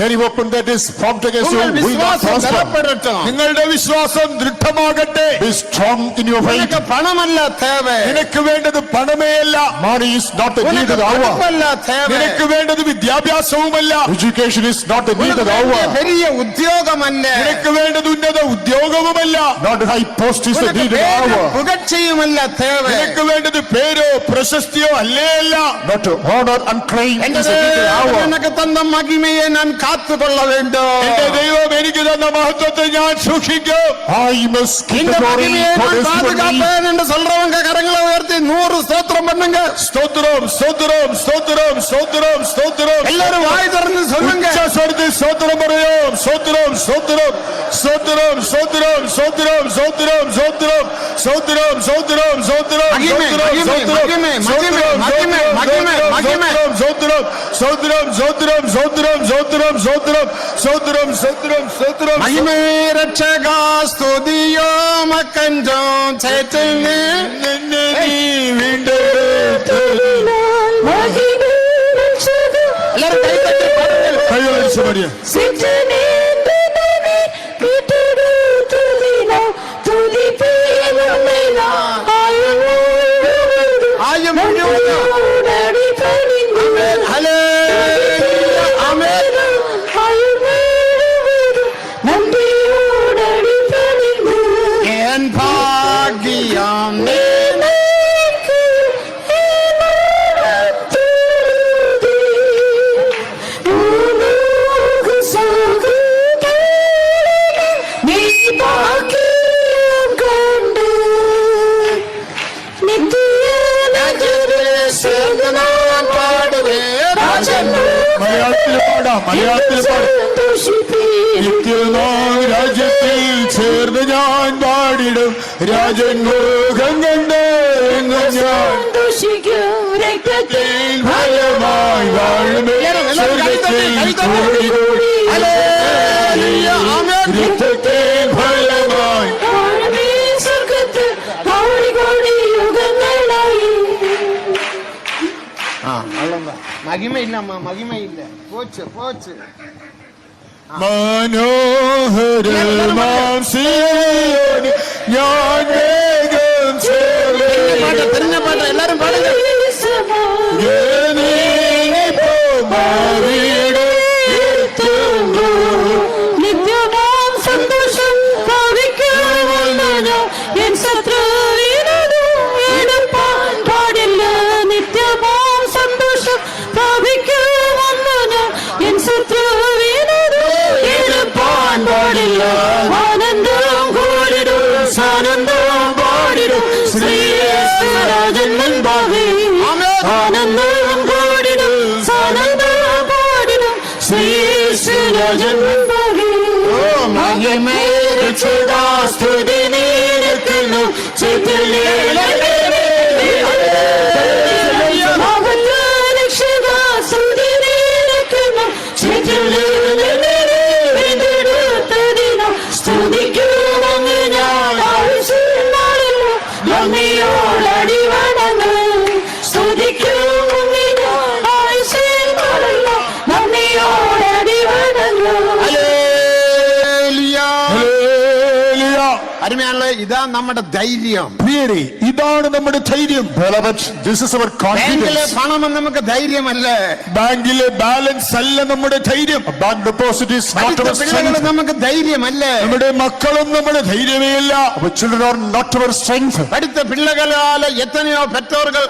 Speaker 3: any weapon that is formed against you
Speaker 1: உங்கள்
Speaker 3: will not
Speaker 1: விசுவாசம்
Speaker 3: prosper.
Speaker 1: பலப்படட்டும்.
Speaker 2: നിങ്ങളുടെ വിശ്വാസം ദൃഢമാകട്ടെ.
Speaker 3: Be strong in your faith.
Speaker 1: உனக்கு பணமல்ல தேவை.
Speaker 2: നിനക്ക് വേണ്ടത് പണമേയല്ല.
Speaker 3: Money is not the need
Speaker 1: உனக்கு
Speaker 3: of the hour.
Speaker 1: படிப்பல்ல தேவை.
Speaker 2: നിനക്ക് വേണ്ടത് വിദ്യാഭ്യാസവുമല്ല.
Speaker 3: Education is not the need of the
Speaker 1: உனக்கு
Speaker 3: hour.
Speaker 1: பெரிய உத்தியோகம் அல்ல.
Speaker 2: നിനക്ക് വേണ്ടത് ഉന്നത ഉദ്യോഗവുമല്ല.
Speaker 3: Not high post is the
Speaker 1: உனக்கு
Speaker 3: need of the
Speaker 1: பேரும்
Speaker 3: hour.
Speaker 1: புகழ்ச்சியும் அல்ல தேவை.
Speaker 2: നിനക്ക് വേണ്ടത് പേരോ പ്രശസ്തിയോ അല്ലേ അല്ല.
Speaker 3: Not to honor and claim
Speaker 1: என்ற
Speaker 3: is the need of the
Speaker 1: தேவன்
Speaker 3: hour.
Speaker 1: எனக்கு தந்த மகிமையை நான் காத்துக்கொள்ள வேண்டும்.
Speaker 2: എന്റെ ദൈവം എനിക്ക് തന്ന മഹത്വത്തെ ഞാൻ സൂക്ഷിക്കും.
Speaker 3: I must keep
Speaker 1: இந்த
Speaker 3: the glory
Speaker 1: மகிமையை
Speaker 3: for
Speaker 1: நான்
Speaker 3: this glory.
Speaker 1: பாதுகாப்பேன் என்று சொல்றவங்க கரங்களை உயர்த்தி 100 ஸ்தோத்திரம் பண்ணுங்க.
Speaker 2: സ്തോത്രം സ്തോത്രം സ്തോത്രം സ്തോത്രം സ്തോത്രം.
Speaker 1: எல்லாரும் வாய் திறந்து சொல்லுங்க.
Speaker 2: ഉച്ചസ്വരത്തിൽ സ്തോത്രം പറയാം. സ്തോത്രം സ്തോത്രം സ്തോത്രം സ്തോത്രം സ്തോത്രം സ്തോത്രം സ്തോത്രം സ്തോത്രം സ്തോത്രം സ്തോത്രം
Speaker 1: മഹിമ, മഹിമ, മഹിമ, മഹിമ, മഹിമ, മഹിമ, മഹിമ.
Speaker 2: സ്തോത്രം സ്തോത്രം സ്തോത്രം സ്തോത്രം സ്തോത്രം സ്തോത്രം സ്തോത്രം സ്തോത്രം സ്തോത്രം.
Speaker 1: மகிமை ரட்சகா ஸ்துதியோ மக்கஞ்சோம் சேற்றில்
Speaker 2: നിന്നെ നീ വീണ്ടെടുത്തു.
Speaker 1: எல்லாரும் கை தட்டி பாடுங்கள்.
Speaker 2: കൈകളടിച്ച് പാടിയ
Speaker 1: ஆயம் முழுவதும். ஹல்லேலூயா. ஆமென். என் பாக்கியம் நீ. சேர்ந்து நான் பாடுவேன்.
Speaker 2: മലയാളത്തിൽ പാടാം. മലയാളത്തിൽ പാടാം. നിത്യനാം രാജ്യത്തിൽ ചേർന്ന് ഞാൻ പാടിടും. രാജൻ മുഖം കണ്ട് എങ്ങും ഞാൻ ഭയമായി വാഴുമേ. സ്വർഗ്ഗത്തിൽ കൂടി കൂടി
Speaker 1: ഹല്ലേലൂയ. ആമെൻ.
Speaker 2: രക്തത്തിൽ ഭയമായി.
Speaker 1: மகிமை இல்லம்மா, மகிமை இல்ல. போச்சு போச்சு.
Speaker 2: മനോഹരമാം സിയോനിൽ ഞാൻ വേഗം ചേർന്ന്
Speaker 1: தெரிஞ்ச பாட்டு எல்லாரும் பாடுங்க.
Speaker 2: നീങ്ങിപ്പോ മാറിയിടും
Speaker 3: രക്ഷകാ സ്തുതി നിനക്കുന്നു
Speaker 1: അരുമയാണല്ലോ, ഇതാ നമ്മുടെ ധൈര്യം.
Speaker 2: പ്രിയരെ, ഇതാണ് നമ്മുടെ ധൈര്യം.
Speaker 3: Beloved, this is our
Speaker 1: ബാങ്കിലെ
Speaker 3: confidence.
Speaker 1: പണം നമുക്ക് ധൈര്യമല്ല.
Speaker 2: ബാങ്കിലെ ബാലൻസ് അല്ല നമ്മുടെ ധൈര്യം.
Speaker 3: A bank deposit is not
Speaker 1: പഠിത്ത
Speaker 3: our
Speaker 1: പിള്ളേകൾ
Speaker 3: strength.
Speaker 1: നമുക്ക് ധൈര്യമല്ല.
Speaker 2: നമ്മുടെ മക്കളും നമ്മുടെ ധൈര്യമേ അല്ല.
Speaker 3: Our children are not our strength.
Speaker 1: പഠിത്ത പിള്ളകളാൽ എത്രയോ പെറ്റോറുകൾ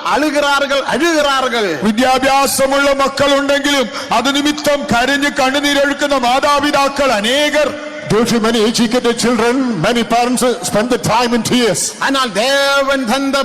Speaker 1: അഴുகிறாറുകൾ.
Speaker 2: വിദ്യാഭ്യാസമുള്ള മക്കളുണ്ടെങ്കിലും അത് നിമിത്തം കരഞ്ഞ് കണ്ണുനീരൊഴുക്കുന്ന മാതാപിതാക്കൾ അനേകർ.
Speaker 3: Due to many educated children, many parents spend the time in tears.
Speaker 1: ஆனால் தேவன் தந்த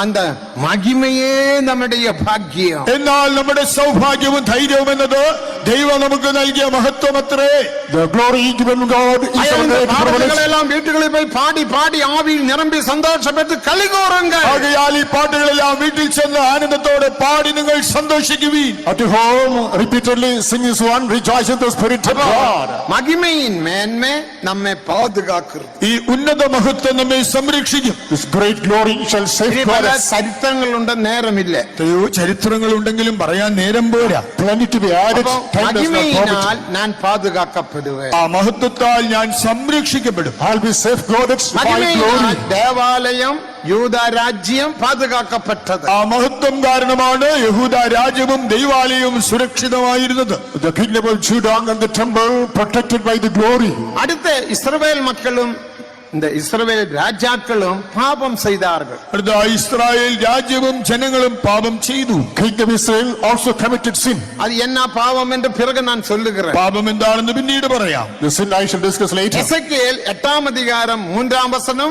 Speaker 1: அந்த மகிமையே நம்முடைய பாக்கியம்.
Speaker 2: എന്നാൽ നമ്മുടെ സൗഭാഗ്യവും ധൈര്യവും എന്നത് ദൈവം നമുക്ക് നൽകിയ മഹത്വം അത്രേ.
Speaker 3: The glory given God is our great privilege.
Speaker 1: எல்லாம் வீட்டுகளில் போய் பாடி பாடி ஆவியில் நிரம்பி சந்தோஷப்பட்டு களிகூறுங்கள்.
Speaker 2: ആകയാൽ ഈ പാട്ടുകളെല്ലാം വീട്ടിൽ ചെന്ന് ആനന്ദത്തോടെ പാടി നിങ്ങൾ സന്തോഷിക്കുവീൻ.
Speaker 3: At home, repeatedly sing this one, rejoice in the Spirit of God.
Speaker 1: மகிமையின் மேன்மை നമ്മെ പാതുകാക്കും.
Speaker 2: ഈ ഉന്നത മഹത്വം നമ്മെ സംരക്ഷിക്കും.
Speaker 3: This great glory shall safeguard us.
Speaker 1: ചരിത്രങ്ങളുണ്ട്, നേരമില്ല.
Speaker 2: എത്രയോ ചരിത്രങ്ങൾ ഉണ്ടെങ്കിലും പറയാൻ നേരം പോരാ.
Speaker 3: Plenty to be added. Time does not permit.
Speaker 1: മഹിമയിനാൽ ഞാൻ പാതുകാക്കപ്പെടുവേൻ.
Speaker 2: ആ മഹത്വത്താൽ ഞാൻ സംരക്ഷിക്കപ്പെടും.
Speaker 3: I'll be safeguarded by
Speaker 1: മഹിമയിനാൽ
Speaker 3: glory.
Speaker 1: ദേവാലയം യൂദാ രാജ്യം പാതുകാക്കപ്പെട്ടത്.
Speaker 2: ആ മഹത്വം കാരണമാണ് യഹൂദ രാജ്യവും ദൈവാലയവും സുരക്ഷിതമായിരുന്നത്.
Speaker 3: The kingdom of Judah and the temple protected by the glory.
Speaker 1: അടുത്ത ഇസ്രായേൽ മക്കളും இந்த இஸ்ரவேல் ராஜாக்களும் பாபம் செய்தார்கள்.
Speaker 2: അടുത്ത ഇസ്രായേൽ രാജ്യവും ജനങ്ങളും പാപം ചെയ്തു.
Speaker 3: Kingdom of Israel also committed sin.
Speaker 1: அது என்ன பாவம் என்று பிறகு நான் சொல்லுகிறேன்.
Speaker 2: പാപം എന്താണെന്ന് പിന്നീട് പറയാം.
Speaker 3: The sin I shall discuss later.
Speaker 1: Ezekiel 8-ാം അധികാരം 3-ാം വസനം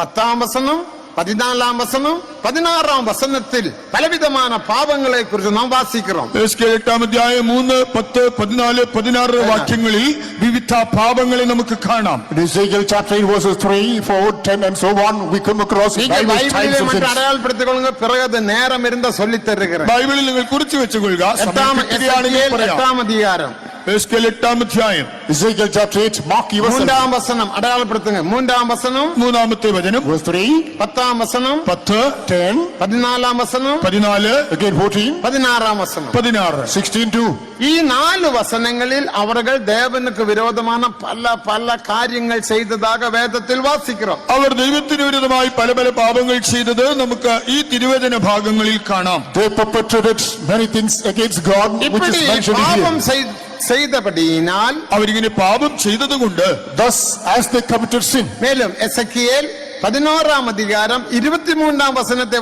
Speaker 1: 10-ാം വസനം 14-ാം വസനം 16-ാം വസനത്തിൽ പലവിധமான പാപങ്ങളെ കുറിച്ച് നാം വാസിக்கிறோം.
Speaker 2: എസ്കേൽ 8-ാം അധ്യായം 3, 10, 14, 16 വാക്യങ്ങളിൽ വിവിധ പാപങ്ങളെ നമുക്ക് കാണാം.
Speaker 3: In Ezekiel chapter 8 verses 3, 4, 10 and so on, we come across
Speaker 1: நீங்கள்
Speaker 3: various types
Speaker 1: பைபிளிலே
Speaker 3: of
Speaker 1: மட்டும்
Speaker 3: sins.
Speaker 1: அடையாளப்படுத்திக் கொள்ளுங்க, பிறகு அது நேரம் இருந்தா சொல்லி தருகிறேன்.
Speaker 2: ബൈബിളിൽ നിങ്ങൾ കുറിച്ച് വെച്ചുകൊള്ളുക. സമയം കിട്ടുകയാണെങ്കിൽ പറയാം.
Speaker 1: 8-ാം അധികാരം
Speaker 2: എസ്കേൽ 8-ാം അധ്യായം
Speaker 3: Ezekiel chapter 8, mark yourself.
Speaker 1: 3-ാം വസനം അടയാളപ്പെടുത്തുക. 3-ാം വസനം
Speaker 2: 3-ാമത്തെ വചനം,
Speaker 3: Verse 3,
Speaker 1: 10-ാം വസനം
Speaker 2: 10,
Speaker 3: 10,
Speaker 1: 14-ാം വസനം
Speaker 2: 14,
Speaker 3: again 14,
Speaker 1: 16-ാം വസനം.
Speaker 2: 16.
Speaker 3: 16 too.
Speaker 1: ഈ 4 വസനങ്ങളിൽ അവர்கள் ദേവനുக்கு വിരോധமான പല പല കാര്യങ്ങൾ ചെയ്തதாக വേദത്തിൽ വാസിக்கிறோം.
Speaker 2: അവർ ദൈവത്തിന് വിരുദ്ധമായി പല പല പാപങ്ങൾ ചെയ്തത് നമുക്ക് ഈ തിരുവചന ഭാഗങ്ങളിൽ കാണാം.
Speaker 3: They perpetrated many things against God, which
Speaker 1: இப்படி
Speaker 3: is mentioned
Speaker 1: പാപം
Speaker 3: here.
Speaker 1: ചെയ്തപടിയിനാൽ
Speaker 2: അവരിങ്ങനെ പാപം ചെയ്തതുകൊണ്ട്
Speaker 3: Thus, as they committed sin,
Speaker 1: மேலும் എസെക്കിയേൽ 11-ാം അധികാരം 23-ാം വസനത്തെ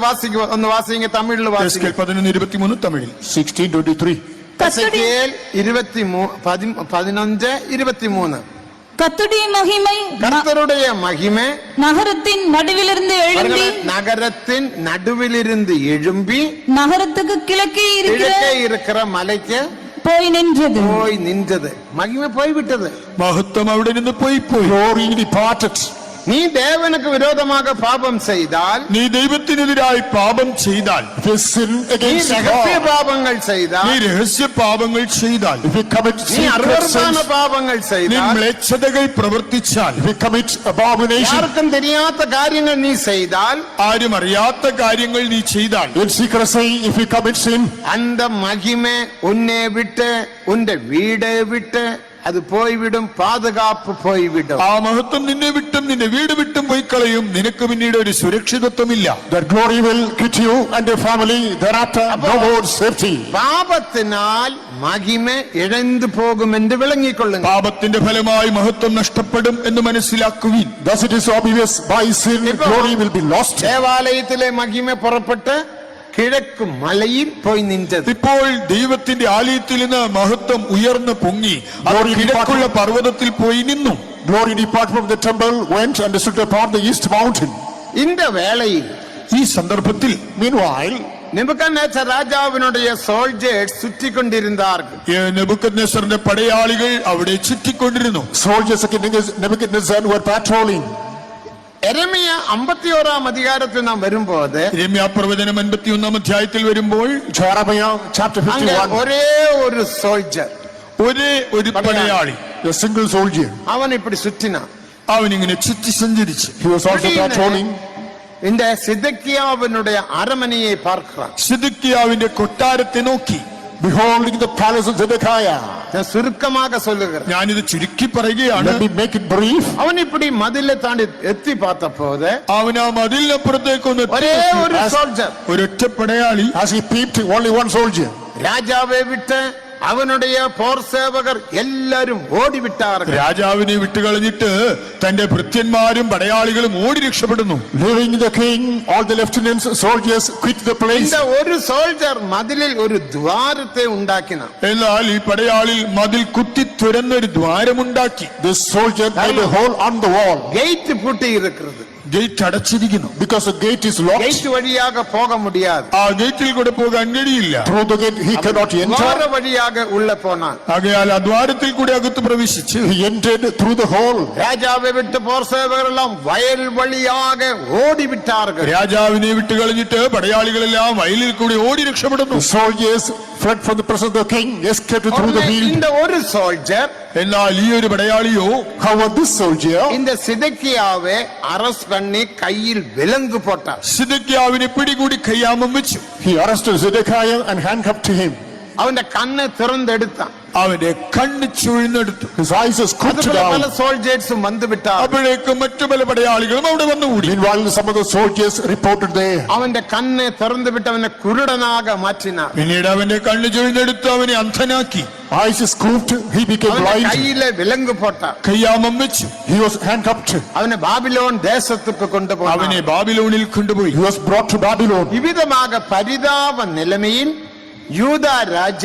Speaker 1: ഒന്ന് വാസിക്കുക. തമിഴിൽ
Speaker 2: എസ്കേൽ
Speaker 1: വാസിക്കുക.
Speaker 2: 11:23 തമിഴിൽ.
Speaker 3: 16:23.
Speaker 1: എസെക്കിയേൽ 15:23.
Speaker 6: கர்த்தருடைய மகிமை
Speaker 1: கர்த்தருடைய மகிமை
Speaker 6: நகரத்தின் நடுவிலிருந்து எழும்பி
Speaker 1: நகரத்தின் நடுவிலிருந்து எழும்பி
Speaker 6: நகரத்துக்கு கிழக்கே
Speaker 1: கிழக்கே இருக்கிற மலைக்கு
Speaker 6: போய்
Speaker 1: நின்றது. மகிமை போய்விட்டது.
Speaker 2: മഹത്വം അവിടെ നിന്ന് പോയി.
Speaker 3: Glory departed.
Speaker 1: നീ ദേവനുக்கு വിരോധமாக പാപം ചെയ്താൽ,
Speaker 2: നീ ദൈവത്തിനെതിരായി പാപം ചെയ്താൽ,
Speaker 3: If you sin
Speaker 1: നീ
Speaker 3: against
Speaker 1: രഹസ്യ
Speaker 3: God,
Speaker 1: പാപങ്ങൾ ചെയ്താൽ,
Speaker 2: നീ രഹസ്യ പാപങ്ങൾ ചെയ്താൽ,
Speaker 3: if you commit
Speaker 1: നീ
Speaker 3: secret
Speaker 1: അർവ്വസ്ഥാന
Speaker 3: sins,
Speaker 1: പാപങ്ങൾ
Speaker 2: നീ
Speaker 1: ചെയ്താൽ,
Speaker 2: മ്ലേച്ഛതകൾ പ്രവർത്തിച്ചാൽ,
Speaker 3: if you commit abomination,
Speaker 1: ആർക്കും தெரியாത്ത കാര്യങ്ങൾ നീ ചെയ്താൽ,
Speaker 2: ആരും അറിയാത്ത കാര്യങ്ങൾ നീ ചെയ്താൽ,
Speaker 3: in secrecy, if you commit sin,
Speaker 1: அந்த மகிமை உன்னை விட்டு உன்னை வீடை விட்டு അത് പോയിവിടും. പാതുകാപ്പ് പോയിവിടും.
Speaker 2: ആ മഹത്വം നിന്നെ വിട്ടും നിന്റെ വീട് വിട്ടും പോയി കളയും. നിനക്ക് പിന്നീട് ഒരു സുരക്ഷിതത്വമില്ല.
Speaker 3: that glory will quit you and your family. Thereafter, no more safety.
Speaker 1: പാപത്തിനാൽ മഹിമ ഇഴന്നു പോകുമെന്ന് വിളങ്ങിക്കൊള്ളുക.
Speaker 2: പാപത്തിന്റെ ഫലമായി മഹത്വം നഷ്ടപ്പെടും എന്ന് മനസ്സിലാക്കുവിൻ.
Speaker 3: Thus it is obvious, by sin, glory will be lost.
Speaker 1: ദേവാലയത്തിലെ മഹിമ പുറപ്പെട്ട് കിഴക്ക് മലയിൽ പോയി നിന്നത്.
Speaker 2: ഇപ്പോൾ ദൈവത്തിന്റെ ആലയത്തിൽ നിന്ന് മഹത്വം ഉയർന്നു പൊങ്ങി അത് കിഴക്കുള്ള പർവ്വതത്തിൽ പോയി നിന്നു.
Speaker 3: Glory departed from the temple, went and stood upon the east mountain.
Speaker 1: இந்த വേളയിൽ
Speaker 2: ഈ സന്ദർഭത്തിൽ
Speaker 3: Meanwhile,
Speaker 1: നെബൂഖദ്നേസർ രാജാവിനുடைய സോൾജേഴ്സ് ചുറ്റിക്കൊണ്ടിരുന്നാர்கள்.
Speaker 2: നെബൂഖദ്നേസറിന്റെ പടയാളികൾ അവിടെ ചുറ്റിക്കൊണ്ടിരുന്നു.
Speaker 3: Soldiers of King Nebuchadnezzar were patrolling.
Speaker 1: യെരമ്യ 51 അധികാരത്തിൽ നാം വരുമ്പോൾ
Speaker 2: യെരമ്യാപ്രവചനം 51 അധ്യായത്തിൽ വരുമ്പോൾ
Speaker 3: Jeremiah chapter
Speaker 1: അങ്ങ്
Speaker 3: 51.
Speaker 1: ഒരേ ഒരു സോൾജർ,
Speaker 2: ഒരു പടയാളി,
Speaker 3: A single soldier.
Speaker 1: അവൻ ഇപ്പടി ചുറ്റിന.
Speaker 2: അവനിങ്ങനെ ചുറ്റി സഞ്ചരിച്ചു.
Speaker 3: He was also patrolling.
Speaker 1: இந்த സിദക്കിയാവിനുடைய അരമനയെ പാർக்கிறான்.
Speaker 2: സിദക്കിയാവിന്റെ കൊട്ടാരത്തെ നോക്കി.
Speaker 3: Beholding the palace of Zedekiah.
Speaker 1: ഞാൻ ചുരുക്കமாக சொல்லுகிறேன்.
Speaker 2: ഞാനിത് ചുരുക്കി പറയുകയാണ്.
Speaker 3: Let me make it brief.
Speaker 1: അവൻ ഇപ്പടി മതിലെ താണ്ടി എത്തി പാത്തപ്പോൾ
Speaker 2: അവൻ ആ മതിലിനപ്പുറത്തേക്കൊന്ന്
Speaker 1: ഒരേ ഒരു സോൾജർ,
Speaker 2: ഒരൊറ്റ പടയാളി,
Speaker 3: As he peeped, only one soldier.
Speaker 1: രാജാവെ വിട്ട് അവനുடைய പോർ സേവകർ എല്ലാരും ഓടിവിട്ടാர்கள்.
Speaker 2: രാജാവിനെ വിട്ടുകളഞ്ഞിട്ട് തന്റെ ഭൃത്യന്മാരും പടയാളികളും ഓടി രക്ഷപ്പെടുന്നു.
Speaker 3: Leaving the king, all the lieutenants, soldiers quit the place.
Speaker 1: இந்த ഒരു സോൾജർ മതിലിൽ ഒരു ദ്വാരത്തെ ഉണ്ടാക്കിന.
Speaker 2: എന്നാൽ ഈ പടയാളി മതിൽ കുത്തി തുരന്നൊരു ദ്വാരമുണ്ടാക്കി.
Speaker 3: This soldier made a hole on the wall.
Speaker 1: Gate പൂട്ടി ഇരിക്കുന്നത്.
Speaker 2: ഗേറ്റ് അടച്ചിരിക്കുന്നു.
Speaker 3: Because the gate is locked.
Speaker 1: Gate വഴിയാക പോക മുടിയാതെ.
Speaker 2: ആ ഗേറ്റിൽ കൂടെ പോകാൻ കഴിയില്ല.
Speaker 3: Through the gate he cannot
Speaker 1: ദ്വാര
Speaker 3: enter.
Speaker 1: വഴിയാക ഉള്ള പോനാൻ.
Speaker 2: ആകയാൽ ആ ദ്വാരത്തിൽ കൂടെ അകത്ത് പ്രവേശിച്ച്
Speaker 3: He entered through the hole.
Speaker 1: രാജാവെ വിട്ട് പോർ സേവകരെല്ലാം വയൽ വഴിയാക ഓടിവിട്ടാர்கள்.
Speaker 2: രാജാവിനെ വിട്ടുകളഞ്ഞിട്ട് പടയാളികളെല്ലാം വയലിൽ കൂടി ഓടി രക്ഷപ്പെടുന്നു.
Speaker 3: The soldiers fled from the presence of the king, escaped through the field.
Speaker 1: இந்த ഒരു സോൾജർ,
Speaker 2: എന്നാൽ ഈ ഒരു പടയാളിയോ,
Speaker 3: However, this soldier
Speaker 1: இந்த സിദക്കിയാവെ അറസ്റ്റ് பண்ணி കയ്യിൽ വിലങ്ങ് പോട്ടാർ.
Speaker 2: സിദക്കിയാവിനെ പിടികൂടി കയ്യാമം വെച്ചു.
Speaker 3: he arrested Zedekiah and handcuffed him.
Speaker 1: അവന്റെ കണ്ണ് തുറന്നെടുത്താൻ.
Speaker 2: അവന്റെ കണ്ണ് ചുഴിഞ്ഞെടുത്തു.
Speaker 3: His eyes are scooped
Speaker 1: അതുപോലെ പല
Speaker 3: down.
Speaker 1: സോൾജേഴ്സും വന്നുവിട്ടാർ.
Speaker 2: അപ്പോഴേക്ക് മറ്റു പല പടയാളികളും അവിടെ വന്നുകൂടി.
Speaker 3: Meanwhile, some of the soldiers reported there.
Speaker 1: അവന്റെ കണ്ണ് തുറന്നു വിട്ട് അവനെ കുരുടനാക മാറ്റിനാർ.
Speaker 2: പിന്നീട് അവന്റെ കണ്ണ് ചുഴിഞ്ഞെടുത്ത് അവനെ അന്ധനാക്കി.
Speaker 3: Eyes scooped, he became
Speaker 1: അവന്റെ
Speaker 3: blind.
Speaker 1: കയ്യിലെ വിലങ്ങ് പോട്ടാർ.
Speaker 2: കയ്യാമം വെച്ചു.
Speaker 3: He was handcuffed.
Speaker 1: അവനെ ബാബിലോൺ ദേശത്തേക്ക് കൊണ്ടുപോയി.
Speaker 2: അവനെ ബാബിലോണിൽ കൊണ്ടുപോയി.
Speaker 3: He was brought to Babylon.
Speaker 1: വിവിധமாக പരിതാപ നിലമയിൽ യൂദ രാജ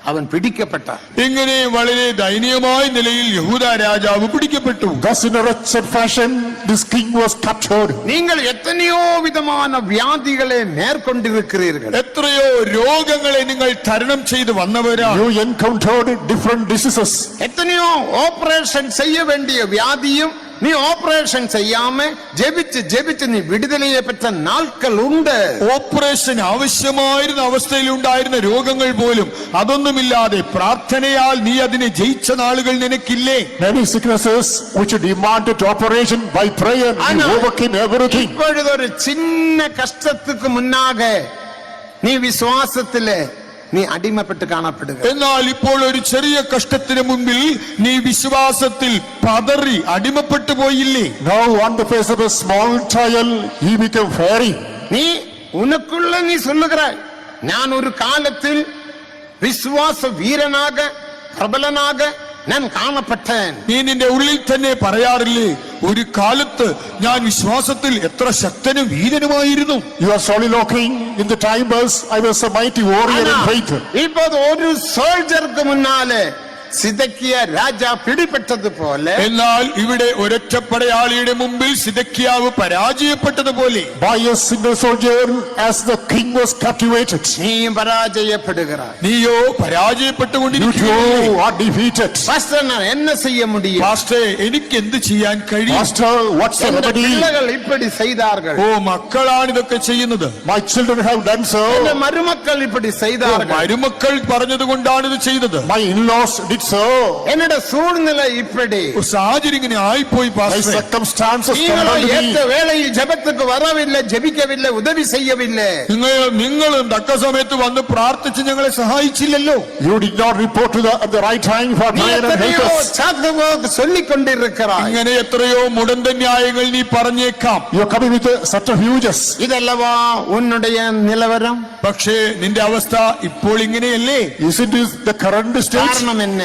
Speaker 1: അവൻ പിടിക്കപ്പെട്ട.
Speaker 2: ഇങ്ങനെ വളരെ ദയനീയമായ നിലയിൽ യഹൂദ രാജാവ് പിടിക്കപ്പെട്ടു.
Speaker 3: Thus in a wretched fashion, this king was captured.
Speaker 1: നിങ്ങൾ എത്രയോ വിധமான വ്യാധികളെ നേർക്കൊണ്ടിരിக்கிறீர்கள்.
Speaker 2: എത്രയോ രോഗങ്ങളെ നിങ്ങൾ തരണം ചെയ്ത് വന്നവരാണ്.
Speaker 3: You encountered different diseases.
Speaker 1: എത്രയോ ഓപ്പറേഷൻ ചെയ്യ വേണ്ടിയ വ്യാധിയും നീ ഓപ്പറേഷൻ ചെയ്യാമ ജപിച്ച് ജപിച്ച് നീ വിടുതലയെ പറ്റ നാൾക്കൾ ഉണ്ട്.
Speaker 2: ഓപ്പറേഷൻ ആവശ്യമായിരുന്ന അവസ്ഥയിൽ ഉണ്ടായിരുന്ന രോഗങ്ങൾ പോലും അതൊന്നുമില്ലാതെ പ്രാർത്ഥനയാൽ നീ അതിനെ ജയിച്ച നാളുകൾ നിനക്കില്ലേ?
Speaker 3: Many sicknesses which demanded operation, by prayer you overcame everything.
Speaker 1: ഇപ്പോഴൊരു ചിന്ന കഷ്ടത്തിക്ക് മുന്നാകെ നീ വിശ്വാസത്തിലെ നീ അടിമപ്പെട്ട് കാണപ്പെടുക.
Speaker 2: എന്നാൽ ഇപ്പോൾ ഒരു ചെറിയ കഷ്ടത്തിന് മുൻപിൽ നീ വിശ്വാസത്തിൽ പതറി അടിമപ്പെട്ടു പോയില്ലേ?
Speaker 3: Now on the face of a small trial, he became fairy.
Speaker 1: നീ ഉനക്കുള്ള നീ சொல்லுகிறாய் ഞാൻ ഒരു കാലത്തിൽ വിശ്വാസ വീരനാക പ്രബലനാക ഞാൻ കാണപ്പെട്ടേൻ.
Speaker 2: നീ നിന്റെ ഉള്ളിൽ തന്നെ പറയാറില്ലേ, ഒരു കാലത്ത് ഞാൻ വിശ്വാസത്തിൽ എത്ര ശക്തനും വീരനുമായിരുന്നു.
Speaker 3: You are soliloquing in the times I was a mighty warrior in faith.
Speaker 1: ഇപ്പോൾ ഒരു സോൾജർക്ക് മുന്നാലെ സിദക്കിയ രാജ പിടിപ്പെട്ടതുപോലെ
Speaker 2: എന്നാൽ ഇവിടെ ഒരൊറ്റ പടയാളിയുടെ മുമ്പിൽ സിദക്കിയാവ് പരാജയപ്പെട്ടതുപോലെ
Speaker 3: By a single soldier, as the king was captivated,
Speaker 1: നീയും പരാജയപ്പെടുகிறாய்.
Speaker 2: നീയോ
Speaker 3: you
Speaker 2: പരാജയപ്പെട്ടുകൊണ്ടിരിക്കുന്നു.
Speaker 3: too are defeated.
Speaker 1: Pastor ഞാൻ എന്നെ ചെയ്യ முடியும்?
Speaker 2: പാസ്റ്റേ, എനിക്ക് എന്ത് ചെയ്യാൻ കഴിയും?
Speaker 3: Master, what's the
Speaker 1: എന്റെ
Speaker 3: remedy?
Speaker 1: പിള്ളകൾ ഇപ്പടി ചെയ്താர்கள்.
Speaker 2: ഓ, മക്കളാണ് ഇതൊക്കെ ചെയ്യുന്നത്.
Speaker 3: My children have done so.
Speaker 1: എന്റെ മരുമക്കൾ ഇപ്പടി ചെയ്താர்கள்.
Speaker 2: മരുമക്കൾ പറഞ്ഞത് കൊണ്ടാണ് ഇത് ചെയ്തത്.
Speaker 3: My in-laws did so.
Speaker 1: என்னோட சூழ்நிலை இப்படி.
Speaker 2: സാഹചര്യം ഇങ്ങനെ ആയിപ്പോയി
Speaker 3: My
Speaker 2: പാസ്റ്റേ.
Speaker 3: circumstances
Speaker 1: நீங்களும்
Speaker 3: compelled
Speaker 1: ஏற்ற
Speaker 3: me.
Speaker 1: வேளையில் ஜெபத்துக்கு வரவில்லை, ஜெபிக்கவில்லை, உதவி செய்யவில்லை.
Speaker 2: നിങ്ങളും തക്ക സമയത്ത് വന്ന് പ്രാർത്ഥിച്ച് ഞങ്ങളെ സഹായിച്ചില്ലല്ലോ.
Speaker 3: You did not report to at the right time for
Speaker 1: நீ
Speaker 3: prayer and
Speaker 1: எத்தனையோ
Speaker 3: help us.
Speaker 1: சாக்குபோக்கு சொல்லிக் கொண்டிருக்கிறாய்.
Speaker 2: ഇങ്ങനെ എത്രയോ മുടന്ത ന്യായങ്ങൾ നീ പറഞ്ഞേക്കാം.
Speaker 3: You are coming with subterfuges.
Speaker 1: இதல்லவா உன்னுடைய நிலவரம்?
Speaker 2: പക്ഷേ നിന്റെ അവസ്ഥ ഇപ്പോൾ ഇങ്ങനെയല്ലേ?
Speaker 3: Isn't this the current state?
Speaker 1: காரணம் என்ன?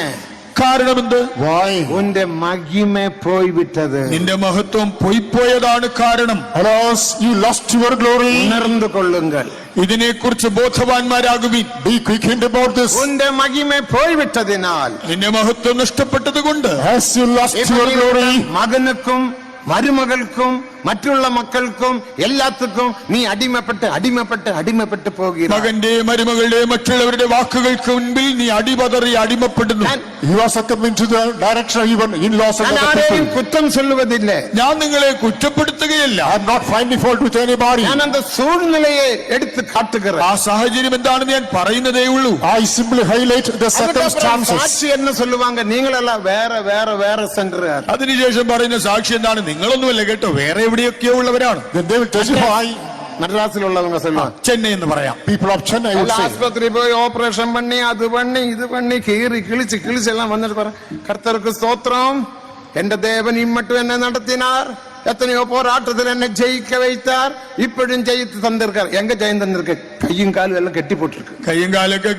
Speaker 2: കാരണമെന്ത്?
Speaker 3: Why?
Speaker 1: உன்னுடைய மகிமை போய்விட்டது.
Speaker 2: നിന്റെ മഹത്വം പോയിപ്പോയതാണ് കാരണം.
Speaker 3: Alas, you lost your glory.
Speaker 1: உணர்ந்து கொள்ளுங்கள்.
Speaker 2: ഇതിനെക്കുറിച്ച് ബോധവാന്മാരാകുവിൻ.
Speaker 3: Be quickened about this.
Speaker 1: உன்னுடைய மகிமை போய்விட்டதினால்
Speaker 2: നിന്റെ മഹത്വം നഷ്ടപ്പെട്ടത് കൊണ്ട്
Speaker 3: As you lost your glory,
Speaker 1: மகனுக்கும் மருமகளுக்கும் മറ്റുള്ള മക്കൾക്കും എല്ലാത്തുക്കും നീ അടിമപ്പെട്ട് പോകുക.
Speaker 2: മകന്റെ മരുമകളുടെ മറ്റുള്ളവരുടെ വാക്കുകൾക്ക് മുൻപിൽ നീ അടിപതറി അടിമപ്പെടുന്നു.
Speaker 3: You are succumbing to the direction of even in-laws and
Speaker 1: ഞാൻ
Speaker 3: other
Speaker 1: ആരെയും
Speaker 3: people.
Speaker 1: കുറ്റം சொல்லுவதில்லை.
Speaker 2: ഞാൻ നിങ്ങളെ കുറ്റപ്പെടുത്തുകയില്ല.
Speaker 3: I am not finding fault with anybody.
Speaker 1: ഞാൻ அந்த സൂழ்நிலையை എടുത്ത് കാട്ടുகிறேன்.
Speaker 2: ആ സാഹചര്യം എന്താണെന്ന് ഞാൻ പറയുന്നതേ ഉള്ളൂ.
Speaker 3: I simply highlight the circumstances.
Speaker 1: സാക്ഷി എന്ന് சொல்லுவாங்க, நீங்களெல்லாம் வேற സെന്ററുകാർ.
Speaker 2: അതിനുശേഷം പറയുന്ന സാക്ഷി എന്താണ്? നിങ്ങളൊന്നുമല്ല കേട്ടോ, വേറെ എവിടെയൊക്കെയോ ഉള്ളവരാണ്.
Speaker 3: Then they will testify.
Speaker 1: മദ്രാസിലുള്ളവங்க சொல்லுவாங்க,
Speaker 2: ചെന്നൈ എന്ന് പറയാം.
Speaker 3: People of Chennai will say.
Speaker 1: ആസ്പത്രി പോയി ഓപ്പറേഷൻ പണി അത് പണി ഇത് പണി കിളിച്ച് എല്ലാം വന്നിട്ട് പറ, കർത്തർക്ക് സ്തോത്രം, എന്റെ ദേവൻ ഇമ്മട്ടും എന്നെ നടത്തിനാർ, എത്രയോ പോരാട്ടത്തിൽ എന്നെ ജയിക്ക വയ്ത്താർ, ഇപ്പോഴും ജയിത്ത് തന്നിരിക്കാർ. എങ്ക ജയം തന്നിരിക്ക? കയ്യും കാലും എല്ലാം കെട്ടിപ്പോട്ടിருக்கு.
Speaker 2: കയ്യും കാലൊക്കെ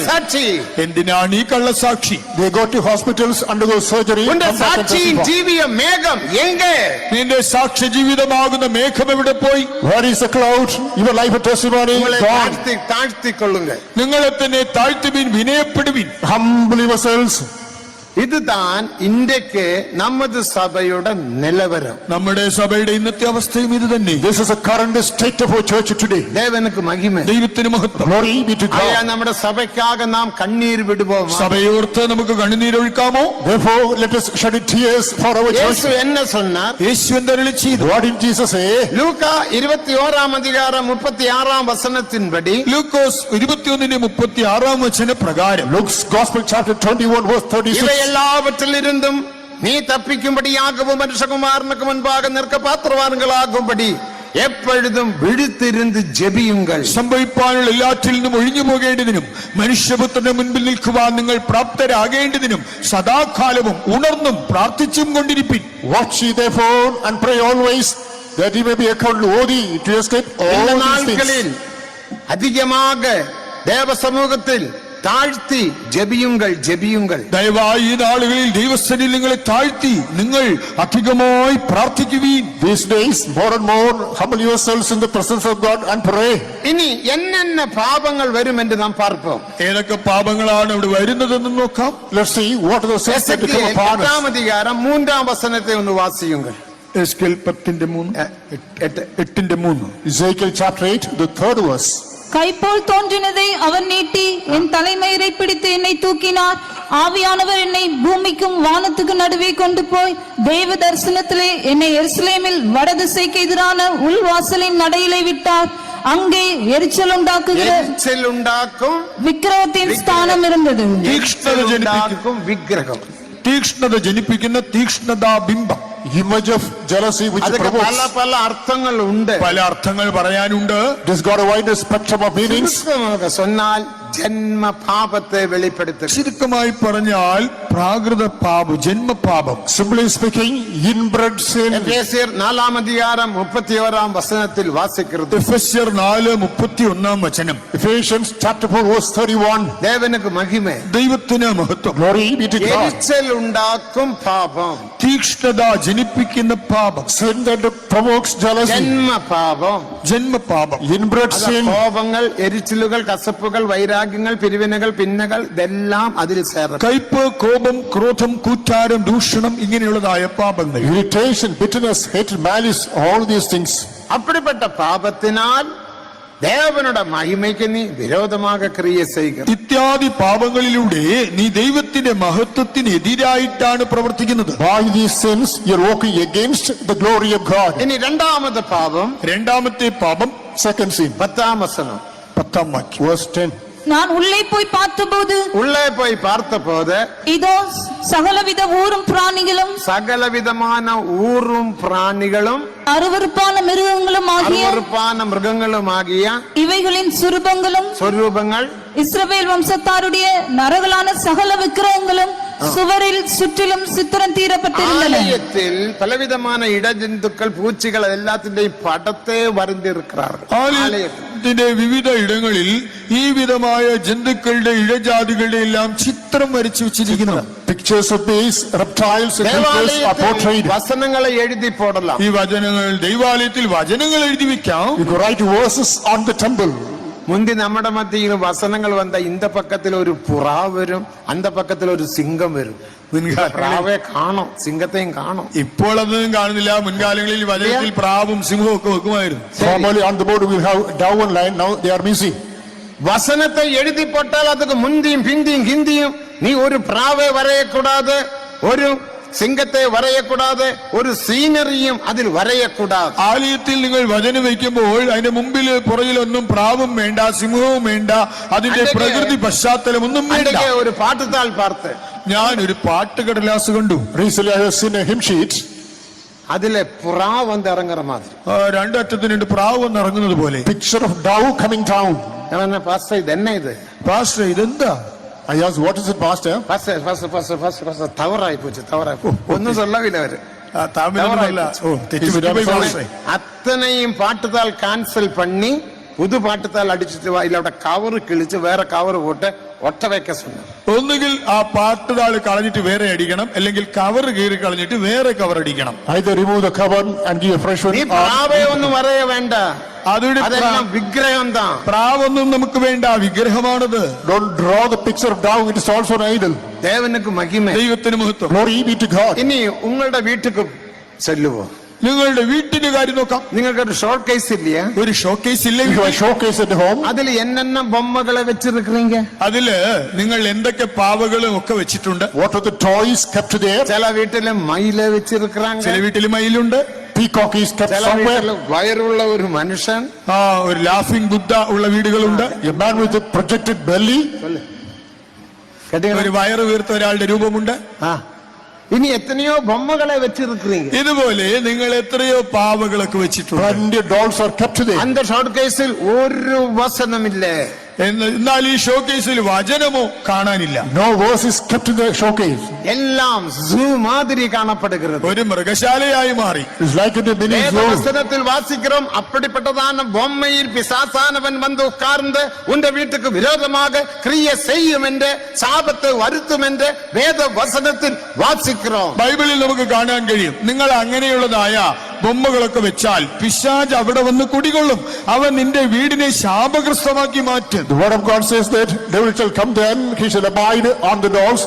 Speaker 1: സാക്ഷി
Speaker 2: എന്തിനാണ് ഈ കള്ളസാക്ഷി?
Speaker 3: They go to hospitals, undergo surgery.
Speaker 1: സാക്ഷി ജീവിയ മേഘം എങ്കേ?
Speaker 2: നിന്റെ സാക്ഷ്യ ജീവിതമാകുന്ന മേഘം എവിടെ പോയി?
Speaker 3: Where is the cloud? Your life of testimony gone.
Speaker 1: താഴ്ത്തിക്കൊള്ളുങ്ക.
Speaker 2: നിങ്ങളെ തന്നെ താഴ്ത്തുവിൻ, വിനയപ്പെടുവിൻ.
Speaker 3: Humble yourselves.
Speaker 1: ഇതുതാൻ ഇന്ത്യക്ക് നമ്മുടെ സഭയുടെ നിലവരം.
Speaker 2: നമ്മുടെ സഭയുടെ ഇന്നത്തെ അവസ്ഥയും ഇത് തന്നെ.
Speaker 3: This is the current state of our church today.
Speaker 1: ദേവനക്ക് മഹിമ,
Speaker 2: ദൈവത്തിന് മഹത്വം.
Speaker 3: Glory be to
Speaker 1: അയ്യാ,
Speaker 3: God.
Speaker 1: നമ്മുടെ സഭയ്ക്കാകെ നാം കണ്ണീർ വിടുവോ?
Speaker 2: സഭയോർത്ത് നമുക്ക് കണ്ണുനീരൊഴുക്കാമോ?
Speaker 3: Therefore, let us shed tears for our church.
Speaker 1: യേശു എന്നെ சொன்னார்.
Speaker 2: യേശു എന്തരുളി ചെയ്തു?
Speaker 3: What did Jesus say?
Speaker 1: ലൂക്ക 21:36
Speaker 2: ലൂക്കോസ് 21:36 പ്രകാരം,
Speaker 3: Luke's Gospel chapter 21 verse 36.
Speaker 1: ഇവയെല്ലാവற்றிലിരുന്നും നീ തപ്പിക്കുംപടിയാகவும் മനുഷ്യകുമാരനുக்கு മുൻപാக நிற்க பாத்திரவான்களாகும்படி எப்பொழுதும் விழித்திருந்து ஜெபியுங்கள்.
Speaker 2: സംഭവിപ്പാനുള്ള എല്ലാറ്റിൽ നിന്നും ഒഴിഞ്ഞു പോകേണ്ടതിനും മനുഷ്യപുത്രന്റെ മുൻപിൽ നിൽക്കുവാൻ നിങ്ങൾ പ്രാപ്തരാകേണ്ടതിനും സദാകാലവും ഉണർന്നും പ്രാർത്ഥിച്ചും കൊണ്ടിരിപ്പിൻ.
Speaker 3: Watch ye therefore and pray always, that ye may be accounted worthy to escape all
Speaker 1: இந்த
Speaker 3: these
Speaker 1: நாட்களில்
Speaker 3: things.
Speaker 1: அதிகமாக தேவ சமூகத்தில் താഴ്ത്തി ജപിയുങ്ങൾ.
Speaker 2: ദയവായി ഈ നാളുകളിൽ ദൈവസന്നിധിയിൽ നിങ്ങളെ താഴ്ത്തി നിങ്ങൾ അധികമായി പ്രാർത്ഥിക്കുവീൻ.
Speaker 3: These days, more and more, humble yourselves in the presence of God and pray.
Speaker 1: ഇനി എന്നென்ன പാപങ്ങൾ വരുമെന്ന് നാം പാർப்போம்.
Speaker 2: ഏതൊക്കെ പാപങ്ങളാണ് ഇവിടെ വരുന്നതെന്ന് നോക്കാം.
Speaker 3: Let's see what are the sins that become upon us.
Speaker 1: 8:3 ഒന്ന് വാസിയുங்கள்.
Speaker 2: Ezekiel 10:3.
Speaker 3: Ezekiel chapter 8, the third verse.
Speaker 6: கைப்போல் தோன்றினதை அவர் நீட்டி என் தலைமயிரை பிடித்து என்னை தூக்கினார். ஆவியானவர் என்னை பூமிக்கும் வானத்துக்கு நடுவே கொண்டு போய் தேவ தரிசனத்திலே என்னை எருசலேமில் வடதிசைக்கு எதிரான உள்வாசலின் நடையிலே விட்டார். அங்கே எரிச்சல் உண்டாக்கும் விக்கிரகத்தின் ஸ்தானம் இருந்தது.
Speaker 2: തീക്ഷ്ണത ജനിപ്പിക്കുന്ന തീക്ഷ്ണതാ ബിംബം.
Speaker 3: Image of jealousy which provokes.
Speaker 1: പല അർത്ഥങ്ങൾ ഉണ്ട്,
Speaker 2: പല അർത്ഥങ്ങൾ പറയാനുണ്ട്.
Speaker 3: It has got a wider spectrum of meanings.
Speaker 1: சொன்னால் ജന്മ പാപത്തെ വെളിപ്പെടുത്തുക.
Speaker 2: ചുരുക്കമായി പറഞ്ഞാൽ പ്രാകൃത പാപം, ജന്മപാപം.
Speaker 3: Simply speaking, inbred sin.
Speaker 1: എഫേസ്യർ 4:31 വാസിക്കുന്നത്.
Speaker 2: എഫെസ്യർ 4:31.
Speaker 3: Ephesians chapter 4 verse 31.
Speaker 1: ദേവനക്ക് മഹിമ,
Speaker 2: ദൈവത്തിന് മഹത്വം.
Speaker 3: Glory be to God.
Speaker 1: എരിച്ചൽ ഉണ്ടാക്കും പാപം,
Speaker 2: തീക്ഷ്ണത ജനിപ്പിക്കുന്ന പാപം.
Speaker 3: Sin that provokes jealousy.
Speaker 1: ജന്മ പാപം,
Speaker 2: ജന്മപാപം.
Speaker 3: Inbred sin.
Speaker 1: കോപങ്ങൾ, എരിച്ചിലുകൾ, കസപ്പുകൾ, വൈരാഗ്യങ്ങൾ, പിരിവിനകൾ, പിന്നകൾ, ഇതെല്ലാം അതിൽ ചേർന്നു.
Speaker 2: കയ്പ്, കോപം, ക്രോധം, കൂറ്റാരം, ദൂഷണം, ഇങ്ങനെയുള്ളതായ പാപങ്ങൾ.
Speaker 3: Irritation, bitterness, hatred, malice, all these things.
Speaker 1: அப்படிப்பட்ட பாபத்தினால் ദേവനുടെ മഹിമയ്ക്ക് നീ വിരോധமாக ക്രിയ ചെയ്യുക.
Speaker 2: ഇത്യാദി പാപങ്ങളിലൂടെ നീ ദൈവത്തിന്റെ മഹത്വത്തിന് എതിരായിട്ടാണ് പ്രവർത്തിക്കുന്നത്.
Speaker 3: By these sins, you're walking against the glory of God.
Speaker 1: ഇനി രണ്ടാമത്തെ പാപം,
Speaker 2: രണ്ടാമത്തെ പാപം,
Speaker 3: Second sin,
Speaker 1: 10-ാം വചനം.
Speaker 2: 10-ാം വാക്യം.
Speaker 3: verse 10.
Speaker 6: நான் உள்ளே போய் பார்த்தபோது
Speaker 1: உள்ளே போய் பார்த்தபோது
Speaker 6: இதோ சகலவித ஊரும் பிராணிகளும்
Speaker 1: സകലവിധமான ஊரும் பிராணிகளும்
Speaker 6: அருவருப்பான
Speaker 1: மிருகங்களுமாகிய
Speaker 6: இவைகளின்
Speaker 1: സ്വരൂപങ്ങൾ
Speaker 6: இஸ்ரவேல் வம்சத்தாருடைய நரகலான சகல விக்கிரகங்களும் சுவரில் சுற்றிலும் சித்திரம் தீரப்பட்டிருந்தன.
Speaker 1: ആലയത്തിൽ പലവിധமான ഇടജന്തുക്കൾ, പൂച്ചികൾ എല്ലാത്തിന്റെയും പടത്തെ വരണ്ടിരിക്കാറ്.
Speaker 2: ആലയത്തിന്റെ വിവിധ ഇടങ്ങളിൽ ഈ വിധമായ ജന്തുക്കളുടെ ഇഴജാതികളുടെ എല്ലാം ചിത്രം വരച്ചു വെച്ചിരിക്കുന്നു.
Speaker 3: Pictures of these reptiles and creatures are portrayed.
Speaker 1: വസനങ്ങളെ എഴുതി പോടலாம்.
Speaker 2: ഈ വചനങ്ങൾ ദൈവാലയത്തിൽ വചനങ്ങൾ എഴുതി വെക്കാം.
Speaker 3: You could write verses on the temple.
Speaker 1: മുന്തി നമ്മുടെ മധ്യയിൽ വസനങ്ങൾ വന്ന ഇന്ത പക്കത്തിൽ ഒരു പുറ വരും, അന്ത പക്കത്തിൽ ഒരു സിംഹം വരും.
Speaker 2: മുൻകാലങ്ങളിൽ
Speaker 1: പ്രാവെ കാണും, സിംഹത്തെയും കാണും.
Speaker 2: ഇപ്പോൾ അതൊന്നും കാണുന്നില്ല. മുൻകാലങ്ങളിൽ വചനത്തിൽ പ്രാവും സിംഹവും ഒക്കെ വെക്കുമായിരുന്നു.
Speaker 3: Formerly on the board we have dove and lion, now they are missing.
Speaker 1: வசனத்தை எழுதி போட்டால் அதுக்கு முந்தியும் பிந்தியும் ஹிந்தியும் நீ ஒரு பிராவை வரையக்கூடாது, ஒரு സിംഹത്തെ വരയക്കൂടാതെ, ഒരു സീനറിയും അതിൽ വരയക്കൂടാതെ.
Speaker 2: ആലയത്തിൽ നിങ്ങൾ വചനം വയ്ക്കുമ്പോൾ അതിന്റെ മുമ്പിൽ പുറകിലൊന്നും പ്രാവും വേണ്ട, സിംഹവും വേണ്ട, അതിന്റെ പ്രകൃതി പശ്ചാത്തലം ഒന്നും വേണ്ട.
Speaker 1: ഒരു പാട്ടുത്താൾ പാർത്ത്
Speaker 2: ഞാൻ ഒരു പാട്ട് കടലാസ് കണ്ടു.
Speaker 3: Recently I have seen a hymn sheet.
Speaker 1: അതിലെ പ്രാവ് വന്ന് ഇറങ്ങുற മാതിരി,
Speaker 2: രണ്ടറ്റത്തിന് രണ്ട് പ്രാവ് വന്ന് ഇറങ്ങുന്നത് പോലെ.
Speaker 3: Picture of dove coming down.
Speaker 1: Pastor ഇതെന്നെ ഇത്?
Speaker 2: പാസ്റ്റർ ഇതെന്താ?
Speaker 3: I asked, what is it, pastor?
Speaker 1: തവറായി പോച്ചു, തവറായി ഒന്നും சொல்லவிല്ല അവര്. അത്തനെയും പാട്ടുതാൾ ക്യാൻസൽ പണി പുതു പാട്ടുതാൾ അടിച്ചിട്ട് ഇല്ല കവറ് കിളിച്ച് വേറെ കവറ് പോട്ട് ഒറ്റ വെക്ക சொன்ன.
Speaker 2: ഒന്നുകിൽ ആ പാട്ടുതാൾ കളഞ്ഞിട്ട് വേറെ അടിക്കണം, അല്ലെങ്കിൽ കവർ കീറി കളഞ്ഞിട്ട് വേറെ കവർ അടിക്കണം.
Speaker 3: Either remove the cover and give a fresh one.
Speaker 1: നീ പ്രാവേ ഒന്നും വരയ വേണ്ട, അതെല്ലാം വിഗ്രഹം താ.
Speaker 2: പ്രാവൊന്നും നമുക്ക് വേണ്ട, വിഗ്രഹമാണത്.
Speaker 3: Don't draw the picture of dove, it is also an idol.
Speaker 1: ദേവനുക്ക് മഹിമ,
Speaker 2: ദൈവത്തിന് മഹത്വം.
Speaker 3: Glory be to God.
Speaker 1: ഇനി ഉങ്ങളുടെ വീട്ടുക്ക് ചെല്ലുവോ?
Speaker 2: നിങ്ങളുടെ വീട്ടിന്റെ കാര്യം നോക്കാം.
Speaker 1: നിങ്ങൾക്ക് ഒരു ഷോർട്ട് കേസ് ഇല്ലയാ?
Speaker 2: ഒരു ഷോക്കേസ് ഇല്ലേ?
Speaker 3: Showcase at home.
Speaker 1: അതിൽ എന്നെന്ന ബൊമ്മകളെ വെച്ചിരിക്കീങ്ക?
Speaker 2: അതില് നിങ്ങൾ എന്തൊക്കെ പാവകളും ഒക്കെ വെച്ചിട്ടുണ്ട്.
Speaker 3: What are the toys kept there?
Speaker 1: ചില വീട്ടില് മയിലെ വെച്ചിരിക്കാങ്ക,
Speaker 2: ചില വീട്ടിൽ മയിലുണ്ട്.
Speaker 3: Peacock is kept
Speaker 1: ചില
Speaker 3: somewhere.
Speaker 1: വീട്ടില് വയറുള്ള ഒരു മനുഷ്യൻ,
Speaker 2: ഒരു ലാഫിംഗ് ബുദ്ധ ഉള്ള വീടുകളുണ്ട്.
Speaker 3: A man with a projected belly.
Speaker 2: ഒരു വയറ് വീർത്ത ഒരാളുടെ രൂപമുണ്ട്.
Speaker 1: ഇനി എത്രയോ ബൊമ്മകളെ വെച്ചിരിക്കീങ്ക.
Speaker 2: ഇതുപോലെ നിങ്ങൾ എത്രയോ പാവകളൊക്കെ വെച്ചിട്ടുണ്ട്.
Speaker 3: Plenty of dolls are kept there.
Speaker 1: അന്ത ഷോർട്ട് കേസിൽ ഒരു വസനമില്ലേ.
Speaker 2: എന്നാൽ ഈ ഷോക്കേസിൽ വചനമോ കാണാനില്ല.
Speaker 3: No verse is kept in the showcase.
Speaker 1: എല്ലാം സൂ മാതിരി കാണപ്പെടുகிறது.
Speaker 2: ഒരു മൃഗശാലയായി മാറി.
Speaker 3: It's like a mini zoo.
Speaker 1: വസനത്തിൽ വാസിக்கிறோம். அப்படிப்பட்டதான பொம்மையில் பிசாசானவன் வந்து உட்கார்ந்து உண்ட வீட்டுக்கு விரோதமாக கிரியை செய்யும் என்று சாபத்தை வருத்தும் என்று വേദ വസനത്തിൽ വാസിக்கிறோம்.
Speaker 2: ബൈബിളിൽ നമുക്ക് കാണാൻ കഴിയും, നിങ്ങൾ അങ്ങനെയുള്ളതായ ബൊമ്മകളൊക്കെ വെച്ചാൽ പിശാച് അവിടെ വന്ന് കുടികൊള്ളും, അവൻ നിന്റെ വീടിനെ ശാപഗ്രസ്തമാക്കി മാറ്റും.
Speaker 3: The word of God says that devil shall come then, he shall abide on the dolls,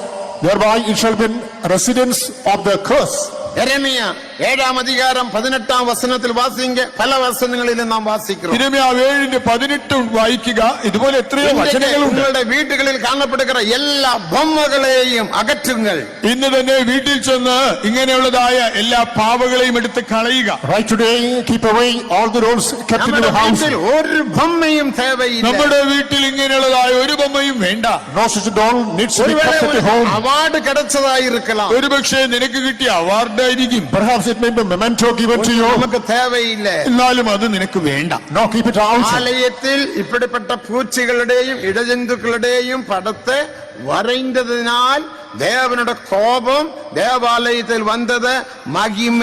Speaker 3: thereby it shall be residence of the curse.
Speaker 1: യെരമിയ 7-ാം അധികാരം 18-ാം വസനത്തിൽ വാസിங்க. പല വസനങ്ങളിലും നാം വാസിக்கிறோம்.
Speaker 2: യെരമിയ 7:18 വായിക്കുക. ഇതുപോലെ എത്രയോ വചനങ്ങളുണ്ട്.
Speaker 1: നിങ്ങളുടെ വീടുകളിൽ കാണപ്പെടുന്ന എല്ലാ ബൊമ്മകളെയും അകറ്റുങ്ങൾ.
Speaker 2: ഇന്ന് തന്നെ വീട്ടിൽ ചെന്ന് ഇങ്ങനെയുള്ളതായ എല്ലാ പാവകളെയും എടുത്ത് കളയുക.
Speaker 3: Right today, keep away all the dolls kept in the house.
Speaker 1: ഒരു ബൊമ്മയും തേവയില്ല.
Speaker 2: നമ്മുടെ വീട്ടിൽ ഇങ്ങനെയുള്ളതായ ഒരു ബൊമ്മയും വേണ്ട.
Speaker 3: No such doll needs to be kept at home.
Speaker 1: Award കിടച്ചതായിരിക്കണം.
Speaker 2: ഒരുപക്ഷെ നിനക്ക് കിട്ടിയ അവാർഡ് ആയിരിക്കും.
Speaker 3: Perhaps it may be a memento given to you.
Speaker 1: നമുക്ക് തേവയില്ല.
Speaker 2: എന്നാലും അത് നിനക്ക് വേണ്ട.
Speaker 3: No, keep it outside.
Speaker 1: ആലയത്തിൽ ഇപ്പിടപ്പെട്ട പൂച്ചകളുടെയും ഇടജന്തുക്കളുടെയും പടത്തെ വരൈந்தതിനാൽ ദേവനുടെ കോപം ദേവാലയത്തിൽ വന്നത്, മഹിമ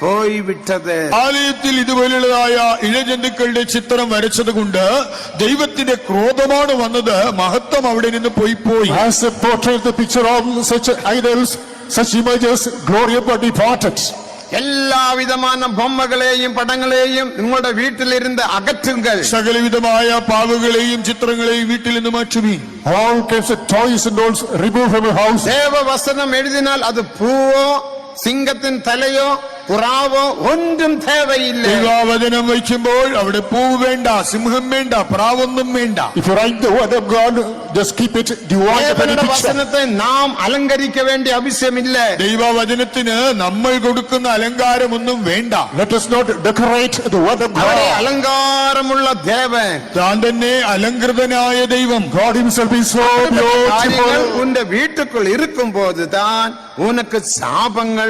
Speaker 1: പോയിവിട്ടത്.
Speaker 2: ആലയത്തിൽ ഇതുപോലുള്ളതായ ഇഴജന്തുക്കളുടെ ചിത്രം വരച്ചത് കൊണ്ട് ദൈവത്തിന്റെ ക്രോധമാണ് വന്നത്, മഹത്വം അവിടെ നിന്ന് പോയി.
Speaker 3: As a portrait, the picture of such idols, such images, glory of God departed.
Speaker 1: എല്ലാവിധமான ബൊമ്മകളെയും പടങ്ങളെയും നിങ്ങളുടെ വീട്ടിലിരുന്ന് അകറ്റുങ്ങൾ.
Speaker 2: സകലവിധമായ പാവകളെയും ചിത്രങ്ങളെയും വീട്ടിൽ നിന്ന് മാറ്റുമീ.
Speaker 3: All kinds of toys and dolls removed from your house.
Speaker 1: ദേവവസനം എഴുതിനാൽ അത് പൂവോ സിംഹത്തിൻ തലയോ പുറാവോ ഒന്നും തേവയില്ല.
Speaker 2: ദൈവവചനം വയ്ക്കുമ്പോൾ അവിടെ പൂവ് വേണ്ട, സിംഹം വേണ്ട, പ്രാവൊന്നും വേണ്ട.
Speaker 3: If you write the word of God, just keep it devoid of any picture.
Speaker 1: വചനത്തെ നാം അലങ്കരിക്ക വേണ്ടി ആവശ്യമില്ല.
Speaker 2: ദൈവവചനത്തിന് നമ്മൾ കൊടുക്കുന്ന അലങ്കാരമൊന്നും വേണ്ട.
Speaker 3: Let us not decorate the word of God.
Speaker 1: അലങ്കാരമുള്ള ദേവൻ,
Speaker 2: താൻ തന്നെ അലങ്കൃതനായ ദൈവം.
Speaker 3: God himself is so beautiful.
Speaker 1: ഉന്റെ വീട്ടുക്കുள் இருக்கும்போது தான் உனக்கு சாபங்கள்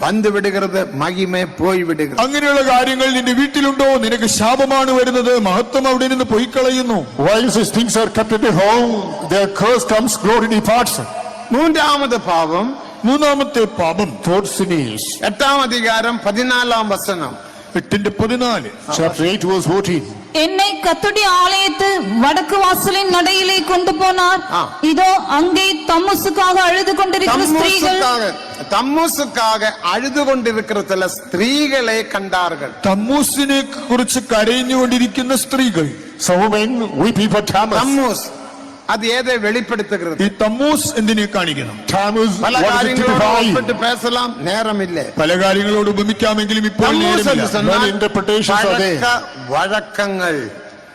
Speaker 1: വന്നു വിടുகிறது, മഹിമ പോയി വിടുகிறது.
Speaker 2: അങ്ങനെയുള്ള കാര്യങ്ങൾ നിന്റെ വീട്ടിലുണ്ടോ? നിനക്ക് ശാപമാണ് വരുന്നത്, മഹത്വം അവിടെ നിന്ന് പോയി കളയുന്നു.
Speaker 3: While these things are kept at home, their curse comes, glory departs.
Speaker 1: മൂന്നാമത്തെ പാപം,
Speaker 2: മൂന്നാമത്തെ പാപം
Speaker 3: Third sin is
Speaker 1: 8-ാം അധികാരം 14-ാം വസനം.
Speaker 2: 8:14.
Speaker 3: chapter 8 verse 14.
Speaker 6: என்னை கர்த்தருடைய ஆலயத்து வடக்கு வாசலின் நடையிலே கொண்டு போனார். இதோ அங்கே தம்முசுக்காக அழுது கொண்டிருக்கிற ஸ்திரீகள்,
Speaker 1: തമ്മൂസുക്കാக അഴുതു കൊണ്ടിരിക്കുന്ന ചില സ്ത്രീകളെ കണ്ടാர்கள்.
Speaker 2: തമ്മൂസിനെ കുറിച്ച് കരഞ്ഞുകൊണ്ടിരിക്കുന്ന സ്ത്രീകൾ.
Speaker 3: Some women weeping for Tammuz.
Speaker 1: Tammuz அது எதை வெளிப்படுத்துகிறது?
Speaker 2: ഈ തമ്മൂസ് എന്തിനെ കാണിക്കണം?
Speaker 3: Tammuz,
Speaker 1: பல
Speaker 3: what does it
Speaker 1: காரியங்களோடு
Speaker 3: typify?
Speaker 1: ஒப்பிட்டு பேசலாம், நேரம் இல்லை.
Speaker 2: പല കാര്യങ്ങളോട് ഉപമിക്കാമെങ്കിലും ഇപ്പോൾ
Speaker 1: தம்மூஸ்
Speaker 2: നേരമില്ല.
Speaker 1: என்று சொன்னால்
Speaker 3: Many interpretations are there.
Speaker 1: பழக்க வழக்கங்கள்.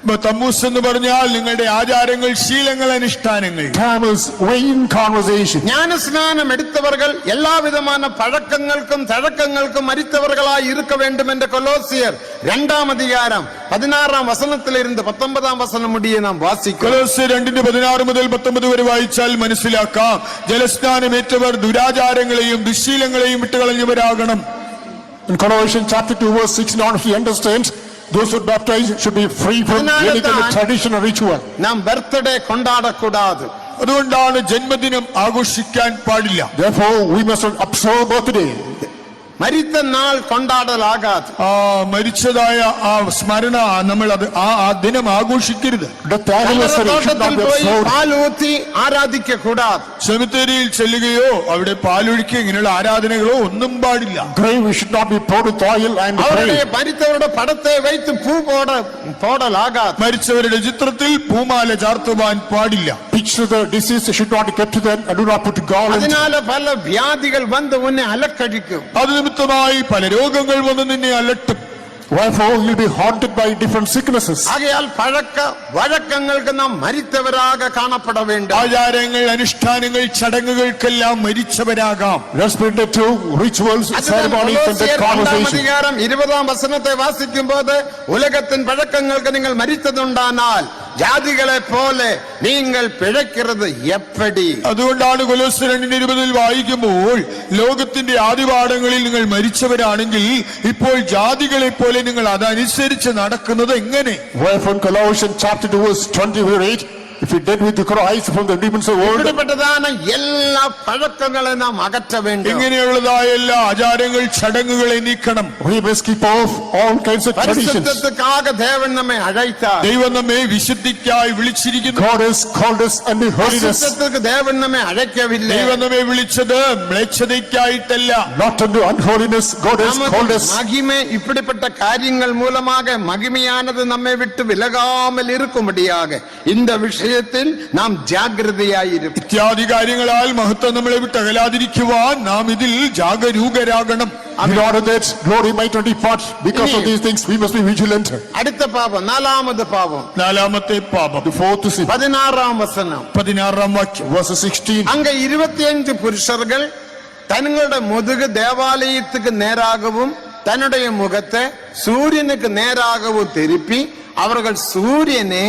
Speaker 2: ഇപ്പൊ തമ്മൂസ് എന്ന് പറഞ്ഞാൽ നിങ്ങളുടെ ആചാരങ്ങൾ, ശീലങ്ങൾ, അനുഷ്ഠാനങ്ങൾ.
Speaker 3: Tammuz, vain conversation.
Speaker 1: ஞானஸ்நானம் எடுத்தவர்கள் எல்லா விதமான பழக்கங்களுக்கும் தழக்கங்களுக்கும் மரித்தவர்களாய் இருக்க வேண்டும் என்ற கொலோசியர் 2ஆம் அதிகாரம் 16ஆம் வசனத்திலிருந்து 19ஆம் வசனம் முடிய நாம் வாசிக்கிறோம்.
Speaker 2: കൊലോസ്യർ 2:16 മുതൽ 19 വരെ വായിച്ചാൽ മനസ്സിലാക്കാം, ജലസ്നാനമേറ്റവർ ദുരാചാരങ്ങളെയും ദുശ്ശീലങ്ങളെയും വിട്ടുകളഞ്ഞവരാകണം.
Speaker 3: In Colossians chapter 2 verse 16 on, he understands those who are baptized should be free from any kind of tradition or ritual.
Speaker 1: நாம் பர்த்டே கொண்டாடக்கூடாது.
Speaker 2: അതുകൊണ്ടാണ് ജന്മദിനം ആഘോഷിക്കാൻ പാടില്ല.
Speaker 3: Therefore, we must not observe birthday.
Speaker 1: மரித்த நாள் கொண்டாடலாகாது.
Speaker 2: മരിച്ചതായ ആ സ്മരണ നമ്മൾ ആ ദിനം ആഘോഷിക്കരുത്.
Speaker 3: Death anniversary should not be
Speaker 1: போய்
Speaker 3: observed.
Speaker 1: பால் ஊத்தி ஆராதிக்க கூடாது.
Speaker 2: സെമിത്തേരിയിൽ ചെല്ലുകയോ അവിടെ പാലൊഴിക്കുക ഇങ്ങനെയുള്ള ആരാധനകളോ ഒന്നും പാടില്ല.
Speaker 3: Grave, we should not be poured with oil and
Speaker 1: அவருடைய
Speaker 3: pray.
Speaker 1: மரித்தவருடைய படத்தை வைத்து பூ போடலாகாது.
Speaker 2: മരിച്ചവരുടെ ചിത്രത്തിൽ പൂമാല ചാർത്തുവാൻ പാടില്ല.
Speaker 3: Picture the deceased should not be kept to them and do not put garland.
Speaker 1: அதனால பல வியாதிகள் வந்து உன்னை அலக்கடிக்கும்.
Speaker 2: അത് നിമിത്തമായി പല രോഗങ്ങൾ വന്ന് നിന്നെ അലട്ടും.
Speaker 3: Wherefore, you'll be haunted by different sicknesses.
Speaker 1: ஆகையால் பழக்க வழக்கங்களுக்கு நாம் மரித்தவராக காணப்பட வேண்டும்.
Speaker 2: ആചാരങ്ങൾ, അനുഷ്ഠാനങ്ങൾ, ചടങ്ങുകൾക്കെല്ലാം മരിച്ചവരാകാം.
Speaker 3: Respected to rituals, ceremonies and that conversation.
Speaker 1: அதிகாரம் 20ஆம் வசனத்தை வாசிக்கும் போது உலகத்தின் பழக்கங்களுக்கு நீங்கள் மரித்ததுண்டானால் ஜாதிகளை போல நீங்கள் பிழைக்கிறது எப்படி?
Speaker 2: അതുകൊണ്ടാണ് കൊലോസ്യർ 2:20 വായിക്കുമ്പോൾ ലോകത്തിന്റെ ആദിപാഠങ്ങളിൽ നിങ്ങൾ മരിച്ചവരാണെങ്കിൽ ഇപ്പോൾ ജാതികളെ പോലെ നിങ്ങൾ അതനുസരിച്ച് നടക്കുന്നത് എങ്ങനെ?
Speaker 3: Wherefore, in Colossians chapter 2 verse 20 we read, if you dead with the Christ from the demons of the world,
Speaker 1: இப்படிப்பட்டதான எல்லா பழக்கங்களை நாம் அகற்ற வேண்டும்.
Speaker 2: ഇങ്ങനെയുള്ളതായ എല്ലാ ആചാരങ്ങൾ, ചടങ്ങുകളെ നീക്കണം.
Speaker 3: we must keep off all kinds of traditions.
Speaker 1: பரிசுத்தத்துக்காக தேவன் நம்மை அழைத்தார்.
Speaker 2: ദൈവം നമ്മെ വിശുദ്ധിക്കായി വിളിച്ചിരിക്കുന്നു.
Speaker 3: God has called us unto holiness,
Speaker 1: பரிசுத்தத்துக்கு தேவன் நம்மை அழைக்கவில்லை.
Speaker 2: ദൈവം നമ്മെ വിളിച്ചത് മ്ലേച്ഛതയ്ക്കായിട്ടല്ല.
Speaker 3: not unto unholiness. God has called us.
Speaker 1: மகிமை இப்படிப்பட்ட காரியங்கள் மூலமாக மகிமையானது நம்மை விட்டு விலகாமல் இருக்கும்படியாக இந்த விஷயத்தில் நாம் ஜாக்கிரதையாயிருப்போம்.
Speaker 2: ഇത്യാദി കാര്യങ്ങളാൽ മഹത്വം നമ്മളെ വിട്ട് അകലാതിരിക്കുവാൻ നാം ഇതിൽ ജാഗരൂകരാകണം.
Speaker 3: In order that glory might not depart, because of these things we must be vigilant.
Speaker 1: அடுத்த பாவம், நாலாவது பாவம்,
Speaker 2: നാലാമത്തെ പാപം,
Speaker 3: The fourth sin,
Speaker 1: 16ஆம் வசனம்.
Speaker 2: 16 വാക്യം.
Speaker 3: verse 16.
Speaker 1: அங்க 25 புருஷர்கள் தங்களுடைய முதுகு தேவாலயத்துக்கு நேராகவும் தன்னுடைய முகத்தை சூரியனுக்கு நேராகவும் திருப்பி அவர்கள் சூரியனை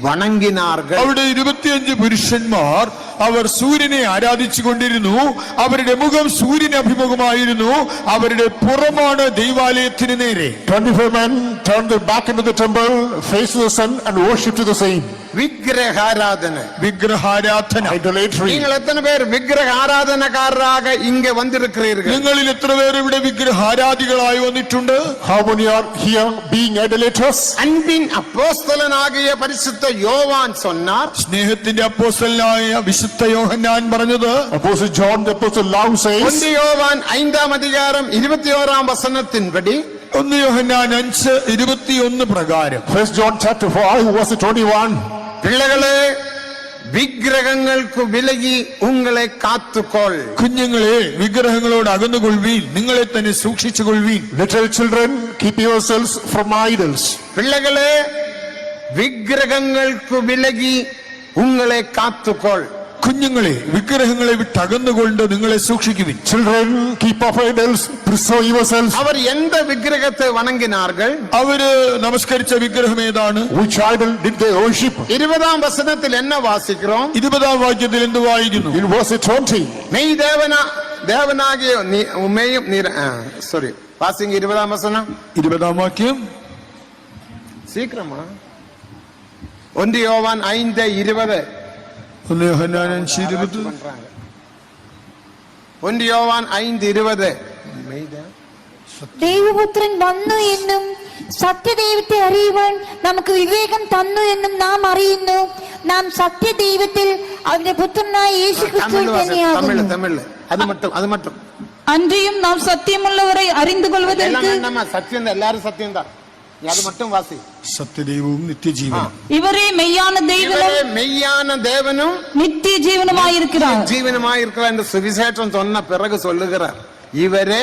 Speaker 1: വണങ്ങിനാർകൾ.
Speaker 2: അവിടെ 25 പുരുഷന്മാർ അവർ സൂര്യനെ ആരാധിച്ചു കൊണ്ടിരുന്നു. അവരുടെ മുഖം സൂര്യന് അഭിമുഖമായിരുന്നു. അവരുടെ പുറമാണ് ദൈവാലയത്തിന് നേരെ.
Speaker 3: 25 men turned their back into the temple, faced the sun and worshipped to the same.
Speaker 1: விக்கிரகாராதன,
Speaker 2: വിഗ്രഹാരാധന.
Speaker 3: Idolatry.
Speaker 1: நீங்கள் எத்தனை பேர் விக்கிரக ஆராதனக்காரராக இங்க வந்திருக்கிறீர்கள்?
Speaker 2: നിങ്ങളിൽ എത്ര പേർ ഇവിടെ വിഗ്രഹാരാധികളായി വന്നിട്ടുണ്ട്?
Speaker 3: How many are here being idolaters?
Speaker 1: அன்பின் அப்போஸ்தலனாகிய பரிசுத்த யோவான் சொன்னார்,
Speaker 2: സ്നേഹത്തിന്റെ അപ്പോസ്തലനായ വിശുദ്ധ യോഹന്നാൻ പറഞ്ഞത്,
Speaker 3: Apostle John, the apostle now says,
Speaker 1: 1 யோவான் 5ஆம் அதிகாரம் 21ஆம் வசனத்தின்படி
Speaker 2: 1 യോഹന്നാൻ 5:21 പ്രകാരം,
Speaker 3: 1 John chapter 5 verse 21,
Speaker 1: பிள்ளைகளே വിഗ്രഹങ്ങൾക്ക് വിലകി ഉങ്ങളെ കാത്തുകൊൾ.
Speaker 2: കുഞ്ഞുങ്ങളെ വിഗ്രഹങ്ങളോട് അകന്നുകൊള്ളുവീൻ, നിങ്ങളെ തന്നെ സൂക്ഷിച്ചുകൊള്ളുവീൻ.
Speaker 3: little children, keep yourselves from idols.
Speaker 1: பிள்ளைகளே വിഗ്രഹങ്ങൾക്ക് വിലകി ഉങ്ങളെ കാത്തുകൊൾ.
Speaker 2: കുഞ്ഞുങ്ങളെ വിഗ്രഹങ്ങളെ വിട്ട് അകന്നുകൊണ്ട് നിങ്ങളെ സൂക്ഷിക്കുവിൻ.
Speaker 3: Children, keep off idols, preserve yourselves.
Speaker 1: അവർ എന്ത് വിഗ്രഹത്തെ വണങ്ങിനാர்கள்?
Speaker 2: അവര് നമസ്കരിച്ച വിഗ്രഹം ഏതാണ്?
Speaker 3: Which idol did they worship?
Speaker 1: 20ஆம் வசனத்தில் என்ன வாசிக்கிறோம்?
Speaker 2: 20 വാക്യത്തിൽ എന്ത് വായിക്കുന്നു?
Speaker 3: In verse 20,
Speaker 1: மெய் தேவனாகிய மெய்யும் சாரி வாசிங்க 20ஆம் வசனம்.
Speaker 2: 20 വാക്യം.
Speaker 1: சீக்கிரமா 1 யோவான் 5:20.
Speaker 2: 1 യോഹന്നാൻ 5:20.
Speaker 1: 1 യോവാൻ 5:20.
Speaker 4: ദൈവപുത്രൻ വന്നു എന്നും സത്യദൈവത്തെ അറിയുവാൻ നമുക്ക് വിവേകം തന്നു എന്നും നാം അറിയുന്നു. നാം സത്യദൈവത്തിൽ അവന്റെ പുത്രനായ യേശു ക്രിസ്തുവിൽ തന്നെയാകുന്നു.
Speaker 1: தமிழ்ல அது மட்டும்
Speaker 6: அன்றியும் நாம் சத்தியமுள்ளவரை அறிந்து கொள்வதற்கு
Speaker 1: நம்ம சத்தியம் தான், எல்லாரும் சத்தியம் தான். അത് മറ്റും വാസി.
Speaker 2: സത്യദൈവവും നിത്യജീവനും.
Speaker 6: இவரே மெய்யான தெய்வனும்
Speaker 1: ഇവരെ മെയ്யான தேவனும்
Speaker 6: நித்திய ஜீவனுமாயிருக்கிறார்.
Speaker 1: ஜீவனுமாயிருக்கிறார் என்று சுவிசேஷம் சொன்ன பிறகு சொல்லுகிறார், இவரே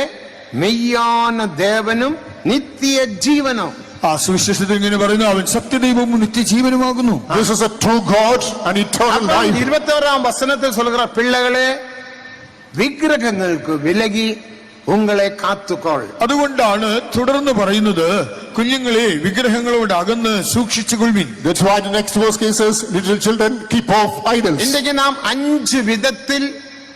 Speaker 1: മെയ്யான தேவனும் நித்திய ஜீவனும்.
Speaker 2: ആ സുവിശേഷത്തിൽ ഇങ്ങനെ പറയുന്നു, അവൻ സത്യദൈവവും നിത്യജീവനുമാകുന്നു.
Speaker 3: This is a true God and eternal life.
Speaker 1: 21ஆம் வசனத்தில் சொல்கிறார், பிள்ளைகளே വിഗ്രഹങ്ങൾക്ക് വിലകി ഉങ്ങളെ കാത്തുകൊൾ.
Speaker 2: അതുകൊണ്ടാണ് തുടർന്ന് പറയുന്നത്, കുഞ്ഞുങ്ങളെ വിഗ്രഹങ്ങളോട് അകന്ന് സൂക്ഷിച്ചുകൊള്ളുവിൻ.
Speaker 3: That's why the next verse says, little children, keep off idols.
Speaker 1: ഇன்றைக்கு നാം 5 വിധത്തിൽ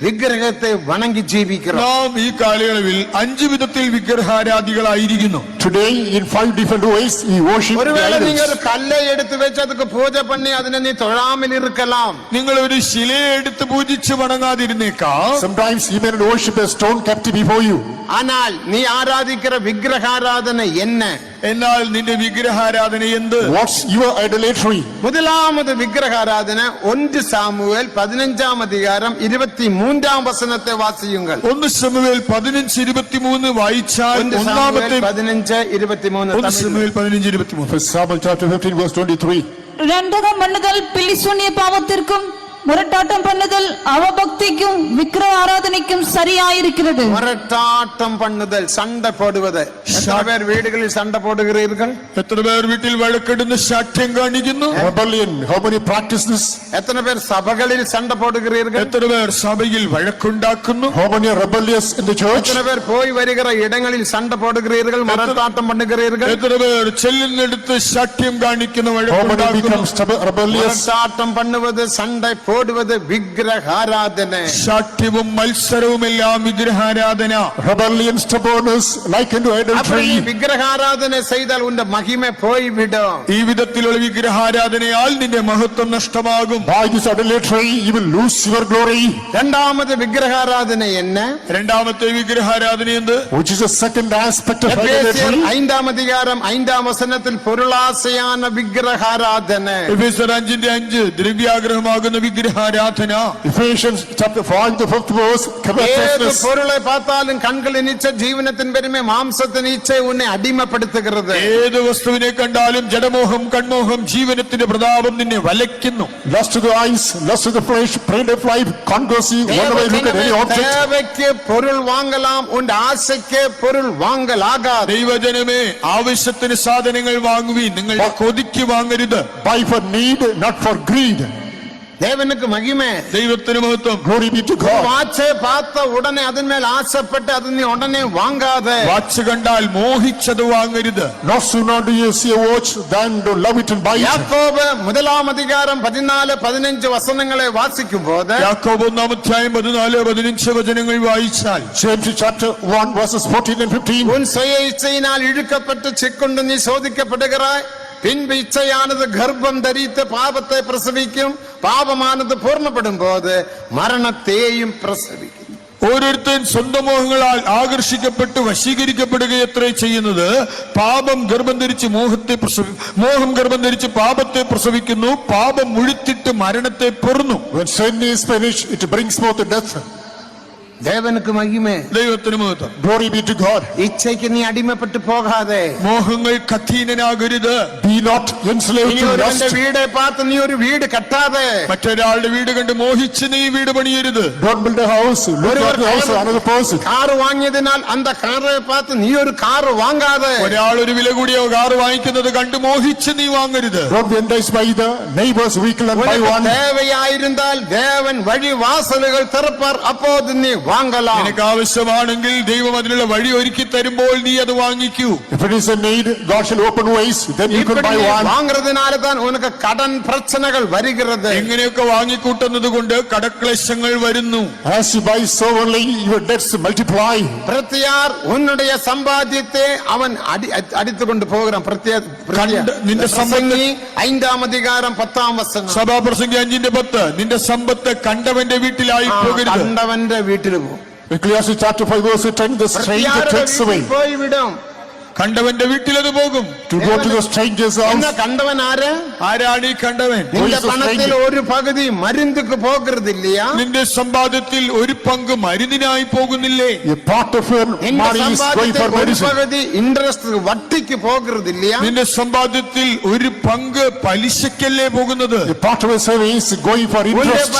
Speaker 1: വിഗ്രഹത്തെ വണങ്ങി ജീവിக்கிறோம்.
Speaker 2: നാം ഈ കാലയളവിൽ 5 വിധത്തിൽ വിഗ്രഹാരാധികളായിരിക്കുന്നു.
Speaker 3: Today, in 5 different ways, we worship the
Speaker 1: ഒരുവേള നിങ്ങൾ
Speaker 3: idols.
Speaker 1: ഒരു കല്ല് എടുത്ത് വെച്ച് അതൊക്കെ പൂജ പണി അതിനെ നീ തൊഴാമിൽ ഇരിക്കലാം.
Speaker 2: നിങ്ങൾ ഒരു ശിലയെ എടുത്ത് പൂജിച്ച് വണങ്ങാതിരുന്നേക്കാം.
Speaker 3: Sometimes you may not worship a stone kept before you.
Speaker 1: ஆனால் நீ ஆராதிக்கிற விக்கிரகாராதனை என்ன?
Speaker 2: എന്നാൽ നിന്റെ വിഗ്രഹാരാധന എന്ത്?
Speaker 3: What's your idolatry?
Speaker 1: முதலாவது விக்கிரகாராதனை 1 சாமுவேல் 15ஆம் அதிகாரம் 23ஆம் வசனத்தை வாசியுங்கள்.
Speaker 2: 1 ശമൂവേൽ 15:23 വായിച്ചാൽ
Speaker 1: 1
Speaker 2: ഒന്നാമത്തെ
Speaker 1: சாமுவேல் 15:23.
Speaker 2: 1 ശമൂവേൽ 15:23.
Speaker 3: First Samuel chapter 15 verse 23.
Speaker 6: രണ്ടകം பண்ணுதல் பிலிசூனிய பாவத்திற்கும் முரட்டாட்டம் பண்ணுதல் அவபக்திக்கும் விக்கிரக ஆராதனைக்கும் சரியாயிருக்கிறது.
Speaker 1: முரட்டாட்டம் பண்ணுதல், சண்டை போடுவது. எத்தனை பேர் வீடுகளில் சண்டை போடுகிறீர்கள்?
Speaker 2: എത്ര പേർ വീട്ടിൽ വഴക്കിടുന്ന ശാഠ്യം കാണിക്കുന്നു?
Speaker 3: Rebellion, how many practice this?
Speaker 1: எத்தனை பேர் சபைகளில் சண்டை போடுகிறீர்கள்?
Speaker 2: എത്ര പേർ സഭയിൽ വഴക്കുണ്ടാക്കുന്നു?
Speaker 3: How many are rebellious in the church?
Speaker 1: எத்தனை பேர் போய் வருகிற இடங்களில் சண்டை போடுகிறீர்கள், முரட்டாட்டம் பண்ணுகிறீர்கள்?
Speaker 2: എത്ര പേർ ചെല്ലുന്നിടത്ത് ശാഠ്യം കാണിക്കുന്ന
Speaker 3: How many
Speaker 2: വഴക്കുണ്ടാക്കുന്നു?
Speaker 3: become rebellious?
Speaker 1: முரட்டாட்டம் பண்ணுவது, சண்டை போடுவது விக்கிரகாராதனை.
Speaker 2: ശാഠ്യവും മത്സരവും എല്ലാം വിഗ്രഹാരാധന.
Speaker 3: Rebellion, stubbornness, like into
Speaker 1: அப்படி
Speaker 3: idolatry.
Speaker 1: விக்கிரகாராதனை செய்தால் உன் மகிமை போய்விடும்.
Speaker 2: ഈ വിധത്തിലുള്ള വിഗ്രഹാരാധനയാൽ നിന്റെ മഹത്വം നഷ്ടമാകും.
Speaker 3: By this idolatry, you will lose your glory.
Speaker 1: இரண்டாவது விக்கிரகாராதனை என்ன?
Speaker 2: രണ്ടാമത്തെ വിഗ്രഹാരാധന എന്ത്?
Speaker 3: Which is the second aspect of
Speaker 1: எபேசியர்
Speaker 3: idolatry.
Speaker 1: 5ஆம் அதிகாரம் 5ஆம் வசனத்தில் பொருளாசையான விக்கிரகாராதனை.
Speaker 2: എഫേസ്യർ 5:5 ദ്രവ്യാഗ്രഹമാകുന്ന വിഗ്രഹാരാധന.
Speaker 3: Ephesians chapter 5 the 5th verse,
Speaker 1: ஏது
Speaker 3: covetousness.
Speaker 1: பொருளை பார்த்தாலும் கண்களின் இச்சை, ஜீவனத்தின் பெருமை, மாம்சத்தின் இச்சை உன்னை அடிமைப்படுத்துகிறது.
Speaker 2: ഏത് വസ്തുവിനെ കണ്ടാലും ജഡമോഹം, കൺമോഹം, ജീവനത്തിന്റെ പ്രതാപം നിന്നെ വലയ്ക്കുന്നു.
Speaker 3: Lust of the eyes, lust of the flesh, pride of life, controversy, whenever you look at any object.
Speaker 1: தேவைக்கு பொருள் வாங்கலாம், உன் ஆசைக்கு பொருள் வாங்கலாகாது.
Speaker 2: ദൈവജനമേ, ആവശ്യത്തിന് സാധനങ്ങൾ വാങ്ങുവീൻ, നിങ്ങളുടെ കൊതിക്ക് വാങ്ങരുത്.
Speaker 3: Buy for need, not for greed.
Speaker 1: தேவனுக்கு மகிமை.
Speaker 2: ദൈവത്തിന് മഹത്വം.
Speaker 3: Glory be to God.
Speaker 1: வாட்சை பார்த்த உடனே அதன் மேல் ஆசைப்பட்டு அது நீ உடனே வாங்காத.
Speaker 2: വാച്ച് കണ്ടാൽ മോഹിച്ചത് വാങ്ങരുത്.
Speaker 3: No sooner do you see a watch than to love it and buy it.
Speaker 1: யாக்கோபு 1ஆம் அதிகாரம் 14-15 வசனங்களை வாசிக்கும் போது
Speaker 2: യാക്കോബ് 1-ാം അധ്യായം 14-15 വചനങ്ങൾ വായിച്ചാൽ
Speaker 3: James chapter 1 verses 14 and 15.
Speaker 1: உன் சுய இச்சையினால் இழுக்கப்பட்டு சிக்கொண்டு நீ சோதிக்கப்படுகிறாய். பின்பு இச்சையானது கர்ப்பம் தரித்து பாவத்தை பிரசவிக்கும். പാപമാനത് പൂർണ്ണപ്പെടും പോത് മരണത്തെയും പ്രസവിക്കും.
Speaker 2: ഓരോരുത്തൻ സ്വന്തം മോഹങ്ങളാൽ ആകർഷിക്കപ്പെട്ട് വശീകരിക്കപ്പെടുകയത്രേ ചെയ്യുന്നത്. പാപം ഗർഭം ധരിച്ച് മോഹം ഗർഭം ധരിച്ച് പാപത്തെ പ്രസവിക്കുന്നു. പാപം മുഴുത്തിട്ട് മരണത്തെ പൊറുന്നു.
Speaker 3: When sin is finished, it brings forth death.
Speaker 1: ദേവനുക്ക് മഹിമേ.
Speaker 2: ദൈവത്തിന് മഹത്വം.
Speaker 3: Glory be to God.
Speaker 1: ഇച്ഛയ്ക്ക് നീ അടിമപ്പെട്ടു പോകാതെ.
Speaker 2: മോഹങ്ങൾ അധീനനാകരുത്.
Speaker 3: Be not enslaved
Speaker 1: നീ
Speaker 3: to
Speaker 1: ഒരുവന്റെ
Speaker 3: lust.
Speaker 1: വീടെ പാത്ത് നീ ഒരു വീട് കെട്ടാതെ.
Speaker 2: മറ്റൊരാളുടെ വീട് കണ്ട് മോഹിച്ച് നീ വീട് പണിയരുത്.
Speaker 3: Don't build a house, look at the house of another person.
Speaker 1: Car വാങ്ങിയതിനാൽ അന്ത കാറെ പാത്ത് നീ ഒരു കാറ് വാങ്ങാതെ.
Speaker 2: ഒരാൾ ഒരു വില കൂടിയ കാറ് വാങ്ങിക്കുന്നത് കണ്ട് മോഹിച്ച് നീ വാങ്ങരുത്.
Speaker 3: Don't be enticed by the neighbor's vehicle and buy one.
Speaker 1: தேவையாயிருந்தால் தேவன் வழி வாசல்கள் திறப்பார், அப்போது நீ വാങ്ങലാം.
Speaker 2: നിനക്ക് ആവശ്യമാണെങ്കിൽ ദൈവം അതിനുള്ള വഴി ഒരുക്കി തരുമ്പോൾ നീ അത് വാങ്ങിക്കൂ.
Speaker 3: If it is a need, God shall open ways, then you can buy one.
Speaker 1: വാങ്ങുന്നതിനാல தான் உனக்கு கடன் பிரச்சனைகள் வருகிறது.
Speaker 2: എങ്ങനെയൊക്കെ വാങ്ങിക്കൂട്ടുന്നത് കൊണ്ട് കടക്ലേശങ്ങൾ വരുന്നു.
Speaker 3: As you buy soberly, your debts multiply.
Speaker 1: பிரத்தியார் உன்னுடைய சம்பாத்தியத்தை அவன் அடித்துக்கொண்டு போகிறான்.
Speaker 2: നിന്റെ സമ്പത്ത്
Speaker 1: 5ஆம் அதிகாரம் 10ஆம் വചനം.
Speaker 2: സഭാപ്രസംഗി 5:10 നിന്റെ സമ്പത്ത് കണ്ടവന്റെ വീട്ടിലായി പോകരുത്.
Speaker 1: കണ്ടവന്റെ വീട്ടിൽ പോകും.
Speaker 3: Ecclesiastes chapter 5 verse 10, the stranger takes away.
Speaker 1: പോയിവിടും.
Speaker 2: കണ്ടവന്റെ വീട്ടിൽ അത് പോകും.
Speaker 3: To go to the stranger's
Speaker 1: എന്നാ
Speaker 3: house.
Speaker 1: കണ്ടവൻ ആര്?
Speaker 2: ആരാണ് ഈ കണ്ടവൻ?
Speaker 1: നിന്റെ
Speaker 3: is the
Speaker 1: പണത്തിൽ
Speaker 3: stranger?
Speaker 1: ഒരു പകുതി മരുந்துക്ക് പോകരുതില്ലയാ?
Speaker 2: നിന്റെ സമ്പാദ്യത്തിൽ ഒരു പങ്ക് മരുന്നിനായി പോകുന്നില്ലേ?
Speaker 3: A part of your
Speaker 1: നിന്റെ
Speaker 3: money is going for
Speaker 1: സമ്പാദ്യത്തിൽ ഒരു
Speaker 3: medicine.
Speaker 1: പകുതി ഇൻട്രസ്റ്റ് വട്ടിക്ക് പോകരുതില്ലയാ?
Speaker 2: നിന്റെ സമ്പാദ്യത്തിൽ ഒരു പങ്ക് പലിശക്കല്ലേ പോകുന്നത്?
Speaker 3: A part of your saving is going for interest.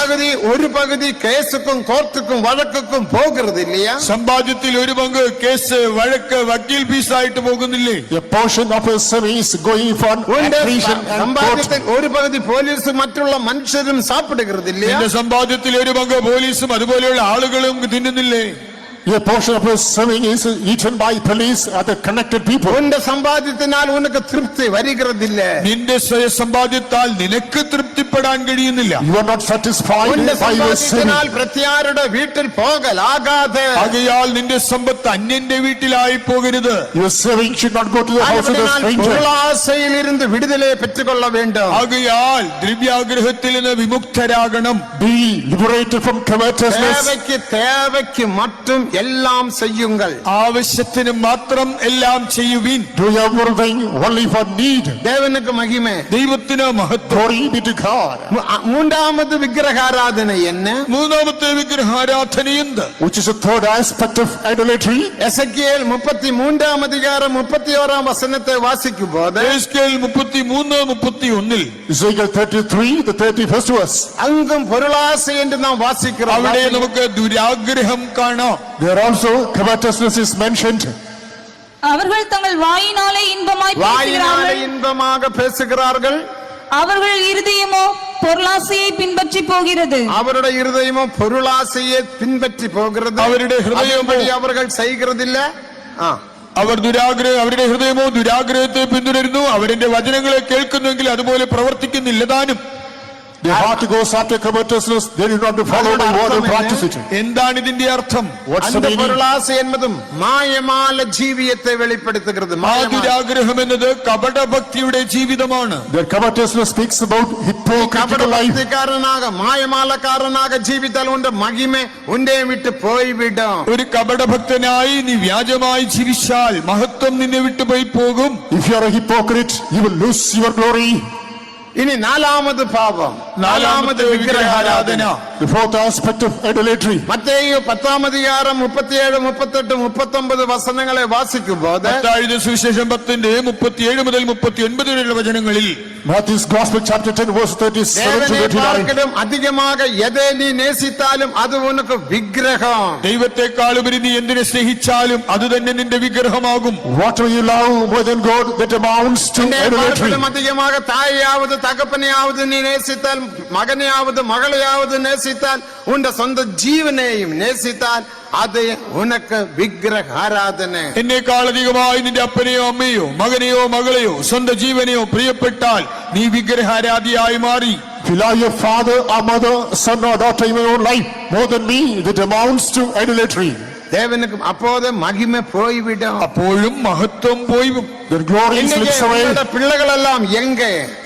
Speaker 1: ഒരു പകുതി കേസുക്കും കോർട്ടുക്കും വഴക്കും പോകരുതില്ലയാ?
Speaker 2: സമ്പാദ്യത്തിൽ ഒരു പങ്ക് കേസ്, വഴക്ക്, വക്കീൽ ഫീസായിട്ട് പോകുന്നില്ലേ?
Speaker 3: A portion of your saving is going for arbitration and court.
Speaker 1: സമ്പാദ്യത്തിൽ ഒരു പകുതി പോലീസ് മറ്റുള്ള മനുഷ്യരും സാപ്പിടുകരുതില്ലയാ?
Speaker 2: നിന്റെ സമ്പാദ്യത്തിൽ ഒരു പങ്ക് പോലീസും അതുപോലെയുള്ള ആളുകളും തിന്നുന്നില്ലേ?
Speaker 3: A portion of your saving is eaten by police and the connected people.
Speaker 1: ഉന്റെ സമ്പാദ്യത്തിനാൽ ഉനക്ക് തൃപ്തി വരികരുതില്ല.
Speaker 2: നിന്റെ സമ്പാദ്യത്താൽ നിനക്ക് തൃപ്തിപ്പെടാൻ കഴിയുന്നില്ല.
Speaker 3: You are not satisfied
Speaker 1: ഉന്റെ
Speaker 3: by your saving.
Speaker 1: സമ്പാദ്യത്തിനാൽ പ്രത്യാരുടെ വീട്ടിൽ പോകലാകാതെ
Speaker 2: ആകയാൽ നിന്റെ സമ്പത്ത് അന്യന്റെ വീട്ടിലായി പോകരുത്.
Speaker 3: Your saving should not go to the house of the stranger.
Speaker 1: പൊരുളാശയിൽ ഇരുന്ന് വിടുതലെ പെറ്റുകൊള്ള വേണ്ടും.
Speaker 2: ആകയാൽ ദ്രവ്യാഗ്രഹത്തിൽ നിന്ന് വിമുക്തരാകണം.
Speaker 3: Be liberated from covetousness.
Speaker 1: தேவைக்கு மட்டும் எல்லாம் செய்யுங்கள்.
Speaker 2: ആവശ്യത്തിന് മാത്രം എല്ലാം ചെയ്യുവിൻ.
Speaker 3: Do everything only for need.
Speaker 1: தேவனுக்கு மகிமை.
Speaker 2: ദൈവത്തിന് മഹത്വം.
Speaker 3: Glory be to God.
Speaker 1: மூன்றாவது விக்கிரகாராதனை என்ன?
Speaker 2: മൂന്നാമത്തെ വിഗ്രഹാരാധന എന്ത്?
Speaker 3: Which is the third aspect of idolatry.
Speaker 1: Ezekiel 33 അധികാരം 31 വചനത്തെ വാസിക്കുമ്പോൾ
Speaker 2: Ezekiel 33:31
Speaker 3: Ezekiel 33, the 31st verse.
Speaker 1: அங்கும் பொருளாசை என்று நாம் வாசிக்கிறோம்.
Speaker 2: അവിടെ നമുക്ക് ദുരാഗ്രഹം കാണാം.
Speaker 3: There also covetousness is mentioned.
Speaker 6: அவர்கள் தங்கள் வாயினாலே இன்பமாய்
Speaker 1: வாயினாலே
Speaker 6: பேசுகிறார்கள்,
Speaker 1: இன்பமாக பேசுகிறார்கள்,
Speaker 6: அவர்கள் இருதயமோ பொருளாசையை பின்பற்றி போகிறது.
Speaker 1: அவருடைய இருதயமோ பொருளாசையை பின்பற்றி போகிறது.
Speaker 2: அவருடைய ஹிருதயமோ
Speaker 1: அதன்படி அவர்கள் செய்கிறதில்ல.
Speaker 2: അവരുടെ ഹൃദയമോ ദുരാഗ്രഹത്തെ പിന്തുടരുന്നു. അവരുടെ വചനങ്ങളെ കേൾക്കുന്നുവെങ്കിൽ അതുപോലെ പ്രവർത്തിക്കുന്നില്ല താനും.
Speaker 3: The heart goes after covetousness, they do not follow my word and practice it.
Speaker 2: എന്താണ് ഇതിന്റെ അർത്ഥം?
Speaker 3: What's the
Speaker 1: அந்த
Speaker 3: meaning?
Speaker 1: பொருளாசை என்பதும் மாயமால ஜீவியத்தை வெளிப்படுத்துகிறது.
Speaker 2: ആ ദുരാഗ്രഹം എന്നത് കപടഭക്തിയുടെ ജീവിതമാണ്.
Speaker 3: Their covetousness speaks about hypocritical life.
Speaker 1: കപടഭക്തിക്കാരനാക മായമാലക്കാരനാക ജീവിതാൽ ഉണ്ട് മഹിമ ഉണ്ടേ വിട്ട് പോയിവിടും.
Speaker 2: ഒരു കപടഭക്തനായി നീ വ്യാജമായി ജീവിച്ചാൽ മഹത്വം നിന്നെ വിട്ടുപോയി പോകും.
Speaker 3: If you are a hypocrite, you will lose your glory.
Speaker 1: ഇനി നാലാമത് പാപം,
Speaker 2: നാലാമത്തെ വിഗ്രഹാരാധന.
Speaker 3: The fourth aspect of idolatry.
Speaker 1: മത്തേയു 10 അധികാരം 37, 38, 39 വചനങ്ങളെ വാസിക്കുമ്പോൾ
Speaker 2: മത്തായിയുടെ സുവിശേഷം 10:37 മുതൽ 39 വരെയുള്ള വചനങ്ങളിൽ
Speaker 3: Matthew's Gospel chapter 10 verse 37 to
Speaker 1: ദേവനെ
Speaker 3: 39.
Speaker 1: പാർക്കലും അധികமாக എதை നീ നേസിത്താലും അത് ഉനക്ക് വിഗ്രഹം.
Speaker 2: ദൈവത്തെക്കാളുപരി നീ എന്തിനെ സ്നേഹിച്ചാലും അത് തന്നെ നിന്റെ വിഗ്രഹമാകും.
Speaker 3: What will you love more than God, that amounts to
Speaker 1: നിന്നെ
Speaker 3: idolatry.
Speaker 1: പാർക്കലും അധികமாக തായെയാവത് തകപ്പനെയാവത് നീ നേസിത്താൽ, മകനെയാവത് മകളെയാവത് നേസിത്താൽ, ഉന്റെ സ്വന്തം ജീവനെയും നേസിത്താൽ അത് ഉനക്ക് വിഗ്രഹാരാധന.
Speaker 2: എന്നേക്കാളധികമായി നിന്റെ അപ്പനെയോ അമ്മയോ മകനെയോ മകളെയോ സ്വന്തം ജീവനെയോ പ്രിയപ്പെട്ടാൽ നീ വിഗ്രഹാരാധിയായി മാറി.
Speaker 3: If you love your father or mother, son or daughter in your own life more than me, that amounts to idolatry.
Speaker 1: ദേവനുക്ക് അപ്പോത് മഹിമ പോയിവിടും.
Speaker 2: അപ്പോഴും മഹത്വം പോയി.
Speaker 3: Their glory slips away.
Speaker 1: പിള്ളകളെല്ലാം എങ്ക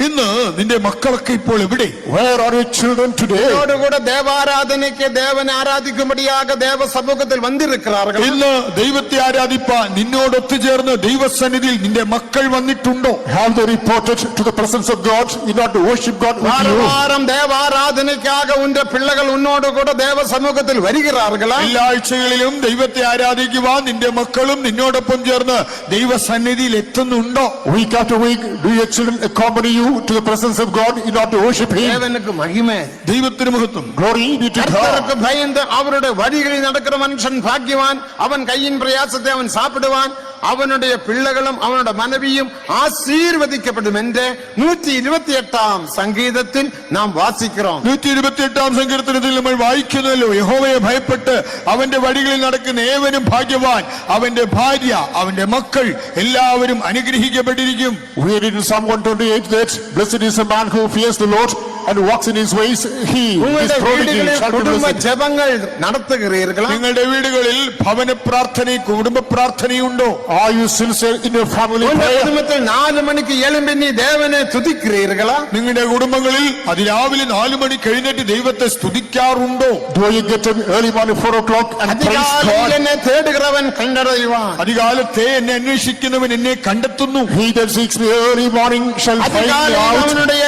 Speaker 2: ഇന്ന് നിന്റെ മക്കളൊക്കെ ഇപ്പോൾ എവിടെ?
Speaker 3: Where are your children today?
Speaker 1: കൂടെ ദേവാരാധനയ്ക്ക് ദേവനെ ആരാധിക്കുമ്പടിയാക ദേവ സമൂഹത്തിൽ വന്നിരിക്കാറുകൾ.
Speaker 2: ഇന്ന് ദൈവത്തെ ആരാധിപ്പാൻ നിന്നോട് ഒത്തുചേർന്ന് ദൈവസന്നിധിയിൽ നിന്റെ മക്കൾ വന്നിട്ടുണ്ടോ?
Speaker 3: Have they reported to the presence of God in order to worship God with you?
Speaker 1: വാരം ദേവാരാധനയ്ക്കാക ഉന്റെ പിള്ളകൾ ഉന്നോട് കൂടെ ദേവ സമൂഹത്തിൽ വരികയാറുകളാ?
Speaker 2: എല്ലാ ആഴ്ചകളിലും ദൈവത്തെ ആരാധിക്കുവാൻ നിന്റെ മക്കളും നിന്നോടൊപ്പം ചേർന്ന് ദൈവസന്നിധിയിൽ എത്തുന്നുണ്ടോ?
Speaker 3: Week after week, do your children accompany you to the presence of God in order to worship Him?
Speaker 1: ദേവനുക്ക് മഹിമ.
Speaker 2: ദൈവത്തിന് മഹത്വം.
Speaker 3: Glory be to God.
Speaker 1: കർത്തർക്ക് ഭയந்து അവരുടെ വഴികളിൽ നടക്കുന്ന മനുഷ്യൻ ഭാഗ്യവാൻ. അവൻ കയ്യിൻ പ്രയാസത്തെ അവൻ സാപ്പിടുവാൻ. അവനുடைய പിള്ളകളും അവനുടെ മനവിയും ആശീർവദിക്കപ്പെടും എന്ന് 128 സംഗീതത്തിൽ നാം വാസിக்கிறோம்.
Speaker 2: 128 സങ്കീർത്തനത്തിൽ നമ്മൾ വായിക്കുന്നല്ലോ, യഹോവയെ ഭയപ്പെട്ട് അവന്റെ വഴികളിൽ നടക്കുന്ന ഏവനും ഭാഗ്യവാൻ, അവന്റെ ഭാര്യ അവന്റെ മക്കൾ എല്ലാവരും അനുഗ്രഹിക്കപ്പെട്ടിരിക്കും.
Speaker 3: We read in Psalm 128 that blessed is the man who fears the Lord and walks in his ways, he, his
Speaker 1: உங்களுடைய
Speaker 3: prodigy,
Speaker 1: வீடுகளில்
Speaker 3: shall be
Speaker 1: குடும்ப
Speaker 3: blessed.
Speaker 1: ஜெபங்கள் നടത്തുகிறீர்களா?
Speaker 2: നിങ്ങളുടെ വീടുകളിൽ ഭവന പ്രാർത്ഥന കുടുംബ പ്രാർത്ഥനയുണ്ടോ?
Speaker 3: Are you sincere in your family
Speaker 1: உங்க
Speaker 3: prayer?
Speaker 1: குடும்பத்தில் 4 மணிக்கு எழும்பி நீ தேவனை துதிக்கிறீர்களா?
Speaker 2: നിങ്ങളുടെ കുടുംബങ്ങളിൽ അതിരാവിലെ 4 മണിക്ക് എഴുന്നേറ്റ് ദൈവത്തെ സ്തുതിക്കാറുണ്ടോ?
Speaker 3: Do you get up early morning 4 o'clock and praise
Speaker 1: அதிகாலையில்
Speaker 3: God?
Speaker 1: என்னை தேடுகிறவன் கண்டடைவான்.
Speaker 2: അധികാലത്തെ എന്നെ അന്വേഷിക്കുന്നവൻ എന്നെ കണ്ടെത്തുന്നു.
Speaker 3: He that seeks me early morning shall find me
Speaker 1: அதிகாலையில்
Speaker 3: out.
Speaker 1: அவனுடைய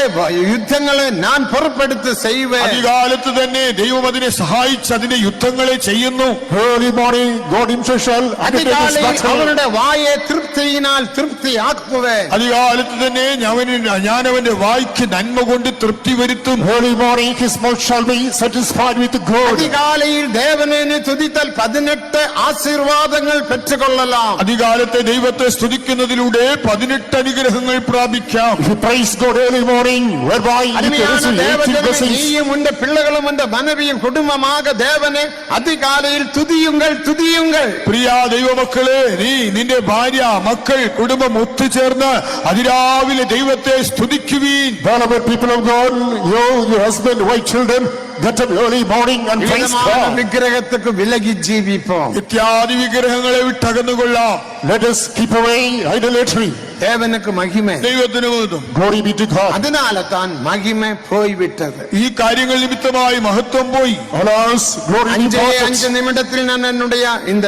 Speaker 1: യുദ്ധങ്ങളെ ഞാൻ പുറപ്പെടുത്തി செய்வேன்.
Speaker 2: അധികാലത്ത് തന്നെ ദൈവം അതിനെ സഹായിച്ച് അതിന്റെ യുദ്ധങ്ങളെ ചെയ്യുന്നു.
Speaker 3: Early morning God himself shall undertake his
Speaker 1: அதிகாலையில்
Speaker 3: battle.
Speaker 1: அவனுடைய வாயை திருப்தியினால் திருப்தி ஆக்குவேன்.
Speaker 2: അധികാലത്ത് തന്നെ ഞാൻ അവന്റെ വായ്ക്ക് നന്മ കൊണ്ട് തൃപ്തി വരുത്തും.
Speaker 3: Early morning his mouth shall be satisfied with good.
Speaker 1: அதிகாலையில் தேவனை நீ துதித்தால் 18 ആശീർവാദങ്ങൾ പെற்றுകൊള്ളலாம்.
Speaker 2: അധികാലത്തെ ദൈവത്തെ സ്തുതിക്കുന്നതിലൂടെ 18 അനുഗ്രഹങ്ങൾ പ്രാപിക്കാം.
Speaker 3: If you praise God early morning, whereby you can
Speaker 1: அருமையான
Speaker 3: receive 18
Speaker 1: தேவஜனமே,
Speaker 3: blessings.
Speaker 1: நீயும் உண்ட பிள்ளைகளும் உண்ட மனைவியும் குடும்பமாக தேவனை அதிகாலையில் துதியுங்கள் துதியுங்கள்.
Speaker 2: പ്രിയ ദൈവമക്കളെ, നീ നിന്റെ ഭാര്യ മക്കൾ കുടുംബം ഒത്തുചേർന്ന് അതിരാവിലെ ദൈവത്തെ സ്തുതിക്കുവീൻ.
Speaker 3: Beloved people of God, you, your husband, wife, children, get up early morning and praise
Speaker 1: വിധமான
Speaker 3: God.
Speaker 1: വിഗ്രഹத்துக்கு വിലകി ജീവിப்போம்.
Speaker 2: ഇത്യാദി വിഗ്രഹങ്ങളെ വിട്ടകന്നുകൊള്ളാം.
Speaker 3: Let us keep away idolatry.
Speaker 1: தேவனுக்கு மகிமை.
Speaker 2: ദൈവത്തിന് മഹത്വം.
Speaker 3: Glory be to God.
Speaker 1: அதனால தான் மகிமை போய்விட்டது.
Speaker 2: ഈ കാര്യങ്ങൾ നിമിത്തമായി മഹത്വം പോയി.
Speaker 3: Alas, glory be to God.
Speaker 1: 5 നിമിഷത്തിൽ ഞാൻ என்னுடைய இந்த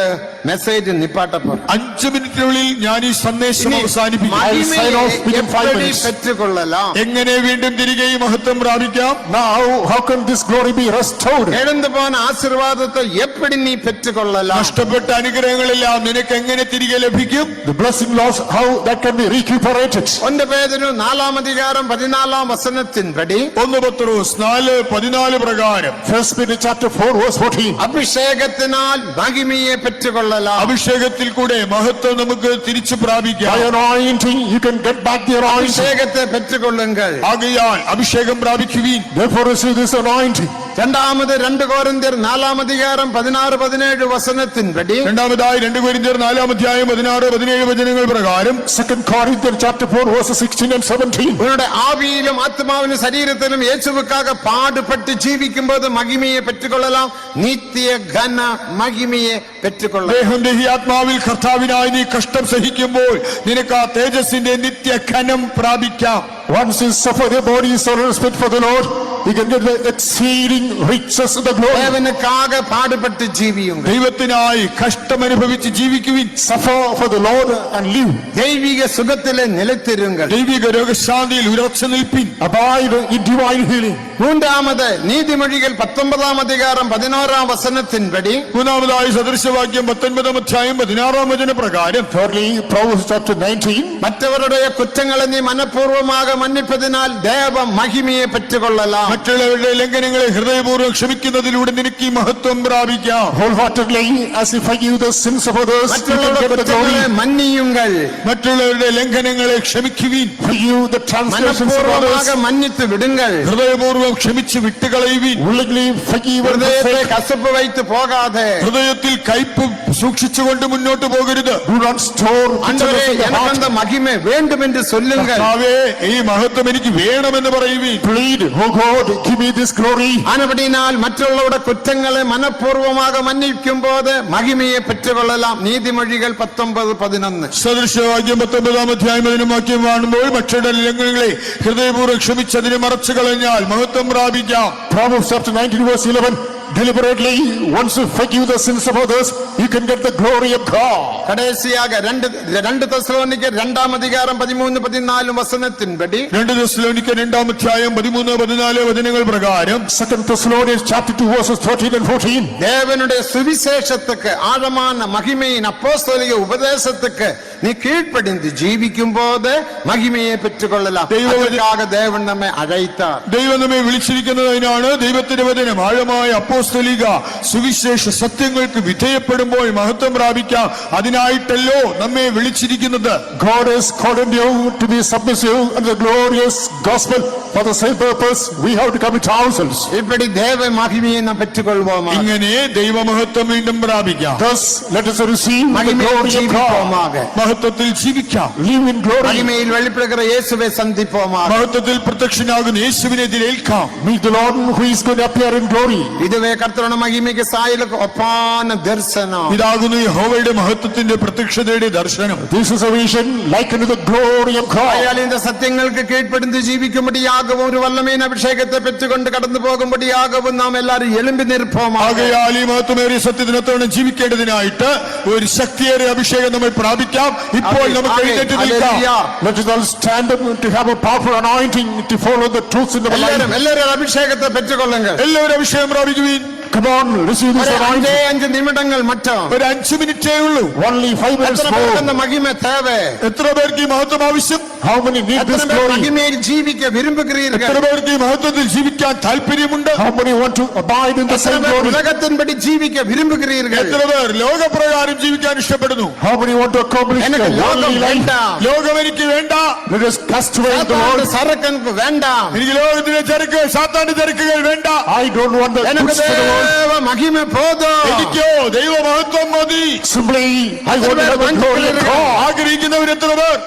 Speaker 1: மெசேஜ் நிப்பாட்ட போறேன்.
Speaker 2: 5 മിനിറ്റിനുള്ളിൽ ഞാൻ ഈ സന്ദേശം അവസാനിപ്പിക്കും.
Speaker 1: மகிமையை
Speaker 3: sign off within 5
Speaker 1: எப்படி
Speaker 3: minutes.
Speaker 1: பெற்றுக்கொள்ளலாம்?
Speaker 2: എങ്ങനെ വീണ്ടും തിരികെ ഈ മഹത്വം പ്രാപിക്കാം?
Speaker 3: Now, how can this glory be restored?
Speaker 1: எழுந்து போன ஆசீர்வாதத்தை எப்படி நீ பெற்றுக்கொள்ளலாம்?
Speaker 2: നഷ്ടപ്പെട്ട അനുഗ്രഹങ്ങളെല്ലാം നിനക്ക് എങ്ങനെ തിരികെ ലഭിക്കും?
Speaker 3: The blessing lost, how that can be recuperated?
Speaker 1: 1 പേതുരു 4 അധികാരം 14 വചനത്തിൻപടി
Speaker 2: 1 പത്രോസ് 4:14 പ്രകാരം
Speaker 3: 1 Peter chapter 4 verse 14.
Speaker 1: അഭിഷേകത്തിനാൽ മഹിമയെ പെற்றுകൊള്ളலாம்.
Speaker 2: അഭിഷേകത്തിൽ കൂടെ മഹത്വം നമുക്ക് തിരിച്ചു
Speaker 3: By
Speaker 2: പ്രാപിക്കാം.
Speaker 3: anointing, you can get back the anointing.
Speaker 1: അഭിഷേകത്തെ പെற்றுകൊള്ളുங்கள்.
Speaker 2: ആകയാൽ അഭിഷേകം പ്രാപിക്കുവീൻ.
Speaker 3: Therefore receive this anointing.
Speaker 1: രണ്ടാമത് 2 കൊരിന്ത്യർ 4 അധികാരം 16-17 വചനത്തിൻപടി
Speaker 2: രണ്ടാമതായി 2 കൊരിന്ത്യർ 4:16-17 വചനങ്ങൾ പ്രകാരം
Speaker 3: 2 Corinthians chapter 4 verses 16 and 17.
Speaker 1: உன்னுடைய ஆவியிலும் ஆத்மாவிலும் சரீரத்திலும் இயேசுவுக்காக பாடுபட்டு ஜீவிக்கும்போது மகிமையை பெற்றுக்கொள்ளலாம். நித்திய கன மகிமையை பெற்றுக்கொள்ளலாம்.
Speaker 2: ദേഹം ദേഹി ആത്മാവിൽ കർത്താവിനായി നീ കഷ്ടം സഹിക്കുമ്പോൾ നിനക്ക് ആ തേജസ്സിന്റെ നിത്യഘനം പ്രാപിക്കാം.
Speaker 3: Once you suffer your body, soul and spirit for the Lord, you can get the exceeding riches of the glory.
Speaker 1: தேவனுக்காக பாடுபட்டு ஜீவியுங்கள்.
Speaker 2: ദൈവത്തിനായി കഷ്ടം അനുഭവിച്ച് ജീവിക്കുവിൻ.
Speaker 3: Suffer for the Lord and live.
Speaker 1: தெய்வீக சுகத்திலே நிலைத்திருங்கள்.
Speaker 2: ദൈവിക രോഗശാന്തിയിൽ ഉറച്ചു നിൽപ്പിൻ.
Speaker 3: Abide in divine healing.
Speaker 1: மூன்றாமது நீதிமொழிகள் 19 அதிகாரம் 11 വചനത്തിൻപടി
Speaker 2: മൂന്നാമതായി സദൃശവാക്യം 19-16 വചന പ്രകാരം
Speaker 3: Thirdly, Proverbs chapter 19.
Speaker 1: மற்றவருடைய குற்றங்களை நீ மனப்பூர்வமாக மன்னிப்பதினால் தேவ மகிமையை பெற்றுக்கொள்ளலாம்.
Speaker 2: മറ്റുള്ളവരുടെ ലംഘനങ്ങളെ ഹൃദയപൂർവ്വം ക്ഷമിക്കുന്നതിലൂടെ നിനക്ക് ഈ മഹത്വം പ്രാപിക്കാം.
Speaker 3: Wholeheartedly, as if I give the sins of others, you can
Speaker 1: மற்றவருடைய
Speaker 3: get the
Speaker 1: குற்றங்களை
Speaker 3: glory.
Speaker 1: மன்னியுங்கள்.
Speaker 2: മറ്റുള്ളവരുടെ ലംഘനങ്ങളെ ക്ഷമിക്കുവിൻ.
Speaker 3: Forgive the transgressions of
Speaker 1: மனப்பூர்வமாக
Speaker 3: others.
Speaker 1: மன்னித்து விடுங்கள்.
Speaker 2: ഹൃദയപൂർവ്വം ക്ഷമിച്ച് വിട്ടുകളയുവിൻ.
Speaker 3: Willingly forgive and
Speaker 1: ഹൃദയത്തെ
Speaker 3: forsake.
Speaker 1: കസപ്പ് വയ്ത്ത് പോകാതെ
Speaker 2: ഹൃദയത്തിൽ കയ്പ് സൂക്ഷിച്ചുകൊണ്ട് മുന്നോട്ട് പോകരുത്.
Speaker 3: Do not store
Speaker 1: ஆண்டவரே
Speaker 3: bitterness in the
Speaker 1: எனக்கு
Speaker 3: heart.
Speaker 1: அந்த மகிமை வேண்டும் என்று சொல்லுங்கள்.
Speaker 2: കർത്താവേ, ഈ മഹത്വം എനിക്ക് വേണമെന്ന് പറയുവിൻ.
Speaker 3: Plead, oh God, give me this glory.
Speaker 1: ஆனபடினால் மற்றவர்களுடைய குற்றங்களை மனப்பூர்வமாக மன்னிக்கும் போது மகிமையை பெற்றுக்கொள்ளலாம். நீதிமொழிகள் 19:11.
Speaker 2: സദൃശവാക്യം 19 വാക്യം കാണുമ്പോൾ മറ്റുള്ള ലംഘനങ്ങളെ ഹൃദയപൂർവ്വം ക്ഷമിച്ചതിനെ മറച്ചു കളഞ്ഞാൽ മഹത്വം പ്രാപിക്കാം.
Speaker 3: Proverbs chapter 19 verse 11. Deliberately, once you forgive the sins of others, you can get the glory of God.
Speaker 1: கடைசியாக 2 தெசலோனிக்கர் 2 அதிகாரம் 13-14 വചനത്തിൻപടി
Speaker 2: 2 തെസ്സലോനിക്കർ 2-13-14 വചനങ്ങൾ പ്രകാരം
Speaker 3: 2 Thessalonians chapter 2 verses 13 and 14.
Speaker 1: தேவனுடைய சுவிசேஷத்துக்கு ஆழமான மகிமையின் அப்போஸ்தலிக உபதேசத்துக்கு நீ கீழ்ப்படிந்து ஜீவிக்கும் போது மகிமையை பெற்றுக்கொள்ளலாம். அதற்காக தேவன் நம்மை அழைத்தார்.
Speaker 2: ദൈവം നമ്മെ വിളിച്ചിരിക്കുന്നതിനാണ് ദൈവത്തിന്റെ വചനം ആഴമായ അപ്പോസ്തലിക സുവിശേഷ സത്യങ്ങൾക്ക് വിധേയപ്പെടുമ്പോൾ വരുമ്പോൾ മഹത്വം പ്രാപിക്കാം. അതിനായിട്ടല്ലോ നമ്മെ വിളിച്ചിരിക്കുന്നത്.
Speaker 3: God has called you to be submissive and the glorious gospel. For the same purpose, we have to commit ourselves.
Speaker 1: இப்படி தேவ மகிமையை நாம் பெற்றுக்கொள்வோமா?
Speaker 2: ഇങ്ങനെ ദൈവമഹത്വം വീണ്ടും പ്രാപിക്കാം.
Speaker 3: Thus, let us receive the
Speaker 1: மகிமையில்
Speaker 3: glory of God.
Speaker 1: ஜீவிப்போமாக.
Speaker 2: മഹത്വത്തിൽ ജീവിക്കാം.
Speaker 3: Live in glory.
Speaker 1: மகிமையில் வெளிப்படுகிற இயேசுவை சந்திப்போமாக.
Speaker 2: മഹത്വത്തിൽ പ്രത്യക്ഷനാകുന്ന യേശുവിനെ എതിരേൽക്കാം.
Speaker 3: Meet the Lord who is going to appear in glory.
Speaker 1: இதுவே கர்த்தருடைய மகிமைக்கு சாயலுக்கு ஒப்பான தரிசனம்.
Speaker 2: ഇതാകുന്നു യഹോവയുടെ മഹത്വത്തിന്റെ പ്രത്യക്ഷതയുടെ ദർശനം.
Speaker 3: This is a vision like unto the glory of God.
Speaker 1: ஆகையால் இந்த சத்தியங்களுக்கு கீழ்ப்படிந்து ஜீவிக்கும்படியாகவும் ஒரு வல்லமையின் அபிஷேகத்தை பெற்றுக்கொண்டு கடந்து போகும்படியாகவும் நாம் எல்லாரும் எழும்பி நிற்போமாக.
Speaker 2: ആകയാൽ ഈ മഹത്വമേറിയ സത്യത്തിനൊത്തവണ്ണം ജീവിക്കേണ്ടതിനായിട്ട് ഒരു ശക്തിയേറിയ അഭിഷേകം നമ്മൾ പ്രാപിക്കാം. ഇപ്പോൾ നമുക്ക് എഴുന്നേറ്റ് നിൽക്കാം.
Speaker 3: Let us all stand up to have a powerful anointing to follow the truths in the life.
Speaker 1: எல்லாரும் அபிஷேகத்தை பெற்றுக்கொள்ளுங்கள்.
Speaker 2: എല്ലാവരും അഭിഷേകം പ്രാപിക്കുവിൻ.
Speaker 3: Come on, receive this anointing.
Speaker 1: 5 நிமிடங்கள் மட்டும்.
Speaker 2: ഒരു 5 മിനിറ്റേ ഉള്ളൂ.
Speaker 3: Only 5 minutes
Speaker 1: எத்தனை பேருக்கு
Speaker 3: more.
Speaker 1: அந்த மகிமை தேவை?
Speaker 2: എത്ര പേർക്ക് ഈ മഹത്വം ആവശ്യം?
Speaker 3: How many need this
Speaker 1: எத்தனை பேர்
Speaker 3: glory?
Speaker 1: மகிமையில் ஜீவிக்க விரும்புகிறீர்கள்?
Speaker 2: എത്ര പേർക്ക് ഈ മഹത്വത്തിൽ ജീവിക്കാൻ താല്പര്യമുണ്ട്?
Speaker 3: How many want to abide in the
Speaker 1: எத்தனை
Speaker 3: same
Speaker 1: பேர்
Speaker 3: glory?
Speaker 1: உலகத்தின்படி ஜீவிக்க விரும்புகிறீர்கள்?
Speaker 2: എത്ര പേർ ലോകപ്രകാരം ജീവിക്കാൻ ഇഷ്ടപ്പെടുന്നു?
Speaker 3: How many want to accomplish the
Speaker 1: எனக்கு லோகம்
Speaker 3: worldly life?
Speaker 1: வேண்டாம்.
Speaker 2: ലോകം എനിക്ക് വേണ്ട.
Speaker 3: Let us cast away the
Speaker 1: சாத்தானுடைய
Speaker 3: world.
Speaker 1: சரக்கனுக்கு வேண்டாம்.
Speaker 2: എനിക്ക് ലോകത്തിലെ ചരക്ക് സാത്താന്റെ ചരക്കുകൾ വേണ്ട.
Speaker 3: I don't want the
Speaker 1: எனக்கு
Speaker 3: goods of the world.
Speaker 1: தேவ மகிமை போதும்.
Speaker 2: എനിക്കോ ദൈവ മഹത്വം മതി.
Speaker 3: Simply, I want to have the glory of God.
Speaker 2: ആഗ്രഹിക്കുന്നവർ എത്ര പേർ?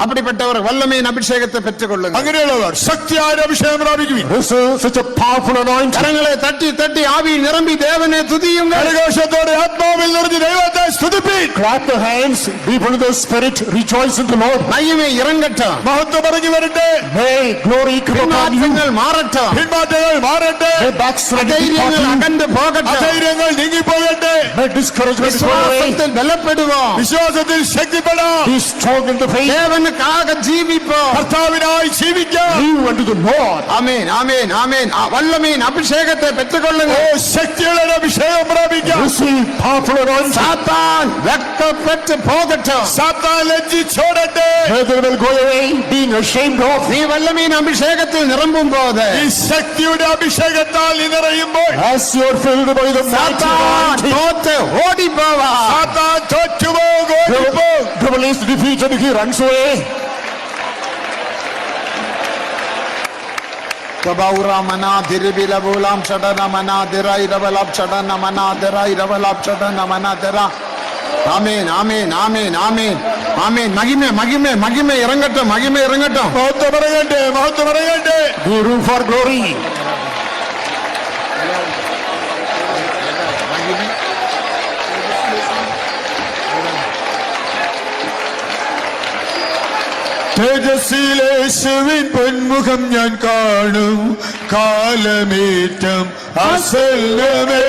Speaker 1: அப்படிப்பட்டவர் வல்லமையின் அபிஷேகத்தை பெற்றுக்கொள்ளுங்கள்.
Speaker 2: അങ്ങനെയുള്ളവർ ശക്തിയായ അഭിഷേകം പ്രാപിക്കുവിൻ.
Speaker 3: This is such a powerful anointing.
Speaker 1: கரங்களை தட்டி தட்டி ஆவியில் நிரம்பி தேவனை துதியுங்கள்.
Speaker 2: കരഘോഷത്തോടെ ആത്മാവിൽ നിറഞ്ഞ് ദൈവത്തെ സ്തുതിപ്പിൻ.
Speaker 3: Clap the hands, people in the spirit, rejoice in the Lord.
Speaker 1: மகிமை இறங்கட்டும்.
Speaker 2: മഹത്വം ഇറങ്ങി വരട്ടെ.
Speaker 3: May glory come upon you.
Speaker 1: பின்மாற்றங்கள் மாறட்டும்.
Speaker 2: പിന്മാറ്റങ്ങൾ മാറട്ടെ.
Speaker 3: May backsliding
Speaker 1: தைரியங்கள்
Speaker 3: depart you.
Speaker 1: அகன்று போகட்டும்.
Speaker 2: അധൈര്യങ്ങൾ നീങ്ങിപ്പോകട്ടെ.
Speaker 3: May discouragement go away.
Speaker 1: விசுவாசத்தில் பலப்படுவோம்.
Speaker 2: വിശ്വാസത്തിൽ ശക്തിപ്പെടാം.
Speaker 3: Be strong in the faith.
Speaker 1: தேவனுக்காக ஜீவிப்போம்.
Speaker 2: കർത്താവിനായി ജീവിക്കാം.
Speaker 3: Live unto the Lord.
Speaker 1: ஆமென் ஆமென் ஆமென். வல்லமையின் அபிஷேகத்தை
Speaker 2: ഓ
Speaker 1: பெற்றுக்கொள்ளுங்கள்.
Speaker 2: ശക്തിയുടെ അഭിഷേകം പ്രാപിക്കാം.
Speaker 3: Receive powerful anointing.
Speaker 1: சாத்தான் வெட்கப்பட்டு போகட்டும்.
Speaker 2: സാത്താൻ ലജ്ജിച്ചോടട്ടെ.
Speaker 3: May they will go away being ashamed of.
Speaker 1: நீ வல்லமையின் அபிஷேகத்தில் நிரம்பும் போது
Speaker 2: ഈ ശക്തിയുടെ അഭിഷേകത്താൽ നീ നിറയുമ്പോൾ
Speaker 3: As you are filled by the mighty
Speaker 1: சாத்தான்
Speaker 3: anointing.
Speaker 1: தோத்து ஓடி போவா.
Speaker 2: സാത്താൻ തോറ്റുപോകും.
Speaker 3: Devil is defeated, he runs away.
Speaker 1: Kabaura mana diribila bulam chadana mana dirai rabalab chadana mana dirai rabalab chadana mana dira. Amen amen amen amen amen. மகிமை மகிமை மகிமை இறங்கட்டும். மகிமை இறங்கட்டும்.
Speaker 2: മഹത്വം ഇറങ്ങട്ടെ. മഹത്വം ഇറങ്ങട്ടെ.
Speaker 3: Be room for glory.
Speaker 2: തേജസ്സിലേശുവിൻ പൊന്മുഖം ഞാൻ കാണും കാലമേറ്റം അസന്നമേ.